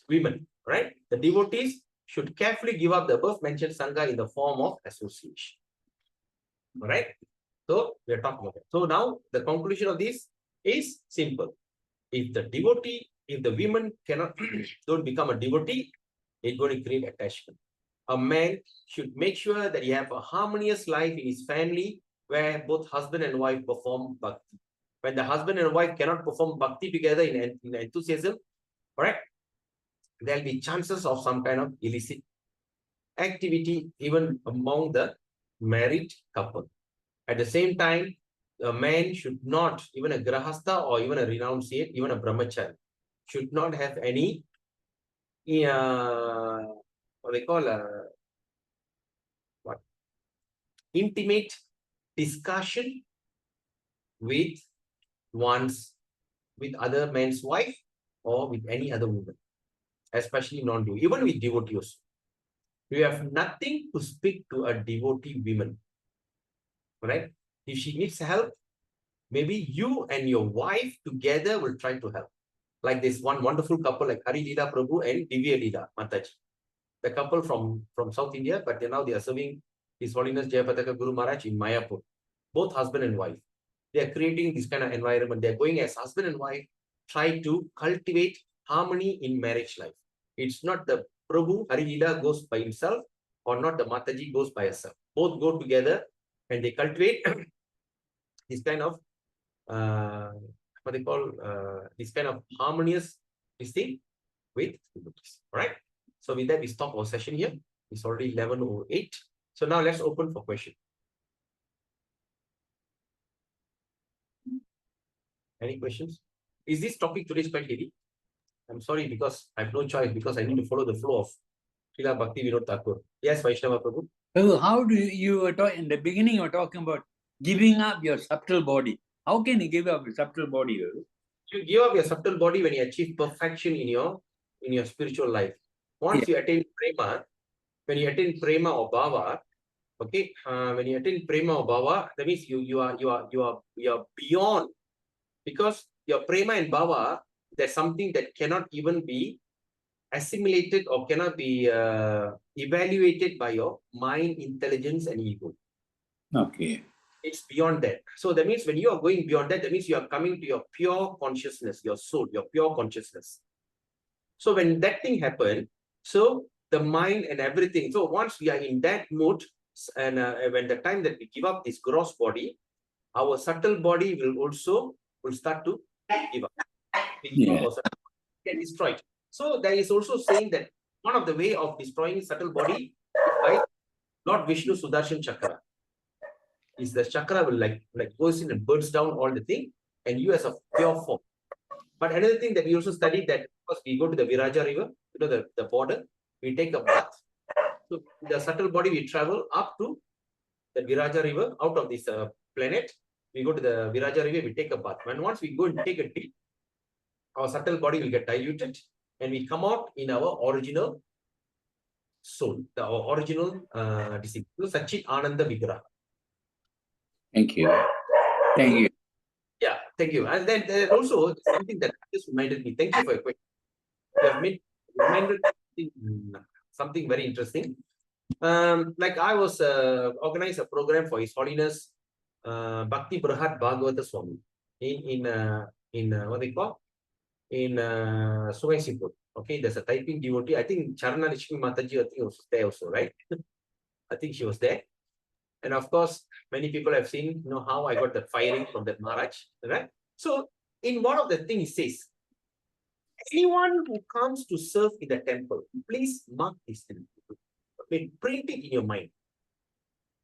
Women, right? The devotees should carefully give up the above mentioned sangha in the form of association. All right? So we are talking about it. So now the conclusion of this is simple. If the devotee, if the women cannot don't become a devotee, it's going to create attachment. A man should make sure that he have a harmonious life in his family where both husband and wife perform bhakti. When the husband and wife cannot perform bhakti together in enthusiasm, correct? There'll be chances of some kind of illicit activity even among the married couple. At the same time, a man should not, even a grahastha or even a renunciate, even a brahmachari, should not have any what they call intimate discussion with other man's wife or with any other woman, especially non-devotee, even with devotees. You have nothing to speak to a devotee woman, right? If she needs help, maybe you and your wife together will try to help. Like this one wonderful couple like Hari Leela Prabhu and Divya Leela Mataji. The couple from South India, but now they are serving His Holiness Jayapataka Guru Maharaj in Mayapur. Both husband and wife. They are creating this kind of environment. They are going as husband and wife, try to cultivate harmony in marriage life. It's not the Prabhu, Hari Leela goes by himself, or not the Mataji goes by herself. Both go together and they cultivate this kind of what they call this kind of harmonious thing with devotees. All right. So with that, we stop our session here. It's already 11:08. So now let's open for question. Any questions? Is this topic today quite heavy? I'm sorry because I have no choice because I need to follow the flow of Srila Bhakti Vinod Thakur. Yes, Vaishnava Prabhu. So how do you were talking in the beginning? You were talking about giving up your subtle body. How can you give up your subtle body? You give up your subtle body when you achieve perfection in your spiritual life. Once you attain prema, when you attain prema or bhava, okay, when you attain prema or bhava, that means you are beyond, because your prema and bhava, there's something that cannot even be assimilated or cannot be evaluated by your mind, intelligence, and ego. Okay. It's beyond that. So that means when you are going beyond that, that means you are coming to your pure consciousness, your soul, your pure consciousness. So when that thing happened, so the mind and everything, so once we are in that mood, and when the time that we give up this gross body, our subtle body will start to give up. Get destroyed. So there is also saying that one of the way of destroying subtle body is by Lord Vishnu Sudarshan Chakra. Is the chakra will like goes in and burns down all the thing, and you as a pure form. But another thing that we also studied that first we go to the Viraja River, the border, we take a bath. So the subtle body, we travel up to the Viraja River, out of this planet. We go to the Viraja River, we take a bath. And once we go and take a dip, our subtle body will get diluted and we come out in our original soul, our original Sachit Ananda Vigraha. Thank you. Thank you. Yeah, thank you. And then there also something that just reminded me. Thank you for your question. You have reminded something very interesting. Like I was organized a program for His Holiness Bhakti Brahat Bhagavata Swami in what they call in Sungai Sipur. Okay, there's a typing devotee. I think Charna Lishmi Mataji, I think was there also, right? I think she was there. And of course, many people have seen, how I got the firing from that Maharaj, right? So in one of the things, it says, anyone who comes to serve in the temple, please mark this thing. Print it in your mind,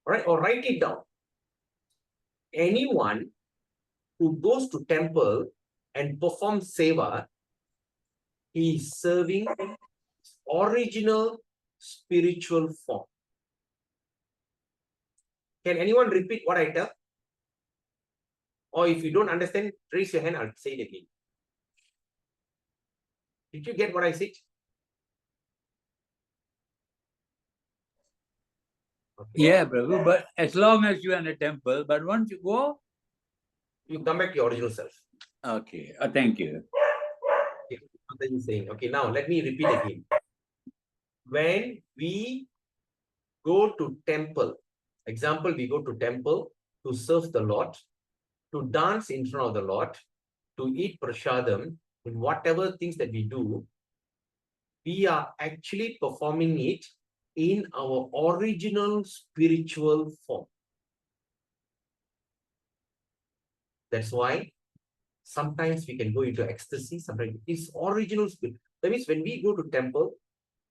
all right, or write it down. Anyone who goes to temple and performs seva, he is serving original spiritual form. Can anyone repeat what I tell? Or if you don't understand, raise your hand, I'll say it again. Did you get what I said? Okay. Yeah, Prabhu, but as long as you are in a temple, but once you go, you come back to your original self. Okay, thank you. Okay. What are you saying? Okay, now let me repeat again. When we go to temple, example, we go to temple to serve the Lord, to dance in front of the Lord, to eat prasadam, in whatever things that we do, we are actually performing it in our original spiritual form. That's why sometimes we can go into ecstasy, sometimes it's original spirit. That means when we go to temple,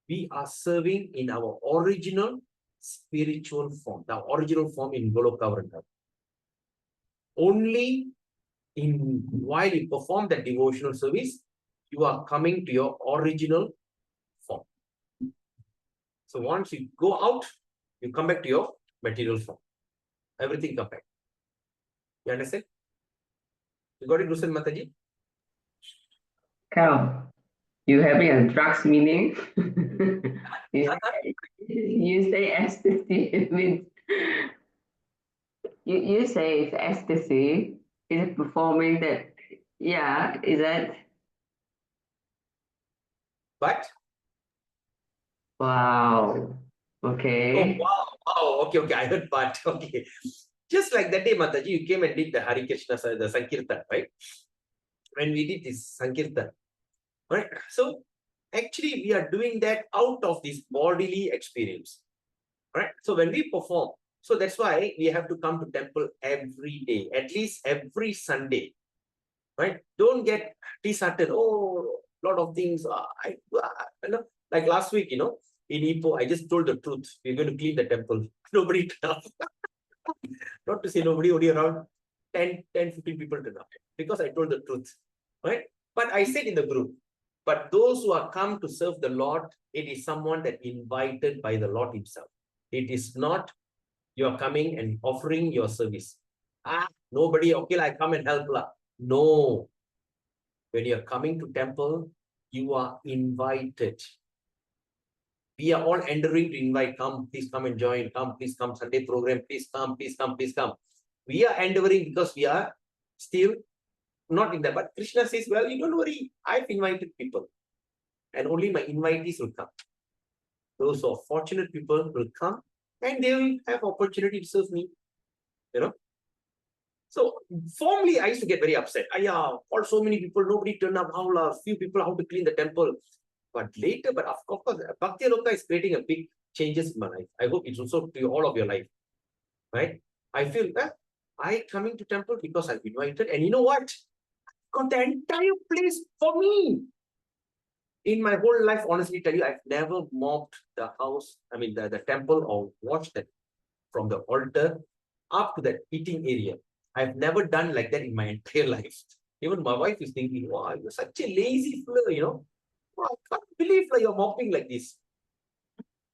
we are serving in our original spiritual form, the original form in Goloka Vrindam. Only while you perform that devotional service, you are coming to your original form. So once you go out, you come back to your material form. Everything come back. You understand? You got it, Rusen Mataji? Cal, you having a drugs meaning? you say ecstasy means you say it's ecstasy. Is it performing that? Yeah, is that? But Wow. Okay. oh wow, okay, I heard but okay. Just like that day, Mataji, you came and did the Hare Krishna, the Sankirtan, right? When we did this Sankirtan, right? So actually we are doing that out of this bodily experience, right? So when we perform, so that's why we have to come to temple every day, at least every Sunday, right? Don't get disheartened. Oh, lot of things. Like last week, in Ipoh, I just told the truth. We're going to clean the temple. Nobody turned up. Not to say nobody, only around 10, 15 people turned up. Because I told the truth, right? But I said in the group, but those who are come to serve the Lord, it is someone that invited by the Lord himself. It is not you are coming and offering your service. Nobody, okay, I come and help. No. When you are coming to temple, you are invited. We are all entering to invite, come, please come and join, come, please come, Sunday program, please come, please come, please come. We are endeavoring because we are still not in that. But Krishna says, well, you don't worry, I've invited people. And only my invitees will come. Those who are fortunate people will come and they will have opportunity to serve me. So formerly, I used to get very upset. All so many people, nobody turned up. Few people, how to clean the temple. But later, but of course, Bhaktiyaloka is creating a big changes in my life. I hope it's also to all of your life, right? I feel that I coming to temple because I've invited, and you know what? I got the entire place for me. In my whole life, honestly tell you, I've never mopped the house, the temple, or watched that from the altar up to that eating area. I've never done like that in my entire life. Even my wife is thinking, wow, you're such a lazy fella, you know. Wow, I can't believe like you're mopping like this.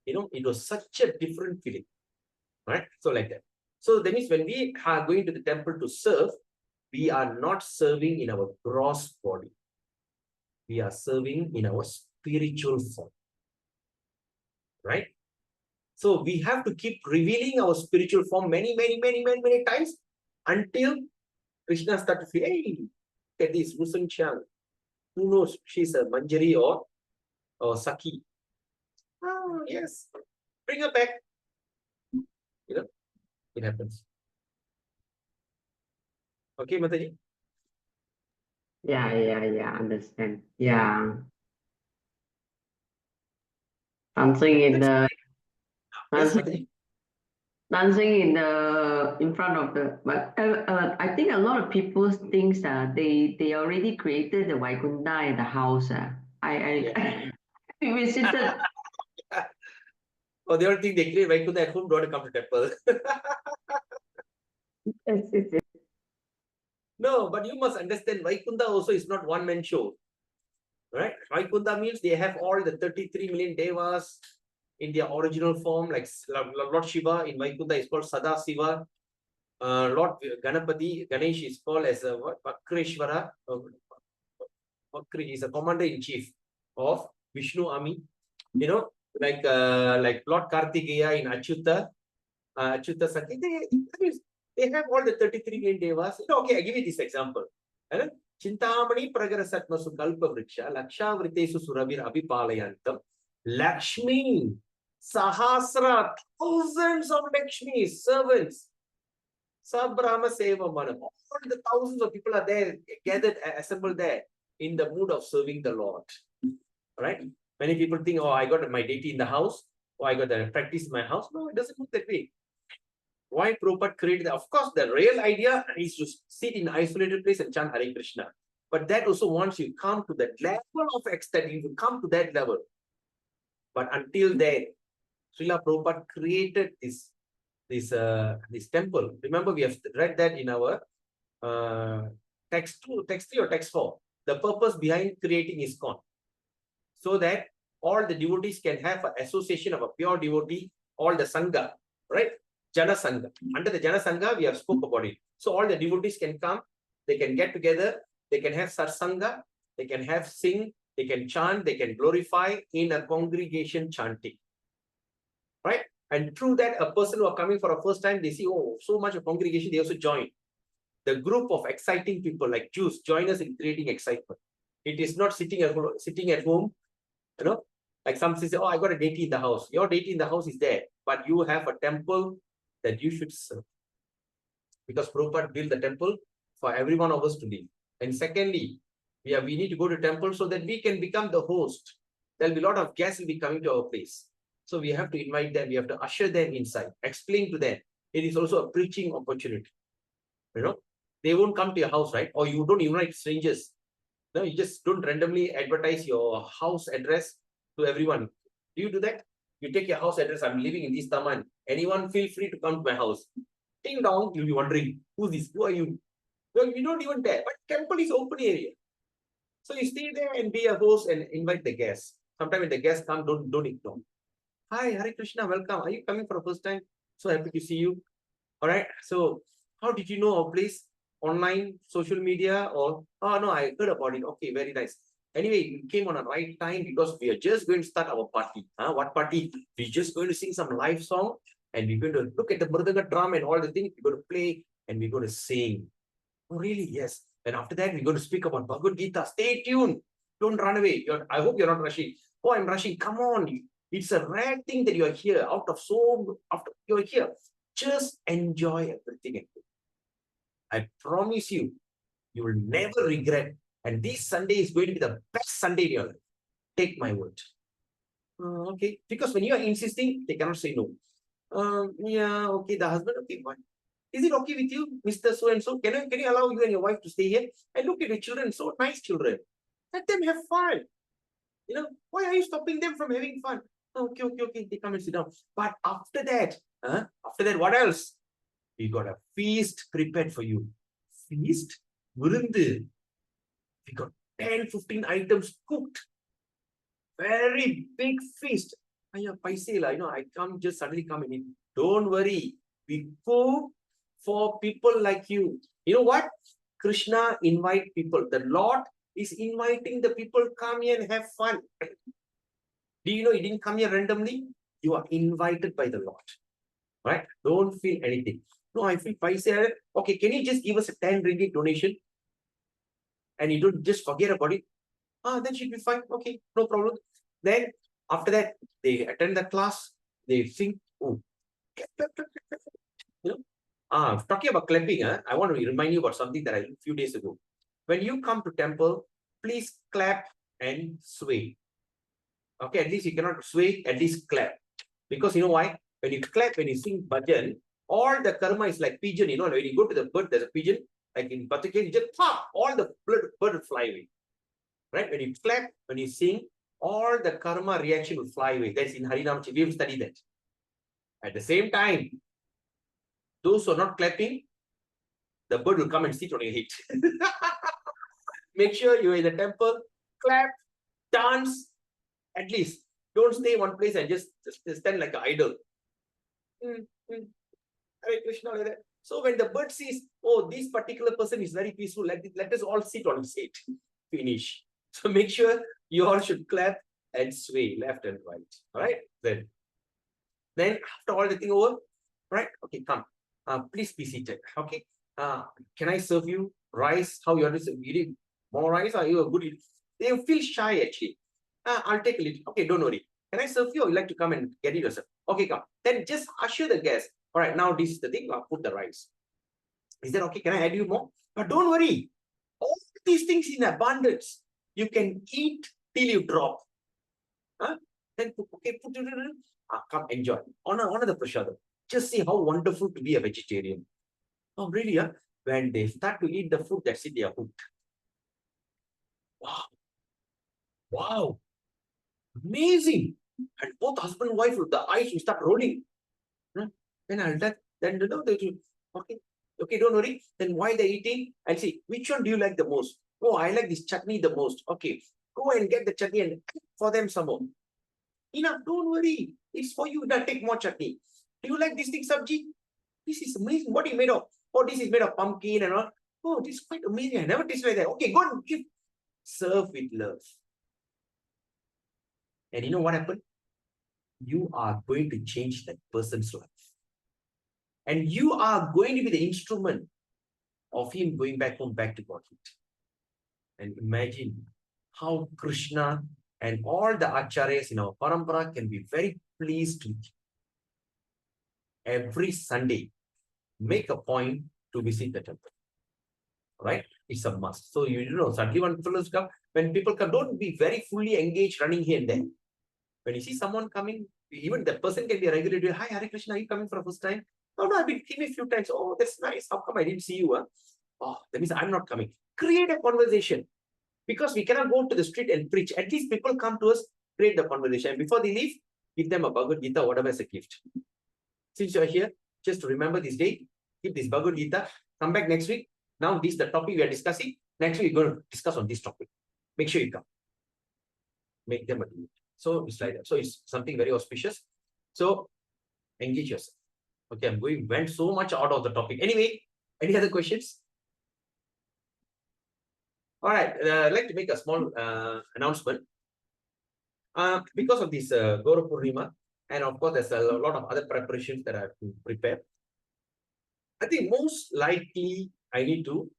You know, it was such a different feeling. Right? So like that. So that means when we are going to the temple to serve, we are not serving in our gross body. We are serving in our spiritual form. Right? So we have to keep revealing our spiritual form many times until Krishna starts to feel, hey, look at this Musun Chang. Who knows? She's a Manjari or Saki. Oh, yes. Bring her back. You know, it happens. Okay, Mataji? Yeah, understand. Yeah. Dancing in the Yes, dancing, Mataji? dancing in front of the, but I think a lot of people thinks they already created the Vaikunta in the house. I we visited. Oh, they all think they create Vaikunta at home, don't want to come to temple. Yes. No, but you must understand, Vaikunta also is not one-man show. Right? Vaikunta means they have all the 33 million devas in their original form, like Lord Shiva in Vaikunta is called Sada Siva. Lord Ganapati, Ganesh is called as what? Vakreshwara. Vakri is a commander-in-chief of Vishnu army. You know, like Lord Kartikeya in Achyuta. Achyuta Sati. They have all the 33 million devas. Okay, I give you this example. Chintamani Pragara Satmasu Kalpa Vriksha, Lakshavritesu Surabir Abhipalayantam, Lakshmi, Sahasra, thousands of Lakshmi, servants, Sabrahma Seva Manam. All the thousands of people are there, gathered, assembled there in the mood of serving the Lord. Right? Many people think, oh, I got my deity in the house, or I got the practice in my house. No, it doesn't work that way. Why Prabhupada created that? Of course, the real idea is to sit in an isolated place and chant Hare Krishna. But that also once you come to that level of ecstatic, you come to that level. But until then, Srila Prabhupada created this temple. Remember, we have read that in our text 3 or text 4. The purpose behind creating ISKCON. So that all the devotees can have an association of a pure devotee, all the Sangha, right? Jana Sangha. Under the Jana Sangha, we have spoke about it. So all the devotees can come, they can get together, they can have satsanga, they can have sing, they can chant, they can glorify in a congregation chanting. Right? And through that, a person who are coming for a first time, they see, oh, so much of congregation, they also join. The group of exciting people like Jews join us in creating excitement. It is not sitting at home, you know, like some say, oh, I got a deity in the house. Your deity in the house is there, but you have a temple that you should serve. Because Prabhupada built the temple for every one of us to live. And secondly, we need to go to temple so that we can become the host. There'll be a lot of guests will be coming to our place. So we have to invite them, we have to usher them inside, explain to them. It is also a preaching opportunity. You know, they won't come to your house, right? Or you don't invite strangers. No, you just don't randomly advertise your house address to everyone. Do you do that? You take your house address, I'm living in this Taman. Anyone feel free to come to my house. Ding dong, you'll be wondering, who's this? Who are you? Well, you don't even dare. But temple is open area. So you stay there and be a host and invite the guests. Sometimes when the guests come, don't ignore. Hi, Hare Krishna, welcome. Are you coming for the first time? So happy to see you. All right. So how did you know our place? Online, social media, or oh no, I heard about it. Okay, very nice. Anyway, we came on a right time because we are just going to start our party. What party? We're just going to sing some live song and we're going to look at the mridanga drum and all the things. We're going to play and we're going to sing. Oh, really? Yes. And after that, we're going to speak about Bhagavad Gita. Stay tuned. Don't run away. I hope you're not rushing. Oh, I'm rushing. Come on. It's a rare thing that you're here. After you're here, just enjoy everything. I promise you, you will never regret. And this Sunday is going to be the best Sunday in your life. Take my word. Okay. Because when you are insisting, they cannot say no. Yeah, okay, the husband, okay, fine. Is it okay with you, Mr. So-and-so? Can you allow you and your wife to stay here? And look at your children, so nice children. Let them have fun. You know, why are you stopping them from having fun? Okay, they come and sit down. But after that, what else? We got a feast prepared for you. Feast? Vurundu. We got 10, 15 items cooked. Very big feast. I can't just suddenly come and eat. Don't worry. We cook for people like you. You know what? Krishna invite people. The Lord is inviting the people, come here and have fun. Do you know he didn't come here randomly? You are invited by the Lord. Right? Don't feel anything. No, I feel paisa. Okay, can you just give us a 10 ringgit donation? And you don't just forget about it. Then she'll be fine. Okay, no problem. Then after that, they attend the class, they sing. Oh, you know, talking about clapping, I want to remind you about something that I did a few days ago. When you come to temple, please clap and sway. Okay, at least you cannot sway, at least clap. Because you know why? When you clap, when you sing bhajan, all the karma is like pigeon. You know, when you go to the bird, there's a pigeon. Like in Bhaktiyaloka, you just pop, all the bird will fly away. Right? When you clap, when you sing, all the karma reaction will fly away. That's in Harinam. We will study that. At the same time, those who are not clapping, the bird will come and sit on your head. Make sure you're in the temple, clap, dance, at least. Don't stay one place and just stand like an idol. Hare Krishna, like that. So when the bird sees, oh, this particular person is very peaceful, let us all sit on his head. Finish. So make sure you all should clap and sway left and right. All right? Then after all the thing over, right? Okay, come. Please be seated. Okay. Can I serve you rice? How you are eating? More rice? Are you a good eater? They feel shy actually. I'll take a little. Okay, don't worry. Can I serve you or you like to come and get it yourself? Okay, come. Then just usher the guest. All right, now this is the thing. I'll put the rice. Is that okay? Can I add you more? But don't worry. All these things in abundance. You can eat till you drop. Then put it. Come enjoy. Honor the prashadam. Just see how wonderful to be a vegetarian. Oh, really? When they start to eat the food, that's it, they are hooked. Wow. Wow. Amazing. And both husband and wife, the eyes will start rolling. Then I'll then you know, okay, don't worry. Then while they're eating, I'll see which one do you like the most? Oh, I like this chutney the most. Okay, go and get the chutney and for them some more. Enough, don't worry. It's for you. Now take more chutney. Do you like this thing, sabji? This is amazing. What are you made of? Oh, this is made of pumpkin and all. Oh, this is quite amazing. I never tasted like that. Okay, go and give. Serve with love. And you know what happened? You are going to change that person's life. And you are going to be the instrument of him going back home, back to Godhead. And imagine how Krishna and all the acharyas in our parampara can be very pleased with you. Every Sunday, make a point to visit the temple. Right? It's a must. So you know, suddenly when fellows come, when people come, don't be very fully engaged running here and there. When you see someone coming, even the person can be a regular. Hi, Hare Krishna, are you coming for the first time? Oh, no, I've been here a few times. Oh, that's nice. How come I didn't see you? Oh, that means I'm not coming. Create a conversation. Because we cannot go to the street and preach. At least people come to us, create the conversation. And before they leave, give them a Bhagavad Gita, whatever as a gift. Since you're here, just to remember this day, give this Bhagavad Gita. Come back next week. Now, this is the topic we are discussing. Next week, we're going to discuss on this topic. Make sure you come. Make them a deal. So it's like that. So it's something very auspicious. So engage yourself. Okay, went so much out of the topic. Anyway, any other questions? All right, I'd like to make a small announcement. Because of this Gaura Purnima, and of course, there's a lot of other preparations that I have to prepare. I think most likely I need to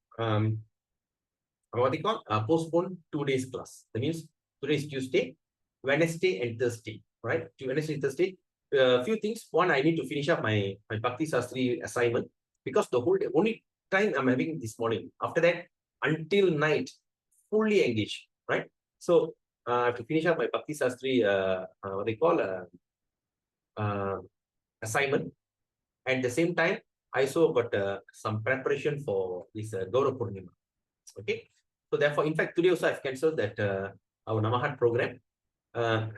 postpone 2 days class. That means today is Tuesday, Wednesday and Thursday, right? Wednesday and Thursday. A few things. One, I need to finish up my Bhakti Sastri assignment because the whole day, only time I'm having this morning. After that, until night, fully engaged, right? So I have to finish up my Bhakti Sastri, assignment. And at the same time, I also got some preparation for this Gaura Purnima. Okay. So therefore, in fact, today also I've cancelled that our Namahat program.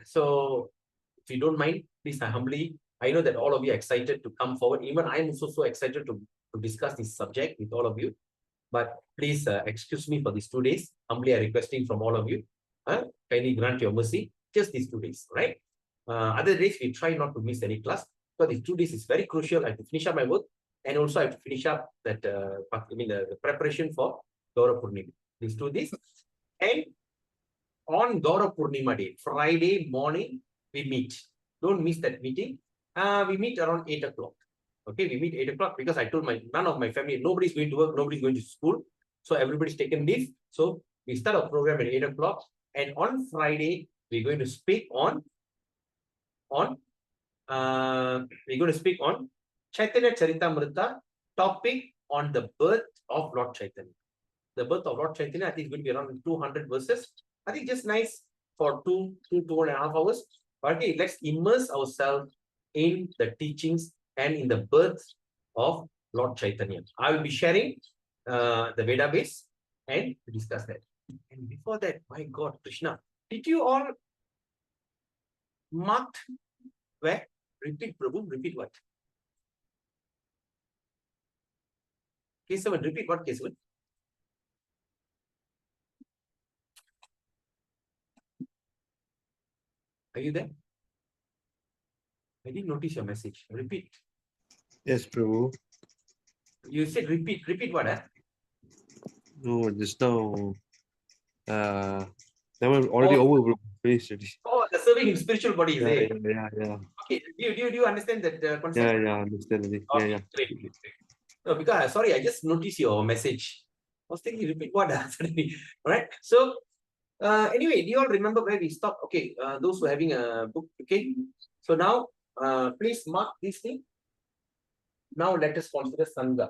So if you don't mind, please humbly, I know that all of you are excited to come forward. Even I'm also so excited to discuss this subject with all of you. But please excuse me for these 2 days. Humbly, I requesting from all of you. Kindly grant your mercy. Just these 2 days, right? Other days, we try not to miss any class. Because these 2 days is very crucial. I have to finish up my work. And also, I have to finish up that, the preparation for Gaura Purnima. These 2 days. And on Gaura Purnima day, Friday morning, we meet. Don't miss that meeting. We meet around 8 o'clock. Okay, we meet 8 o'clock because I told none of my family, nobody's going to work, nobody's going to school. So everybody's taken leave. So we start our program at 8 o'clock. And on Friday, we're going to speak on Chaitanya Charitamrita, topic on the birth of Lord Chaitanya. The birth of Lord Chaitanya, I think, is going to be around 200 verses. I think just nice for 2.5 hours. But okay, let's immerse ourselves in the teachings and in the birth of Lord Chaitanya. I will be sharing the database and discuss that. And before that, my God, Krishna, did you all mark where? Repeat, Prabhu, repeat what? K7, repeat what, K7? Are you there? I didn't notice your message. Repeat. Yes, Prabhu. You said repeat. Repeat what? No, just now. That was already over, Prabhu. Finished already. Oh, the serving in spiritual body, is it? Yeah. Okay. Do you understand that concept? Yeah, understand already. Okay, Yeah. great. No, because sorry, I just noticed your message. I was thinking, repeat what? Suddenly. All right. So, anyway, do you all remember where we stopped? Okay, those who are having a book. Okay. So now, please mark this thing. Now let us consider Sangha.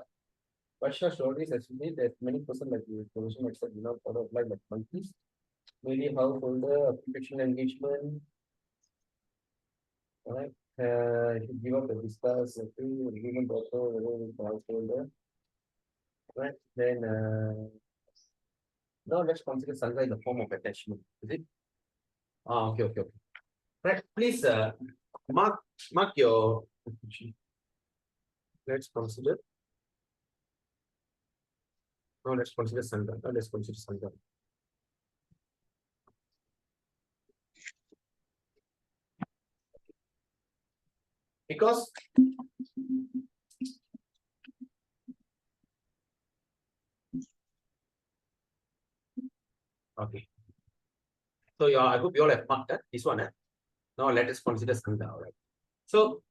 Vaishya stories estimate that many persons like the provision except not follow apply like monkeys. Maybe householder, application engagement. All right. Should give up the discuss agreement also with the householder. Right. Then now let's consider Sangha in the form of attachment. Is it? Okay. Right. Please mark your. Let's consider. Now let's consider Sangha. Because okay. So I hope you all have marked that this one. Now let us consider Sangha. All right. So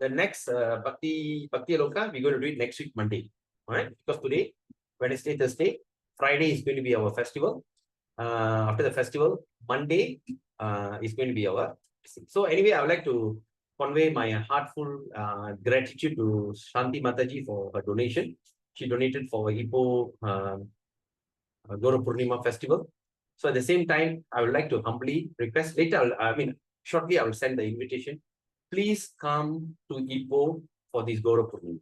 the next Bhaktiyaloka, we're going to do it next week, Monday. All right. Because today, Wednesday, Thursday, Friday is going to be our festival. After the festival, Monday is going to be our. So anyway, I would like to convey my heartful gratitude to Shanti Mataji for her donation. She donated for Ipoh Gaura Purnima festival. So at the same time, I would like to humbly request later, shortly I will send the invitation. Please come to Ipoh for this Gaura Purnima.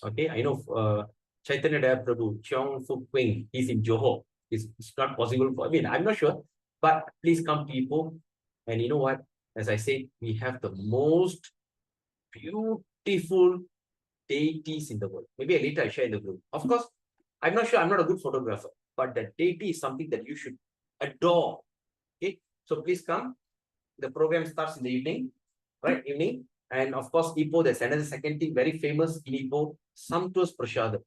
Okay, I know Chaitanya Daya Prabhu, Cheong Fuk Quing, he's in Johor. It's not possible for, I'm not sure, but please come to Ipoh. And you know what? As I said, we have the most beautiful deities in the world. Maybe later I share in the group. Of course, I'm not sure, I'm not a good photographer, but the deity is something that you should adore. Okay, so please come. The program starts in the evening, right? Evening. And of course, Ipoh, there's another second thing, very famous in Ipoh, Samtu's Prasadam.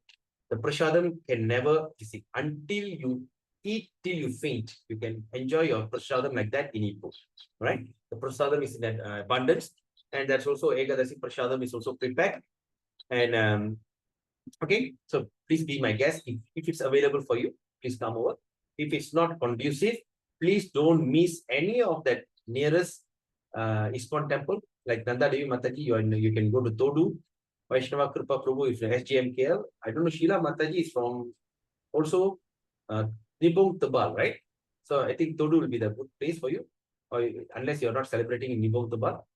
The Prasadam can never visit until you eat till you faint. You can enjoy your Prasadam like that in Ipoh, right? The Prasadam is in abundance. And that's also Ekadasi Prasadam is also prepared. And okay, so please be my guest. If it's available for you, please come over. If it's not conducive, please don't miss any of that nearest ISKCON temple. Like Nanda Devi Mataji, you can go to Todu. Vaishnava Kripa Prabhu is from SGMKL. I don't know, Sheila Mataji is from also Nibong Tabal, right? So I think Todu will be the good place for you, or unless you're not celebrating in Nibong Tabal.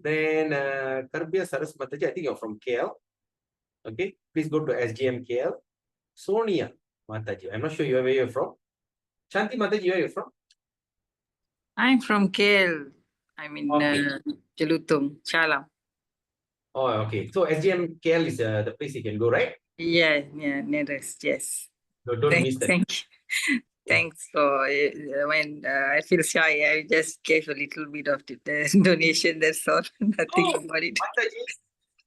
Then Karbya Saras Mataji, I think you're from KL. Okay, please go to SGMKL. Sonia Mataji, I'm not sure where you're from. Shanti Mataji, where you're from? I'm from KL. I'm in Okay. Jelutung, Chalam. Oh, okay. So SGM KL is the place you can go, right? Yeah, nearest, yes. So don't miss that. Thank you. Thanks for when I feel shy, I just gave a little bit of the donation. That's all. Nothing about it. Mataji,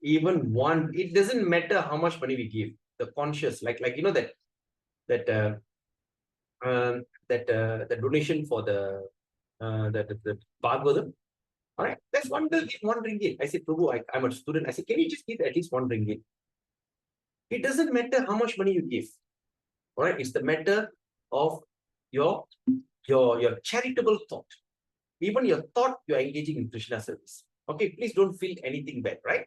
even one, it doesn't matter how much money we give. The conscious, like you know that the donation for the Bhagavatam. All right, that's one ringgit. I said, Prabhu, I'm a student. I said, can you just give at least 1 ringgit? It doesn't matter how much money you give. All right, it's the matter of your charitable thought. Even your thought, you're engaging in Krishna service. Okay, please don't feel anything bad, right?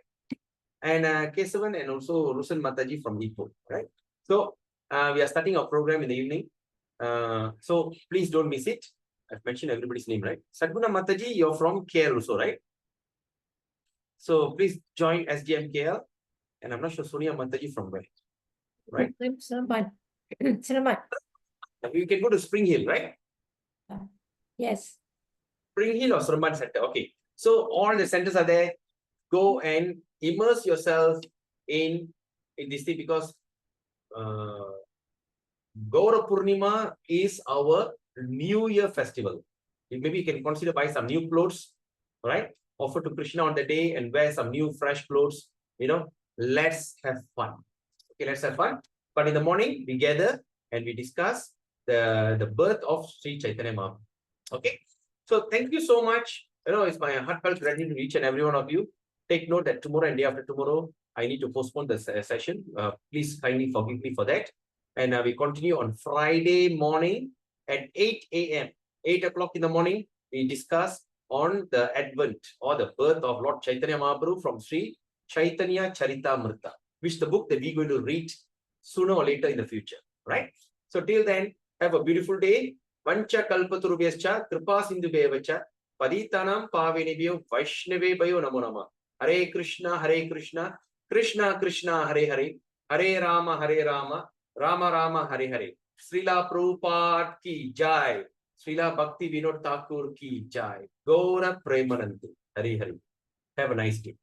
And Kesavan and also Rusan Mataji from Ipoh, right? So we are starting our program in the evening. So please don't miss it. I've mentioned everybody's name, right? Sadguna Mataji, you're from KL also, right? So please join SGM KL. And I'm not sure Sonia Mataji from where, right? Selamat. You can go to Spring Hill, right? Yes. Spring Hill or Seremban Center. Okay. So all the centers are there. Go and immerse yourself in this thing because Gaura Purnima is our New Year festival. Maybe you can consider buy some new clothes, right? Offer to Krishna on the day and wear some new fresh clothes. You know, let's have fun. Okay, let's have fun. But in the morning, we gather and we discuss the birth of Sri Chaitanya Mahaprabhu. Okay. So thank you so much. You know, it's my heartfelt gratitude to each and every one of you. Take note that tomorrow and day after tomorrow, I need to postpone the session. Please kindly forgive me for that. And we continue on Friday morning at 8 a.m. 8 o'clock in the morning, we discuss on the advent or the birth of Lord Chaitanya Mahaprabhu from Sri Chaitanya Charitamrita, which is the book that we're going to read sooner or later in the future, right? So till then, have a beautiful day. Vancha kalpaturubhyascha kripa sindhubhyevacha paditanam pavenibhyo vaishnavebhayo namo namah. Hare Krishna, Krishna Krishna, Hare Hare, Hare Rama, Rama Rama, Hare Hare. Srila Prabhupada ki jai. Srila Bhakti Vinod Thakur ki jai. Gaura Premanantu. Hare Hare. Have a nice day.